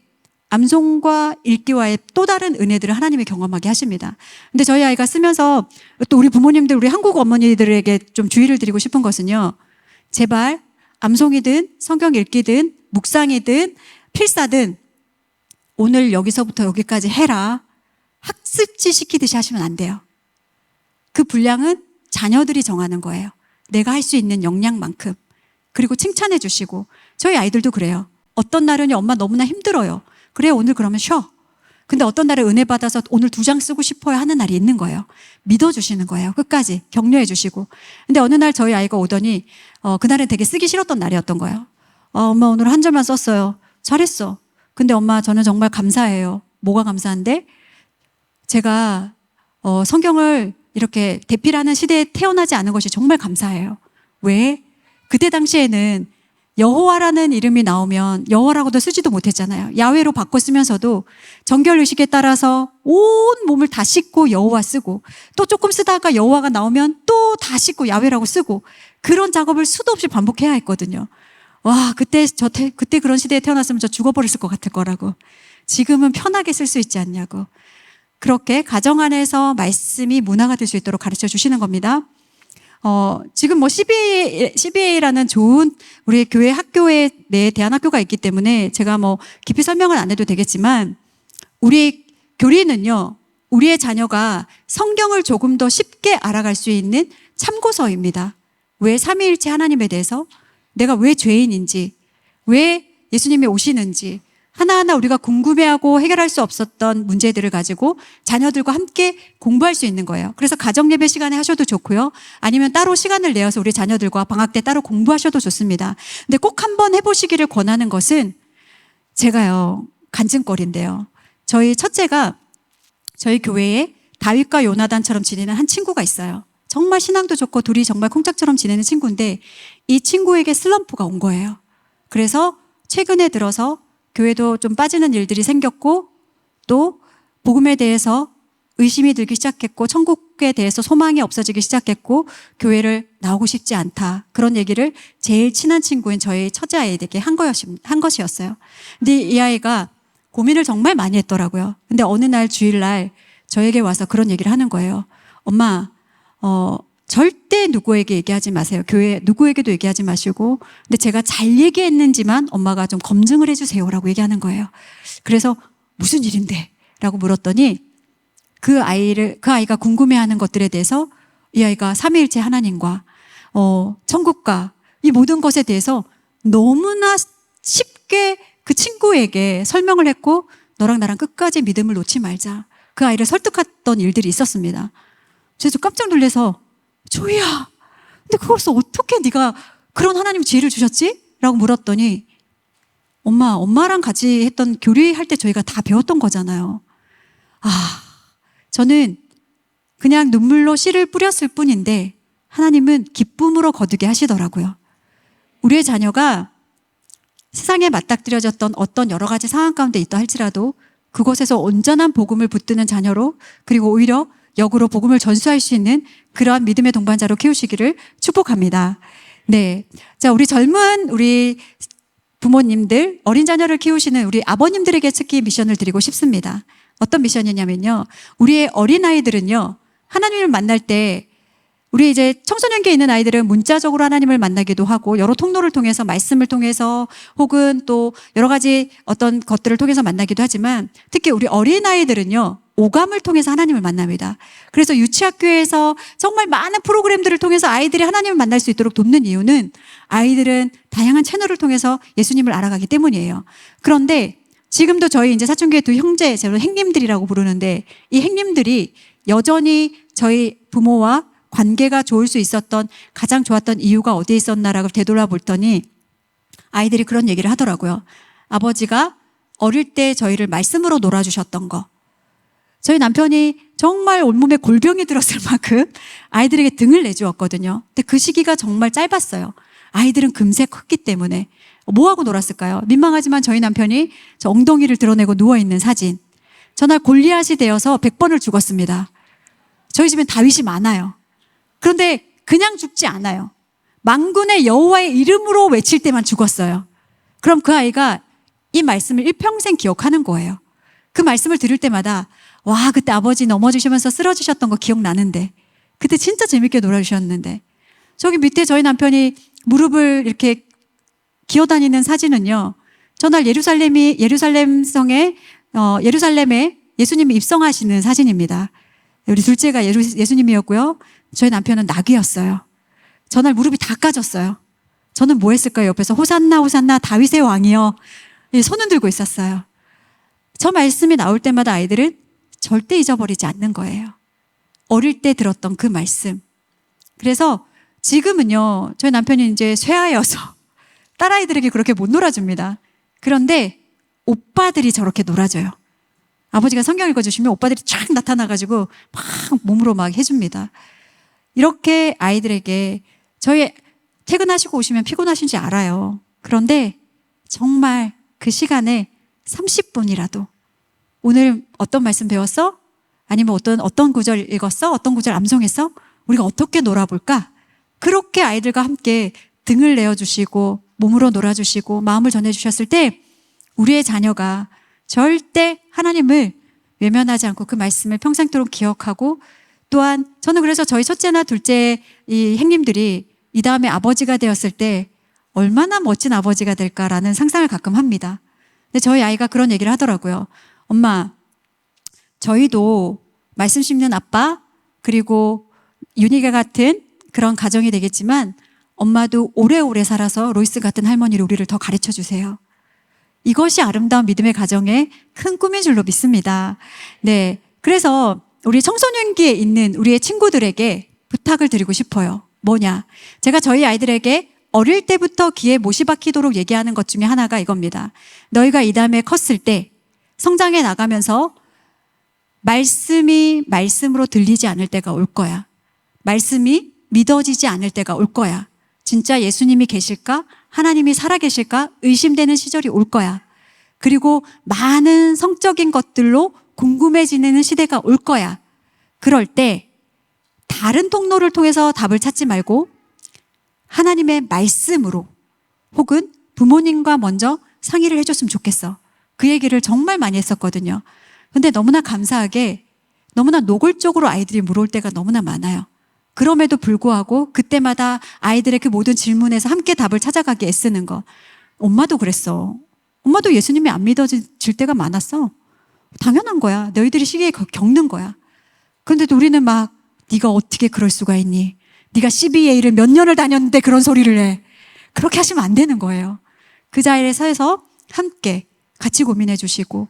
암송과 읽기와의 또 다른 은혜들을 하나님이 경험하게 하십니다. 근데 저희 아이가 쓰면서 또 우리 부모님들, 우리 한국 어머니들에게 좀 주의를 드리고 싶은 것은요, 제발 암송이든 성경 읽기든 묵상이든 필사든 오늘 여기서부터 여기까지 해라, 학습지 시키듯이 하시면 안 돼요. 그 분량은 자녀들이 정하는 거예요. 내가 할 수 있는 역량만큼. 그리고 칭찬해 주시고. 저희 아이들도 그래요. 어떤 날은 엄마 너무나 힘들어요. 그래, 오늘 그러면 쉬어. 근데 어떤 날에 은혜 받아서 오늘 2장 쓰고 싶어요 하는 날이 있는 거예요. 믿어주시는 거예요. 끝까지 격려해 주시고. 근데 어느 날 저희 아이가 오더니 그날은 되게 쓰기 싫었던 날이었던 거예요. 엄마 오늘 한 절만 썼어요. 잘했어. 근데 엄마 저는 정말 감사해요. 뭐가 감사한데? 제가 성경을 이렇게 대필하는 시대에 태어나지 않은 것이 정말 감사해요. 왜? 그때 당시에는 여호와라는 이름이 나오면 여호와라고도 쓰지도 못했잖아요. 야훼로 바꿔 쓰면서도 정결의식에 따라서 온 몸을 다 씻고 여호와 쓰고, 또 조금 쓰다가 여호와가 나오면 또 다 씻고 야훼라고 쓰고, 그런 작업을 수도 없이 반복해야 했거든요. 와, 그때 그런 시대에 태어났으면 저 죽어버렸을 것 같을 거라고. 지금은 편하게 쓸 수 있지 않냐고. 그렇게 가정 안에서 말씀이 문화가 될 수 있도록 가르쳐 주시는 겁니다. 지금 CBA라는 좋은 우리 교회 학교에 내 대안학교가 있기 때문에 제가 깊이 설명을 안 해도 되겠지만, 우리 교리는요, 우리의 자녀가 성경을 조금 더 쉽게 알아갈 수 있는 참고서입니다. 왜 삼위일체 하나님에 대해서, 내가 왜 죄인인지, 왜 예수님이 오시는지, 하나하나 우리가 궁금해하고 해결할 수 없었던 문제들을 가지고 자녀들과 함께 공부할 수 있는 거예요. 그래서 가정예배 시간에 하셔도 좋고요. 아니면 따로 시간을 내어서 우리 자녀들과 방학 때 따로 공부하셔도 좋습니다. 근데 꼭 한번 해보시기를 권하는 것은, 제가요, 간증거리인데요. 저희 첫째가 저희 교회에 다윗과 요나단처럼 지내는 한 친구가 있어요. 정말 신앙도 좋고 둘이 정말 콩짝처럼 지내는 친구인데, 이 친구에게 슬럼프가 온 거예요. 그래서 최근에 들어서 교회도 좀 빠지는 일들이 생겼고, 또 복음에 대해서 의심이 들기 시작했고, 천국에 대해서 소망이 없어지기 시작했고, 교회를 나오고 싶지 않다, 그런 얘기를 제일 친한 친구인 저희 첫째 아이에게 한 것이었어요. 근데 이 아이가 고민을 정말 많이 했더라고요. 근데 어느 날 주일날 저에게 와서 그런 얘기를 하는 거예요. 엄마, 절대 누구에게 얘기하지 마세요. 교회 누구에게도 얘기하지 마시고, 근데 제가 잘 얘기했는지만 엄마가 좀 검증을 해주세요라고 얘기하는 거예요. 그래서 무슨 일인데? 라고 물었더니 그 아이가 궁금해하는 것들에 대해서 이 아이가 삼위일체 하나님과 천국과 이 모든 것에 대해서 너무나 쉽게 그 친구에게 설명을 했고, 너랑 나랑 끝까지 믿음을 놓지 말자, 그 아이를 설득했던 일들이 있었습니다. 그래서 깜짝 놀라서, 조이야, 근데 그것을 어떻게 네가 그런 하나님 지혜를 주셨지? 라고 물었더니, 엄마랑 같이 했던 교리할 때 저희가 다 배웠던 거잖아요. 저는 그냥 눈물로 씨를 뿌렸을 뿐인데 하나님은 기쁨으로 거두게 하시더라고요. 우리의 자녀가 세상에 맞닥뜨려졌던 어떤 여러 가지 상황 가운데 있다 할지라도 그곳에서 온전한 복음을 붙드는 자녀로, 그리고 오히려 역으로 복음을 전수할 수 있는 그러한 믿음의 동반자로 키우시기를 축복합니다. 네. 자, 우리 부모님들, 어린 자녀를 키우시는 우리 아버님들에게 특히 미션을 드리고 싶습니다. 어떤 미션이냐면요. 우리의 어린아이들은요, 하나님을 만날 때, 우리 이제 청소년기에 있는 아이들은 문자적으로 하나님을 만나기도 하고, 여러 통로를 통해서, 말씀을 통해서, 혹은 또 여러 가지 어떤 것들을 통해서 만나기도 하지만, 특히 우리 어린아이들은요, 오감을 통해서 하나님을 만납니다. 그래서 유치학교에서 정말 많은 프로그램들을 통해서 아이들이 하나님을 만날 수 있도록 돕는 이유는 아이들은 다양한 채널을 통해서 예수님을 알아가기 때문이에요. 그런데 지금도 저희 이제 사춘기의 두 형제, 저는 행님들이라고 부르는데, 이 행님들이 여전히 저희 부모와 관계가 좋을 수 있었던 가장 좋았던 이유가 어디에 있었나라고 되돌아볼더니 아이들이 그런 얘기를 하더라고요. 아버지가 어릴 때 저희를 말씀으로 놀아주셨던 거. 저희 남편이 정말 온몸에 골병이 들었을 만큼 아이들에게 등을 내주었거든요. 근데 그 시기가 정말 짧았어요. 아이들은 금세 컸기 때문에. 뭐하고 놀았을까요? 민망하지만 저희 남편이 저 엉덩이를 드러내고 누워있는 사진. 전날 골리앗이 되어서 100번을 죽었습니다. 저희 집엔 다윗이 많아요. 그런데 그냥 죽지 않아요. 만군의 여호와의 이름으로 외칠 때만 죽었어요. 그럼 그 아이가 이 말씀을 일평생 기억하는 거예요. 그 말씀을 들을 때마다 와, 그때 아버지 넘어지시면서 쓰러지셨던 거 기억나는데, 그때 진짜 재밌게 놀아주셨는데, 저기 밑에 저희 남편이 무릎을 이렇게 기어다니는 사진은요, 전날 예루살렘 성에 예루살렘에 예수님이 입성하시는 사진입니다. 우리 둘째가 예수님이었고요, 저희 남편은 나귀였어요. 전날 무릎이 다 까졌어요. 저는 뭐 했을까요? 옆에서 호산나 호산나 다윗의 왕이요, 손은 들고 있었어요. 저 말씀이 나올 때마다 아이들은 절대 잊어버리지 않는 거예요. 어릴 때 들었던 그 말씀. 그래서 지금은요, 저희 남편이 이제 쇠하여서 딸아이들에게 그렇게 못 놀아줍니다. 그런데 오빠들이 저렇게 놀아줘요. 아버지가 성경 읽어주시면 오빠들이 쫙 나타나가지고 막 몸으로 막 해줍니다. 이렇게 아이들에게, 저희 퇴근하시고 오시면 피곤하신지 알아요. 그런데 정말 그 시간에 30분이라도 오늘 어떤 말씀 배웠어? 아니면 어떤 구절 읽었어? 어떤 구절 암송했어? 우리가 어떻게 놀아볼까? 그렇게 아이들과 함께 등을 내어주시고 몸으로 놀아주시고 마음을 전해주셨을 때 우리의 자녀가 절대 하나님을 외면하지 않고 그 말씀을 평생토록 기억하고, 또한 저는 그래서 저희 첫째나 둘째 이 행님들이 이 다음에 아버지가 되었을 때 얼마나 멋진 아버지가 될까라는 상상을 가끔 합니다. 근데 저희 아이가 그런 얘기를 하더라고요. 엄마, 저희도 말씀 씹는 아빠, 그리고 윤희가 같은 그런 가정이 되겠지만 엄마도 오래오래 살아서 로이스 같은 할머니로 우리를 더 가르쳐 주세요. 이것이 아름다운 믿음의 가정의 큰 꿈인 줄로 믿습니다. 네, 그래서 우리 청소년기에 있는 우리의 친구들에게 부탁을 드리고 싶어요. 뭐냐? 제가 저희 아이들에게 어릴 때부터 귀에 못이 박히도록 얘기하는 것 중에 하나가 이겁니다. 너희가 이 다음에 컸을 때 성장해 나가면서 말씀이 말씀으로 들리지 않을 때가 올 거야. 말씀이 믿어지지 않을 때가 올 거야. 진짜 예수님이 계실까? 하나님이 살아계실까? 의심되는 시절이 올 거야. 그리고 많은 성적인 것들로 궁금해지는 시대가 올 거야. 그럴 때 다른 통로를 통해서 답을 찾지 말고 하나님의 말씀으로, 혹은 부모님과 먼저 상의를 해줬으면 좋겠어. 그 얘기를 정말 많이 했었거든요. 근데 너무나 감사하게 너무나 노골적으로 아이들이 물어올 때가 너무나 많아요. 그럼에도 불구하고 그때마다 아이들의 그 모든 질문에서 함께 답을 찾아가기 애쓰는 거. 엄마도 그랬어. 엄마도 예수님이 안 믿어질 때가 많았어. 당연한 거야. 너희들이 시기에 겪는 거야. 그런데도 우리는 막 네가 어떻게 그럴 수가 있니? 네가 CBA를 몇 년을 다녔는데 그런 소리를 해. 그렇게 하시면 안 되는 거예요. 그 자리에서 함께 같이 고민해 주시고,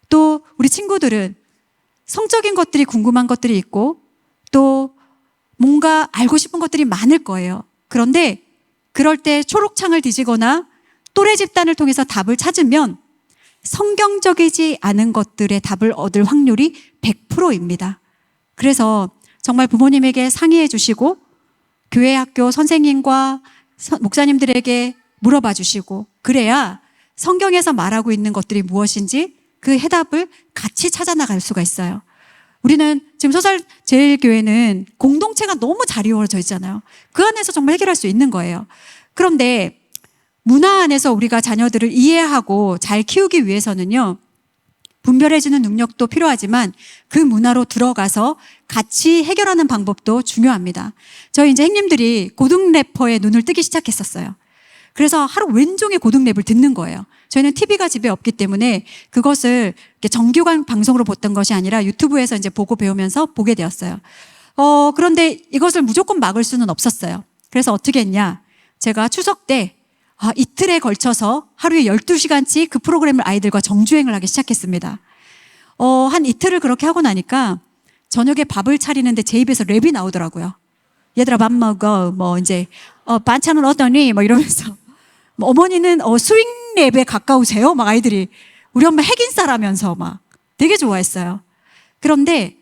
또 우리 친구들은 성적인 것들이 궁금한 것들이 있고 또 뭔가 알고 싶은 것들이 많을 거예요. 그런데 그럴 때 초록창을 뒤지거나 또래 집단을 통해서 답을 찾으면 성경적이지 않은 것들의 답을 얻을 확률이 100%입니다. 그래서 정말 부모님에게 상의해 주시고 교회 학교 선생님과 목사님들에게 물어봐 주시고 그래야 성경에서 말하고 있는 것들이 무엇인지 그 해답을 같이 찾아 나갈 수가 있어요. 우리는 지금 소설제일교회는 공동체가 너무 잘 이루어져 있잖아요. 그 안에서 정말 해결할 수 있는 거예요. 그런데 문화 안에서 우리가 자녀들을 이해하고 잘 키우기 위해서는요, 분별해주는 능력도 필요하지만 그 문화로 들어가서 같이 해결하는 방법도 중요합니다. 저희 이제 형님들이 고등 래퍼에 눈을 뜨기 시작했었어요. 그래서 하루 왼종일 고등 랩을 듣는 거예요. 저희는 TV가 집에 없기 때문에 그것을 정규관 방송으로 봤던 것이 아니라 유튜브에서 이제 보고 배우면서 보게 되었어요. 그런데 이것을 무조건 막을 수는 없었어요. 그래서 어떻게 했냐? 제가 추석 때 이틀에 걸쳐서 하루에 12시간씩 그 프로그램을 아이들과 정주행을 하기 시작했습니다. 한 이틀을 그렇게 하고 나니까 저녁에 밥을 차리는데 제 입에서 랩이 나오더라고요. 얘들아 밥 먹어. 뭐 이제 반찬은 어떠니? 뭐 이러면서 뭐 어머니는 스윙 랩에 가까우세요? 막 아이들이 우리 엄마 핵인싸라면서 막 되게 좋아했어요. 그런데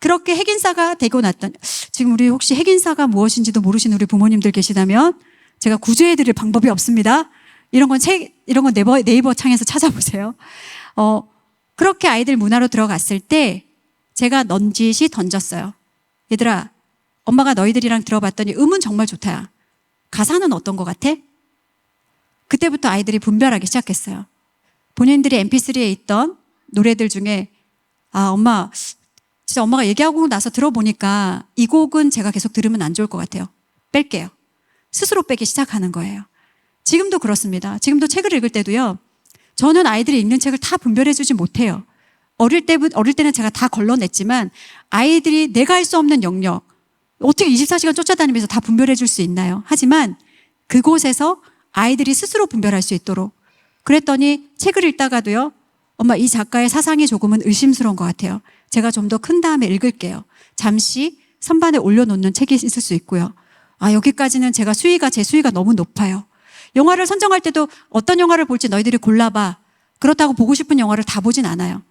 그렇게 핵인싸가 되고 났더니 지금 우리 혹시 핵인싸가 무엇인지도 모르시는 우리 부모님들 계시다면 제가 구조해 드릴 방법이 없습니다. 이런 건 네이버 창에서 찾아보세요. 그렇게 아이들 문화로 들어갔을 때 제가 넌지시 던졌어요. 얘들아, 엄마가 너희들이랑 들어봤더니 음은 정말 좋다. 가사는 어떤 것 같아? 그때부터 아이들이 분별하기 시작했어요. 본인들이 mp3에 있던 노래들 중에 엄마, 진짜 엄마가 얘기하고 나서 들어보니까 이 곡은 제가 계속 들으면 안 좋을 것 같아요. 뺄게요. 스스로 빼기 시작하는 거예요. 지금도 그렇습니다. 지금도 책을 읽을 때도요, 저는 아이들이 읽는 책을 다 분별해주지 못해요. 어릴 때는 제가 다 걸러냈지만 아이들이 내가 할 수 없는 영역, 어떻게 24시간 쫓아다니면서 다 분별해줄 수 있나요? 하지만 그곳에서 아이들이 스스로 분별할 수 있도록 그랬더니 책을 읽다가도요, 엄마 이 작가의 사상이 조금은 의심스러운 것 같아요. 제가 좀 더 큰 다음에 읽을게요. 잠시 선반에 올려놓는 책이 있을 수 있고요. 여기까지는 제 수위가 너무 높아요. 영화를 선정할 때도 어떤 영화를 볼지 너희들이 골라봐. 그렇다고 보고 싶은 영화를 다 보진 않아요.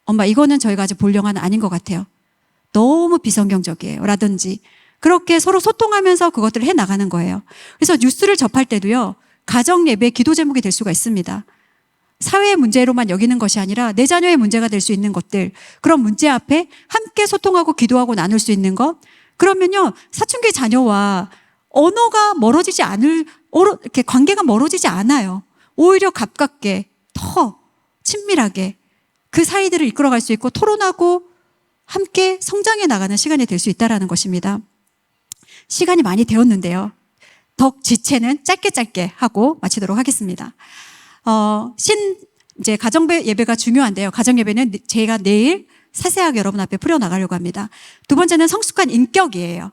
엄마 이거는 저희가 아직 볼 영화는 아닌 것 같아요. 너무 비성경적이에요. 라든지 그렇게 서로 소통하면서 그것들을 해나가는 거예요. 그래서 뉴스를 접할 때도요, 가정 예배 기도 제목이 될 수가 있습니다. 사회의 문제로만 여기는 것이 아니라 내 자녀의 문제가 될 수 있는 것들, 그런 문제 앞에 함께 소통하고 기도하고 나눌 수 있는 것, 그러면요 사춘기 자녀와 언어가 이렇게 관계가 멀어지지 않아요. 오히려 가깝게 더 친밀하게 그 사이들을 이끌어갈 수 있고 토론하고 함께 성장해 나가는 시간이 될 수 있다는 것입니다. 시간이 많이 되었는데요, 덕 지체는 짧게 하고 마치도록 하겠습니다. 이제 가정 예배가 중요한데요. 가정 예배는 제가 내일 세세하게 여러분 앞에 풀어나가려고 합니다. 두 번째는 성숙한 인격이에요.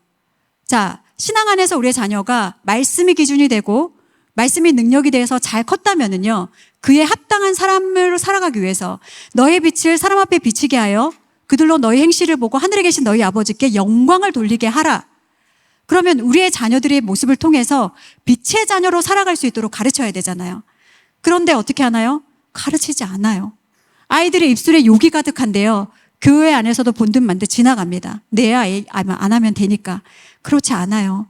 자, 신앙 안에서 우리의 자녀가 말씀이 기준이 되고 말씀이 능력이 돼서 잘 컸다면은요, 그에 합당한 사람으로 살아가기 위해서 너의 빛을 사람 앞에 비치게 하여 그들로 너의 행실을 보고 하늘에 계신 너희 아버지께 영광을 돌리게 하라. 그러면 우리의 자녀들의 모습을 통해서 빛의 자녀로 살아갈 수 있도록 가르쳐야 되잖아요. 그런데 어떻게 하나요? 가르치지 않아요. 아이들의 입술에 욕이 가득한데요, 교회 안에서도 본듯만듯 지나갑니다. 내 아이 안 하면 되니까. 그렇지 않아요.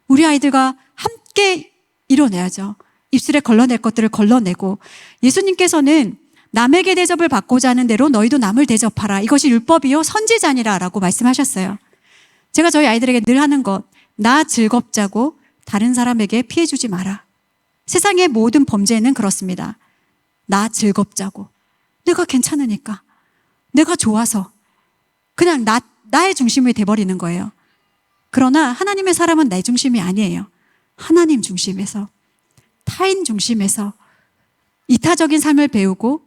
우리 아이들과 함께 이뤄내야죠. 입술에 걸러낼 것들을 걸러내고, 예수님께서는 남에게 대접을 받고자 하는 대로 너희도 남을 대접하라. 이것이 율법이요 선지자니라 라고 말씀하셨어요. 제가 저희 아이들에게 늘 하는 것, 나 즐겁자고 다른 사람에게 피해 주지 마라. 세상의 모든 범죄는 그렇습니다. 나 즐겁자고, 내가 괜찮으니까, 내가 좋아서 그냥 나의 중심이 돼버리는 거예요. 그러나 하나님의 사람은 내 중심이 아니에요. 하나님 중심에서, 타인 중심에서 이타적인 삶을 배우고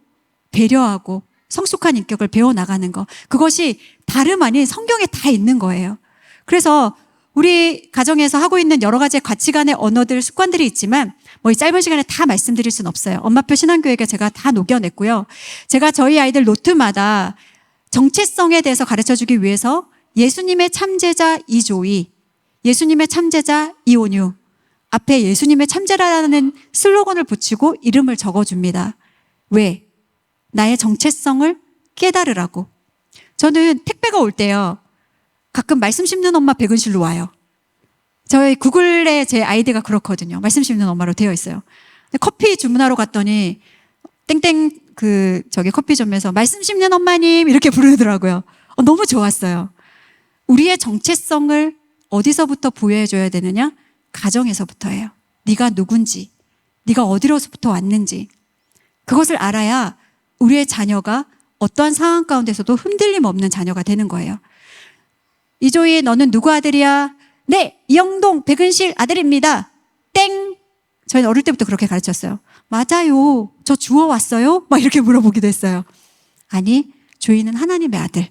배려하고 성숙한 인격을 배워나가는 것, 그것이 다름 아닌 성경에 다 있는 거예요. 그래서 우리 가정에서 하고 있는 여러 가지 가치관의 언어들, 습관들이 있지만 이 짧은 시간에 다 말씀드릴 수는 없어요. 엄마표 신앙교회가 제가 다 녹여냈고요. 제가 저희 아이들 노트마다 정체성에 대해서 가르쳐주기 위해서 예수님의 참제자 이조이, 예수님의 참제자 이온유, 앞에 예수님의 참제라는 슬로건을 붙이고 이름을 적어줍니다. 왜? 나의 정체성을 깨달으라고. 저는 택배가 올 때요, 가끔 말씀 씹는 엄마 백은실로 와요. 저희 구글에 제 아이디가 그렇거든요. 말씀 씹는 엄마로 되어 있어요. 커피 주문하러 갔더니 땡땡 저기 커피점에서 말씀 심는 엄마님 이렇게 부르더라고요. 너무 좋았어요. 우리의 정체성을 어디서부터 부여해줘야 되느냐? 가정에서부터예요. 네가 누군지, 네가 어디로부터 왔는지 그것을 알아야 우리의 자녀가 어떠한 상황 가운데서도 흔들림 없는 자녀가 되는 거예요. 이조희 너는 누구 아들이야? 네, 이영동 백은실 아들입니다. 땡! 저희는 어릴 때부터 그렇게 가르쳤어요. 맞아요. 저 주워왔어요? 막 이렇게 물어보기도 했어요. 아니, 조이는 하나님의 아들.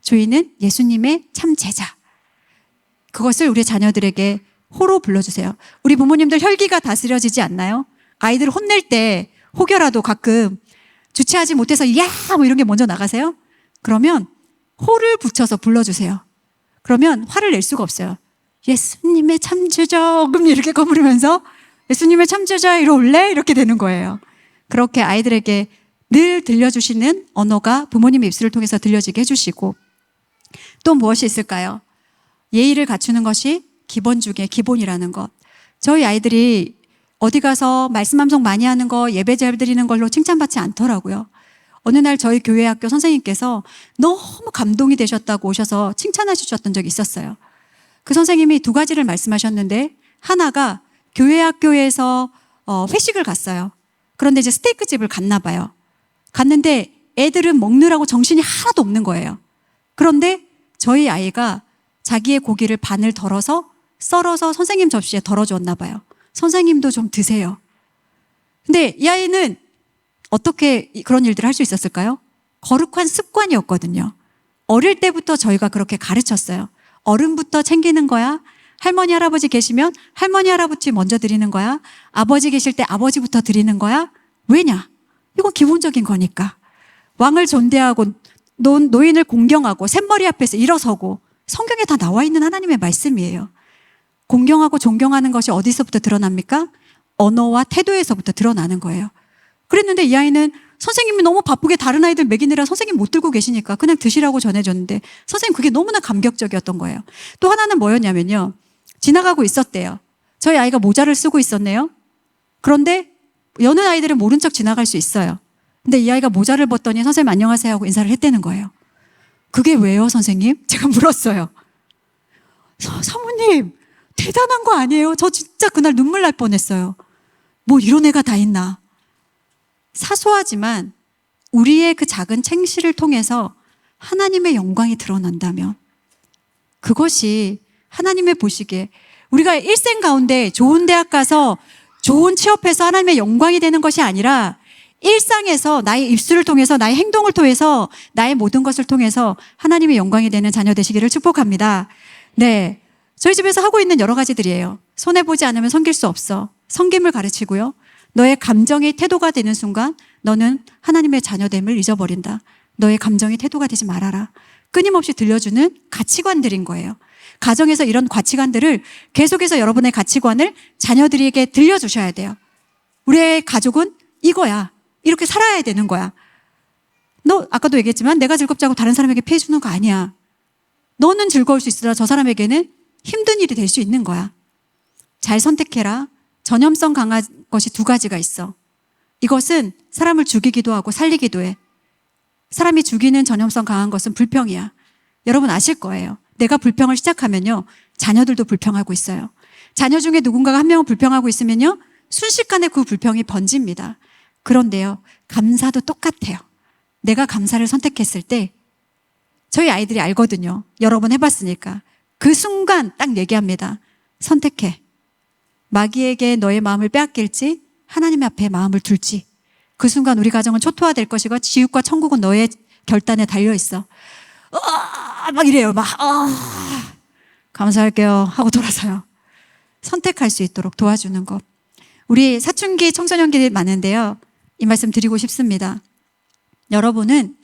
조이는 예수님의 참 제자. 그것을 우리 자녀들에게 호로 불러주세요. 우리 부모님들 혈기가 다스려지지 않나요? 아이들 혼낼 때 혹여라도 가끔 주체하지 못해서 야! 뭐 이런 게 먼저 나가세요? 그러면 호를 붙여서 불러주세요. 그러면 화를 낼 수가 없어요. 예수님의 참 제자 이렇게 거부르면서 예수님의 참 제자 이리 올래? 이렇게 되는 거예요. 그렇게 아이들에게 늘 들려주시는 언어가 부모님의 입술을 통해서 들려지게 해주시고 또 무엇이 있을까요? 예의를 갖추는 것이 기본 중에 기본이라는 것. 저희 아이들이 어디 가서 말씀 암송 많이 하는 거 예배 잘 드리는 걸로 칭찬받지 않더라고요. 어느 날 저희 교회 학교 선생님께서 너무 감동이 되셨다고 오셔서 칭찬하셨던 적이 있었어요. 그 선생님이 두 가지를 말씀하셨는데 하나가 교회 학교에서 회식을 갔어요. 그런데 이제 스테이크 집을 갔나 봐요. 갔는데 애들은 먹느라고 정신이 하나도 없는 거예요. 그런데 저희 아이가 자기의 고기를 반을 덜어서 썰어서 선생님 접시에 덜어주었나 봐요. 선생님도 좀 드세요. 근데 이 아이는 어떻게 그런 일들을 할 수 있었을까요? 거룩한 습관이었거든요. 어릴 때부터 저희가 그렇게 가르쳤어요. 어른부터 챙기는 거야. 할머니 할아버지 계시면 할머니 할아버지 먼저 드리는 거야. 아버지 계실 때 아버지부터 드리는 거야. 왜냐? 이건 기본적인 거니까. 왕을 존대하고 노인을 공경하고 샘머리 앞에서 일어서고 성경에 다 나와 있는 하나님의 말씀이에요. 공경하고 존경하는 것이 어디서부터 드러납니까? 언어와 태도에서부터 드러나는 거예요. 그랬는데 이 아이는 선생님이 너무 바쁘게 다른 아이들 먹이느라 선생님 못 들고 계시니까 그냥 드시라고 전해줬는데 선생님 그게 너무나 감격적이었던 거예요. 또 하나는 뭐였냐면요. 지나가고 있었대요. 저희 아이가 모자를 쓰고 있었네요. 그런데 여는 아이들은 모른 척 지나갈 수 있어요. 근데 이 아이가 모자를 벗더니 선생님 안녕하세요 하고 인사를 했다는 거예요. 그게 왜요 선생님? 제가 물었어요. 사모님 대단한 거 아니에요? 저 진짜 그날 눈물 날 뻔했어요. 뭐 이런 애가 다 있나. 사소하지만 우리의 그 작은 챙시를 통해서 하나님의 영광이 드러난다면 그것이 하나님의 보시기에 우리가 일생 가운데 좋은 대학 가서 좋은 취업해서 하나님의 영광이 되는 것이 아니라 일상에서 나의 입술을 통해서 나의 행동을 통해서 나의 모든 것을 통해서 하나님의 영광이 되는 자녀 되시기를 축복합니다. 네, 저희 집에서 하고 있는 여러 가지들이에요. 손해보지 않으면 섬길 수 없어. 섬김을 가르치고요. 너의 감정이 태도가 되는 순간 너는 하나님의 자녀됨을 잊어버린다. 너의 감정이 태도가 되지 말아라. 끊임없이 들려주는 가치관들인 거예요. 가정에서 이런 가치관들을 계속해서 여러분의 가치관을 자녀들에게 들려주셔야 돼요. 우리의 가족은 이거야. 이렇게 살아야 되는 거야. 너 아까도 얘기했지만 내가 즐겁지 않고 다른 사람에게 피해 주는 거 아니야. 너는 즐거울 수 있으나 저 사람에게는 힘든 일이 될 수 있는 거야. 잘 선택해라. 전염성 강한 것이 두 가지가 있어. 이것은 사람을 죽이기도 하고 살리기도 해. 사람이 죽이는 전염성 강한 것은 불평이야. 여러분 아실 거예요. 내가 불평을 시작하면요. 자녀들도 불평하고 있어요. 자녀 중에 누군가가 한 명은 불평하고 있으면요. 순식간에 그 불평이 번집니다. 그런데요. 감사도 똑같아요. 내가 감사를 선택했을 때 저희 아이들이 알거든요. 여러 번 해봤으니까. 그 순간 딱 얘기합니다. 선택해. 마귀에게 너의 마음을 빼앗길지 하나님 앞에 마음을 둘지 그 순간 우리 가정은 초토화될 것이고 지옥과 천국은 너의 결단에 달려있어. 막 이래요. 감사할게요 하고 돌아서요. 선택할 수 있도록 도와주는 것. 우리 사춘기 청소년기들이 많은데요. 이 말씀 드리고 싶습니다. 여러분은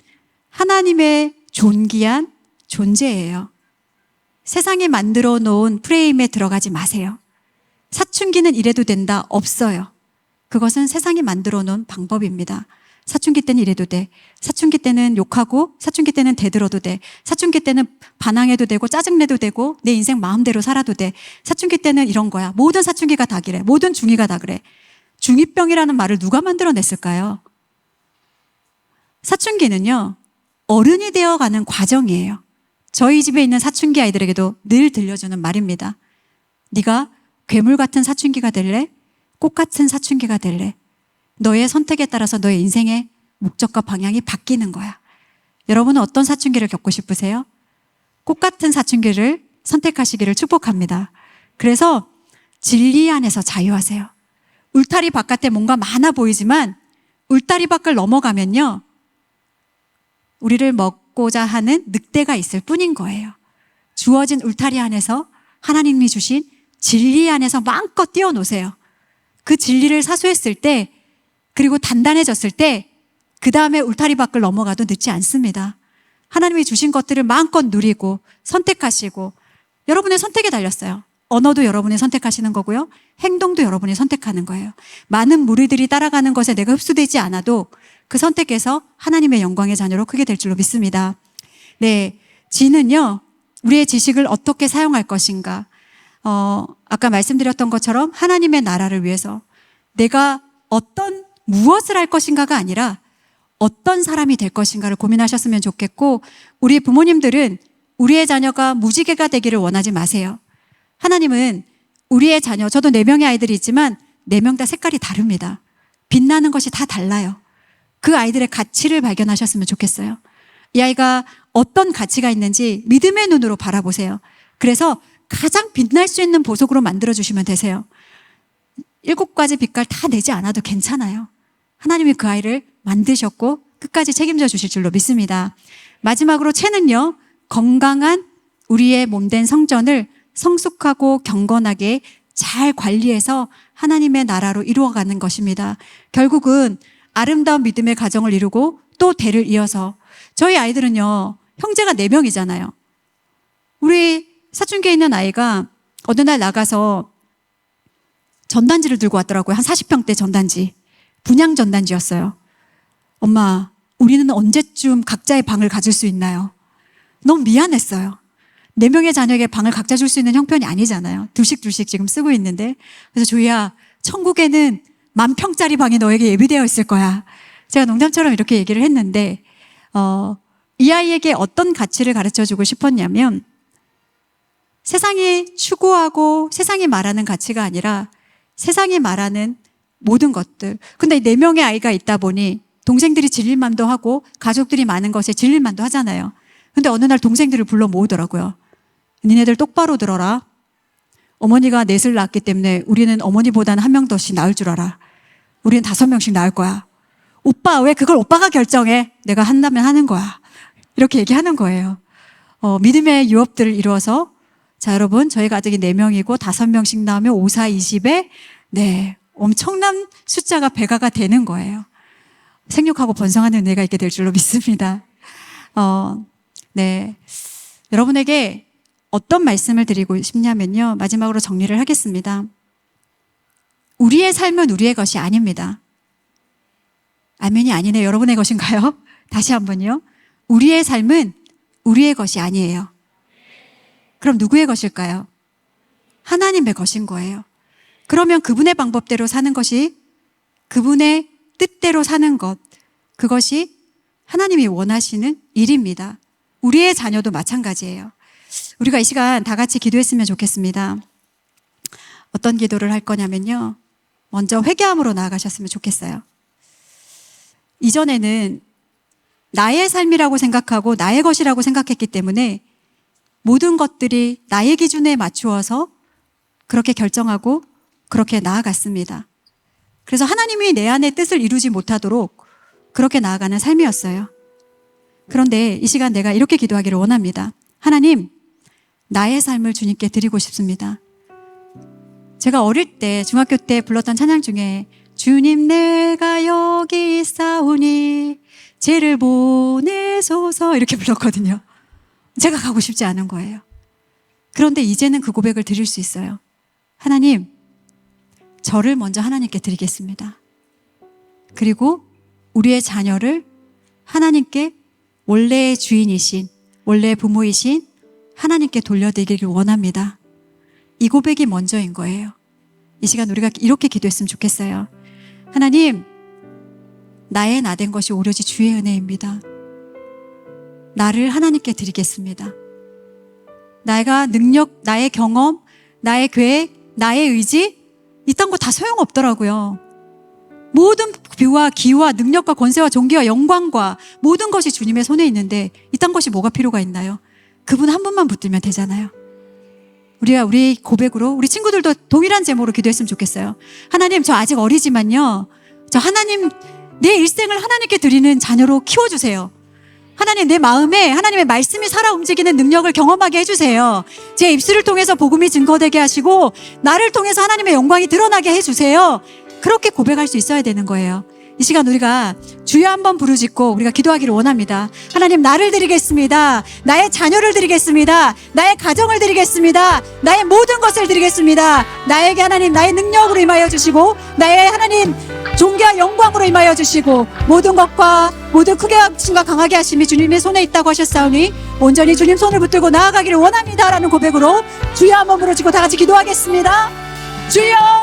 하나님의 존귀한 존재예요. 세상이 만들어 놓은 프레임에 들어가지 마세요. 사춘기는 이래도 된다. 없어요. 그것은 세상이 만들어 놓은 방법입니다. 사춘기 때는 이래도 돼. 사춘기 때는 욕하고 사춘기 때는 대들어도 돼. 사춘기 때는 반항해도 되고 짜증내도 되고 내 인생 마음대로 살아도 돼. 사춘기 때는 이런 거야. 모든 사춘기가 다 그래. 모든 중이가 다 그래. 중2병이라는 말을 누가 만들어냈을까요? 사춘기는요, 어른이 되어가는 과정이에요. 저희 집에 있는 사춘기 아이들에게도 늘 들려주는 말입니다. 네가 괴물 같은 사춘기가 될래? 꽃 같은 사춘기가 될래? 너의 선택에 따라서 너의 인생의 목적과 방향이 바뀌는 거야. 여러분은 어떤 사춘기를 겪고 싶으세요? 꽃 같은 사춘기를 선택하시기를 축복합니다. 그래서 진리 안에서 자유하세요. 울타리 바깥에 뭔가 많아 보이지만 울타리 밖을 넘어가면요, 우리를 먹고자 하는 늑대가 있을 뿐인 거예요. 주어진 울타리 안에서 하나님이 주신 진리 안에서 마음껏 뛰어노세요. 그 진리를 사수했을 때, 그리고 단단해졌을 때, 그 다음에 울타리 밖을 넘어가도 늦지 않습니다. 하나님이 주신 것들을 마음껏 누리고 선택하시고, 여러분의 선택에 달렸어요. 언어도 여러분이 선택하시는 거고요. 행동도 여러분이 선택하는 거예요. 많은 무리들이 따라가는 것에 내가 흡수되지 않아도 그 선택에서 하나님의 영광의 자녀로 크게 될 줄로 믿습니다. 네, 지는요, 우리의 지식을 어떻게 사용할 것인가. 아까 말씀드렸던 것처럼 하나님의 나라를 위해서 내가 무엇을 할 것인가가 아니라 어떤 사람이 될 것인가를 고민하셨으면 좋겠고, 우리 부모님들은 우리의 자녀가 무지개가 되기를 원하지 마세요. 하나님은 우리의 자녀, 저도 4명의 아이들이 있지만 4명 다 색깔이 다릅니다. 빛나는 것이 다 달라요. 그 아이들의 가치를 발견하셨으면 좋겠어요. 이 아이가 어떤 가치가 있는지 믿음의 눈으로 바라보세요. 그래서 가장 빛날 수 있는 보석으로 만들어주시면 되세요. 7가지 빛깔 다 내지 않아도 괜찮아요. 하나님이 그 아이를 만드셨고 끝까지 책임져 주실 줄로 믿습니다. 마지막으로 채는요, 건강한 우리의 몸된 성전을 성숙하고 경건하게 잘 관리해서 하나님의 나라로 이루어가는 것입니다. 결국은 아름다운 믿음의 가정을 이루고 또 대를 이어서, 저희 아이들은요, 형제가 4명이잖아요. 우리 사춘기에 있는 아이가 어느 날 나가서 전단지를 들고 왔더라고요. 한 40평대 전단지. 분양 전단지였어요. 엄마, 우리는 언제쯤 각자의 방을 가질 수 있나요? 너무 미안했어요. 4명의 자녀에게 방을 각자 줄 수 있는 형편이 아니잖아요. 둘씩 지금 쓰고 있는데. 그래서 조이야, 천국에는 10,000평짜리 방이 너에게 예비되어 있을 거야. 제가 농담처럼 이렇게 얘기를 했는데, 이 아이에게 어떤 가치를 가르쳐 주고 싶었냐면, 세상이 추구하고 세상이 말하는 가치가 아니라 세상이 말하는 모든 것들. 근데 4명의 아이가 있다 보니 동생들이 질릴만도 하고 가족들이 많은 것에 질릴만도 하잖아요. 근데 어느 날 동생들을 불러 모으더라고요. 니네들 똑바로 들어라. 어머니가 넷을 낳았기 때문에 우리는 어머니보다는 1명 더씩 낳을 줄 알아. 우리는 5명씩 낳을 거야. 오빠, 왜 그걸 오빠가 결정해? 내가 한다면 하는 거야. 이렇게 얘기하는 거예요. 믿음의 유업들을 이루어서, 자, 여러분, 저희가 아직 4명이고 5명씩 나오면 5, 4, 20에 네, 엄청난 숫자가 배가가 되는 거예요. 생육하고 번성하는 은혜가 있게 될 줄로 믿습니다. 네, 여러분에게 어떤 말씀을 드리고 싶냐면요, 마지막으로 정리를 하겠습니다. 우리의 삶은 우리의 것이 아닙니다. 아멘이 아니네. 여러분의 것인가요? 다시 한번요. 우리의 삶은 우리의 것이 아니에요. 그럼 누구의 것일까요? 하나님의 것인 거예요. 그러면 그분의 방법대로 사는 것이, 그분의 뜻대로 사는 것, 그것이 하나님이 원하시는 일입니다. 우리의 자녀도 마찬가지예요. 우리가 이 시간 다 같이 기도했으면 좋겠습니다. 어떤 기도를 할 거냐면요, 먼저 회개함으로 나아가셨으면 좋겠어요. 이전에는 나의 삶이라고 생각하고 나의 것이라고 생각했기 때문에 모든 것들이 나의 기준에 맞추어서 그렇게 결정하고 그렇게 나아갔습니다. 그래서 하나님이 내 안의 뜻을 이루지 못하도록 그렇게 나아가는 삶이었어요. 그런데 이 시간 내가 이렇게 기도하기를 원합니다. 하나님, 나의 삶을 주님께 드리고 싶습니다. 제가 어릴 때, 중학교 때 불렀던 찬양 중에 주님 내가 여기 있사오니 죄를 보내소서 이렇게 불렀거든요. 제가 가고 싶지 않은 거예요. 그런데 이제는 그 고백을 드릴 수 있어요. 하나님, 저를 먼저 하나님께 드리겠습니다. 그리고 우리의 자녀를 하나님께 원래의 주인이신, 원래의 부모이신 하나님께 돌려드리기를 원합니다. 이 고백이 먼저인 거예요. 이 시간 우리가 이렇게 기도했으면 좋겠어요. 하나님, 나의 나된 것이 오로지 주의 은혜입니다. 나를 하나님께 드리겠습니다. 내가 능력, 나의 경험, 나의 계획, 나의 의지, 이딴 거 다 소용없더라고요. 모든 뷰와 기와 능력과 권세와 존귀와 영광과 모든 것이 주님의 손에 있는데 이딴 것이 뭐가 필요가 있나요? 그분 한 분만 붙들면 되잖아요. 우리가 우리 고백으로 우리 친구들도 동일한 제목으로 기도했으면 좋겠어요. 하나님, 저 아직 어리지만요, 저 하나님, 내 일생을 하나님께 드리는 자녀로 키워주세요. 하나님, 내 마음에 하나님의 말씀이 살아 움직이는 능력을 경험하게 해주세요. 제 입술을 통해서 복음이 증거되게 하시고 나를 통해서 하나님의 영광이 드러나게 해주세요. 그렇게 고백할 수 있어야 되는 거예요. 이 시간 우리가 주여 한번 부르짖고 우리가 기도하기를 원합니다. 하나님, 나를 드리겠습니다. 나의 자녀를 드리겠습니다. 나의 가정을 드리겠습니다. 나의 모든 것을 드리겠습니다. 나에게 하나님, 나의 능력으로 임하여 주시고 나의 하나님 존귀와 영광으로 임하여 주시고 모든 것과 모든 크게 하심과 강하게 하심이 주님의 손에 있다고 하셨사오니 온전히 주님 손을 붙들고 나아가기를 원합니다라는 고백으로 주여 한번 부르짖고 다 같이 기도하겠습니다. 주여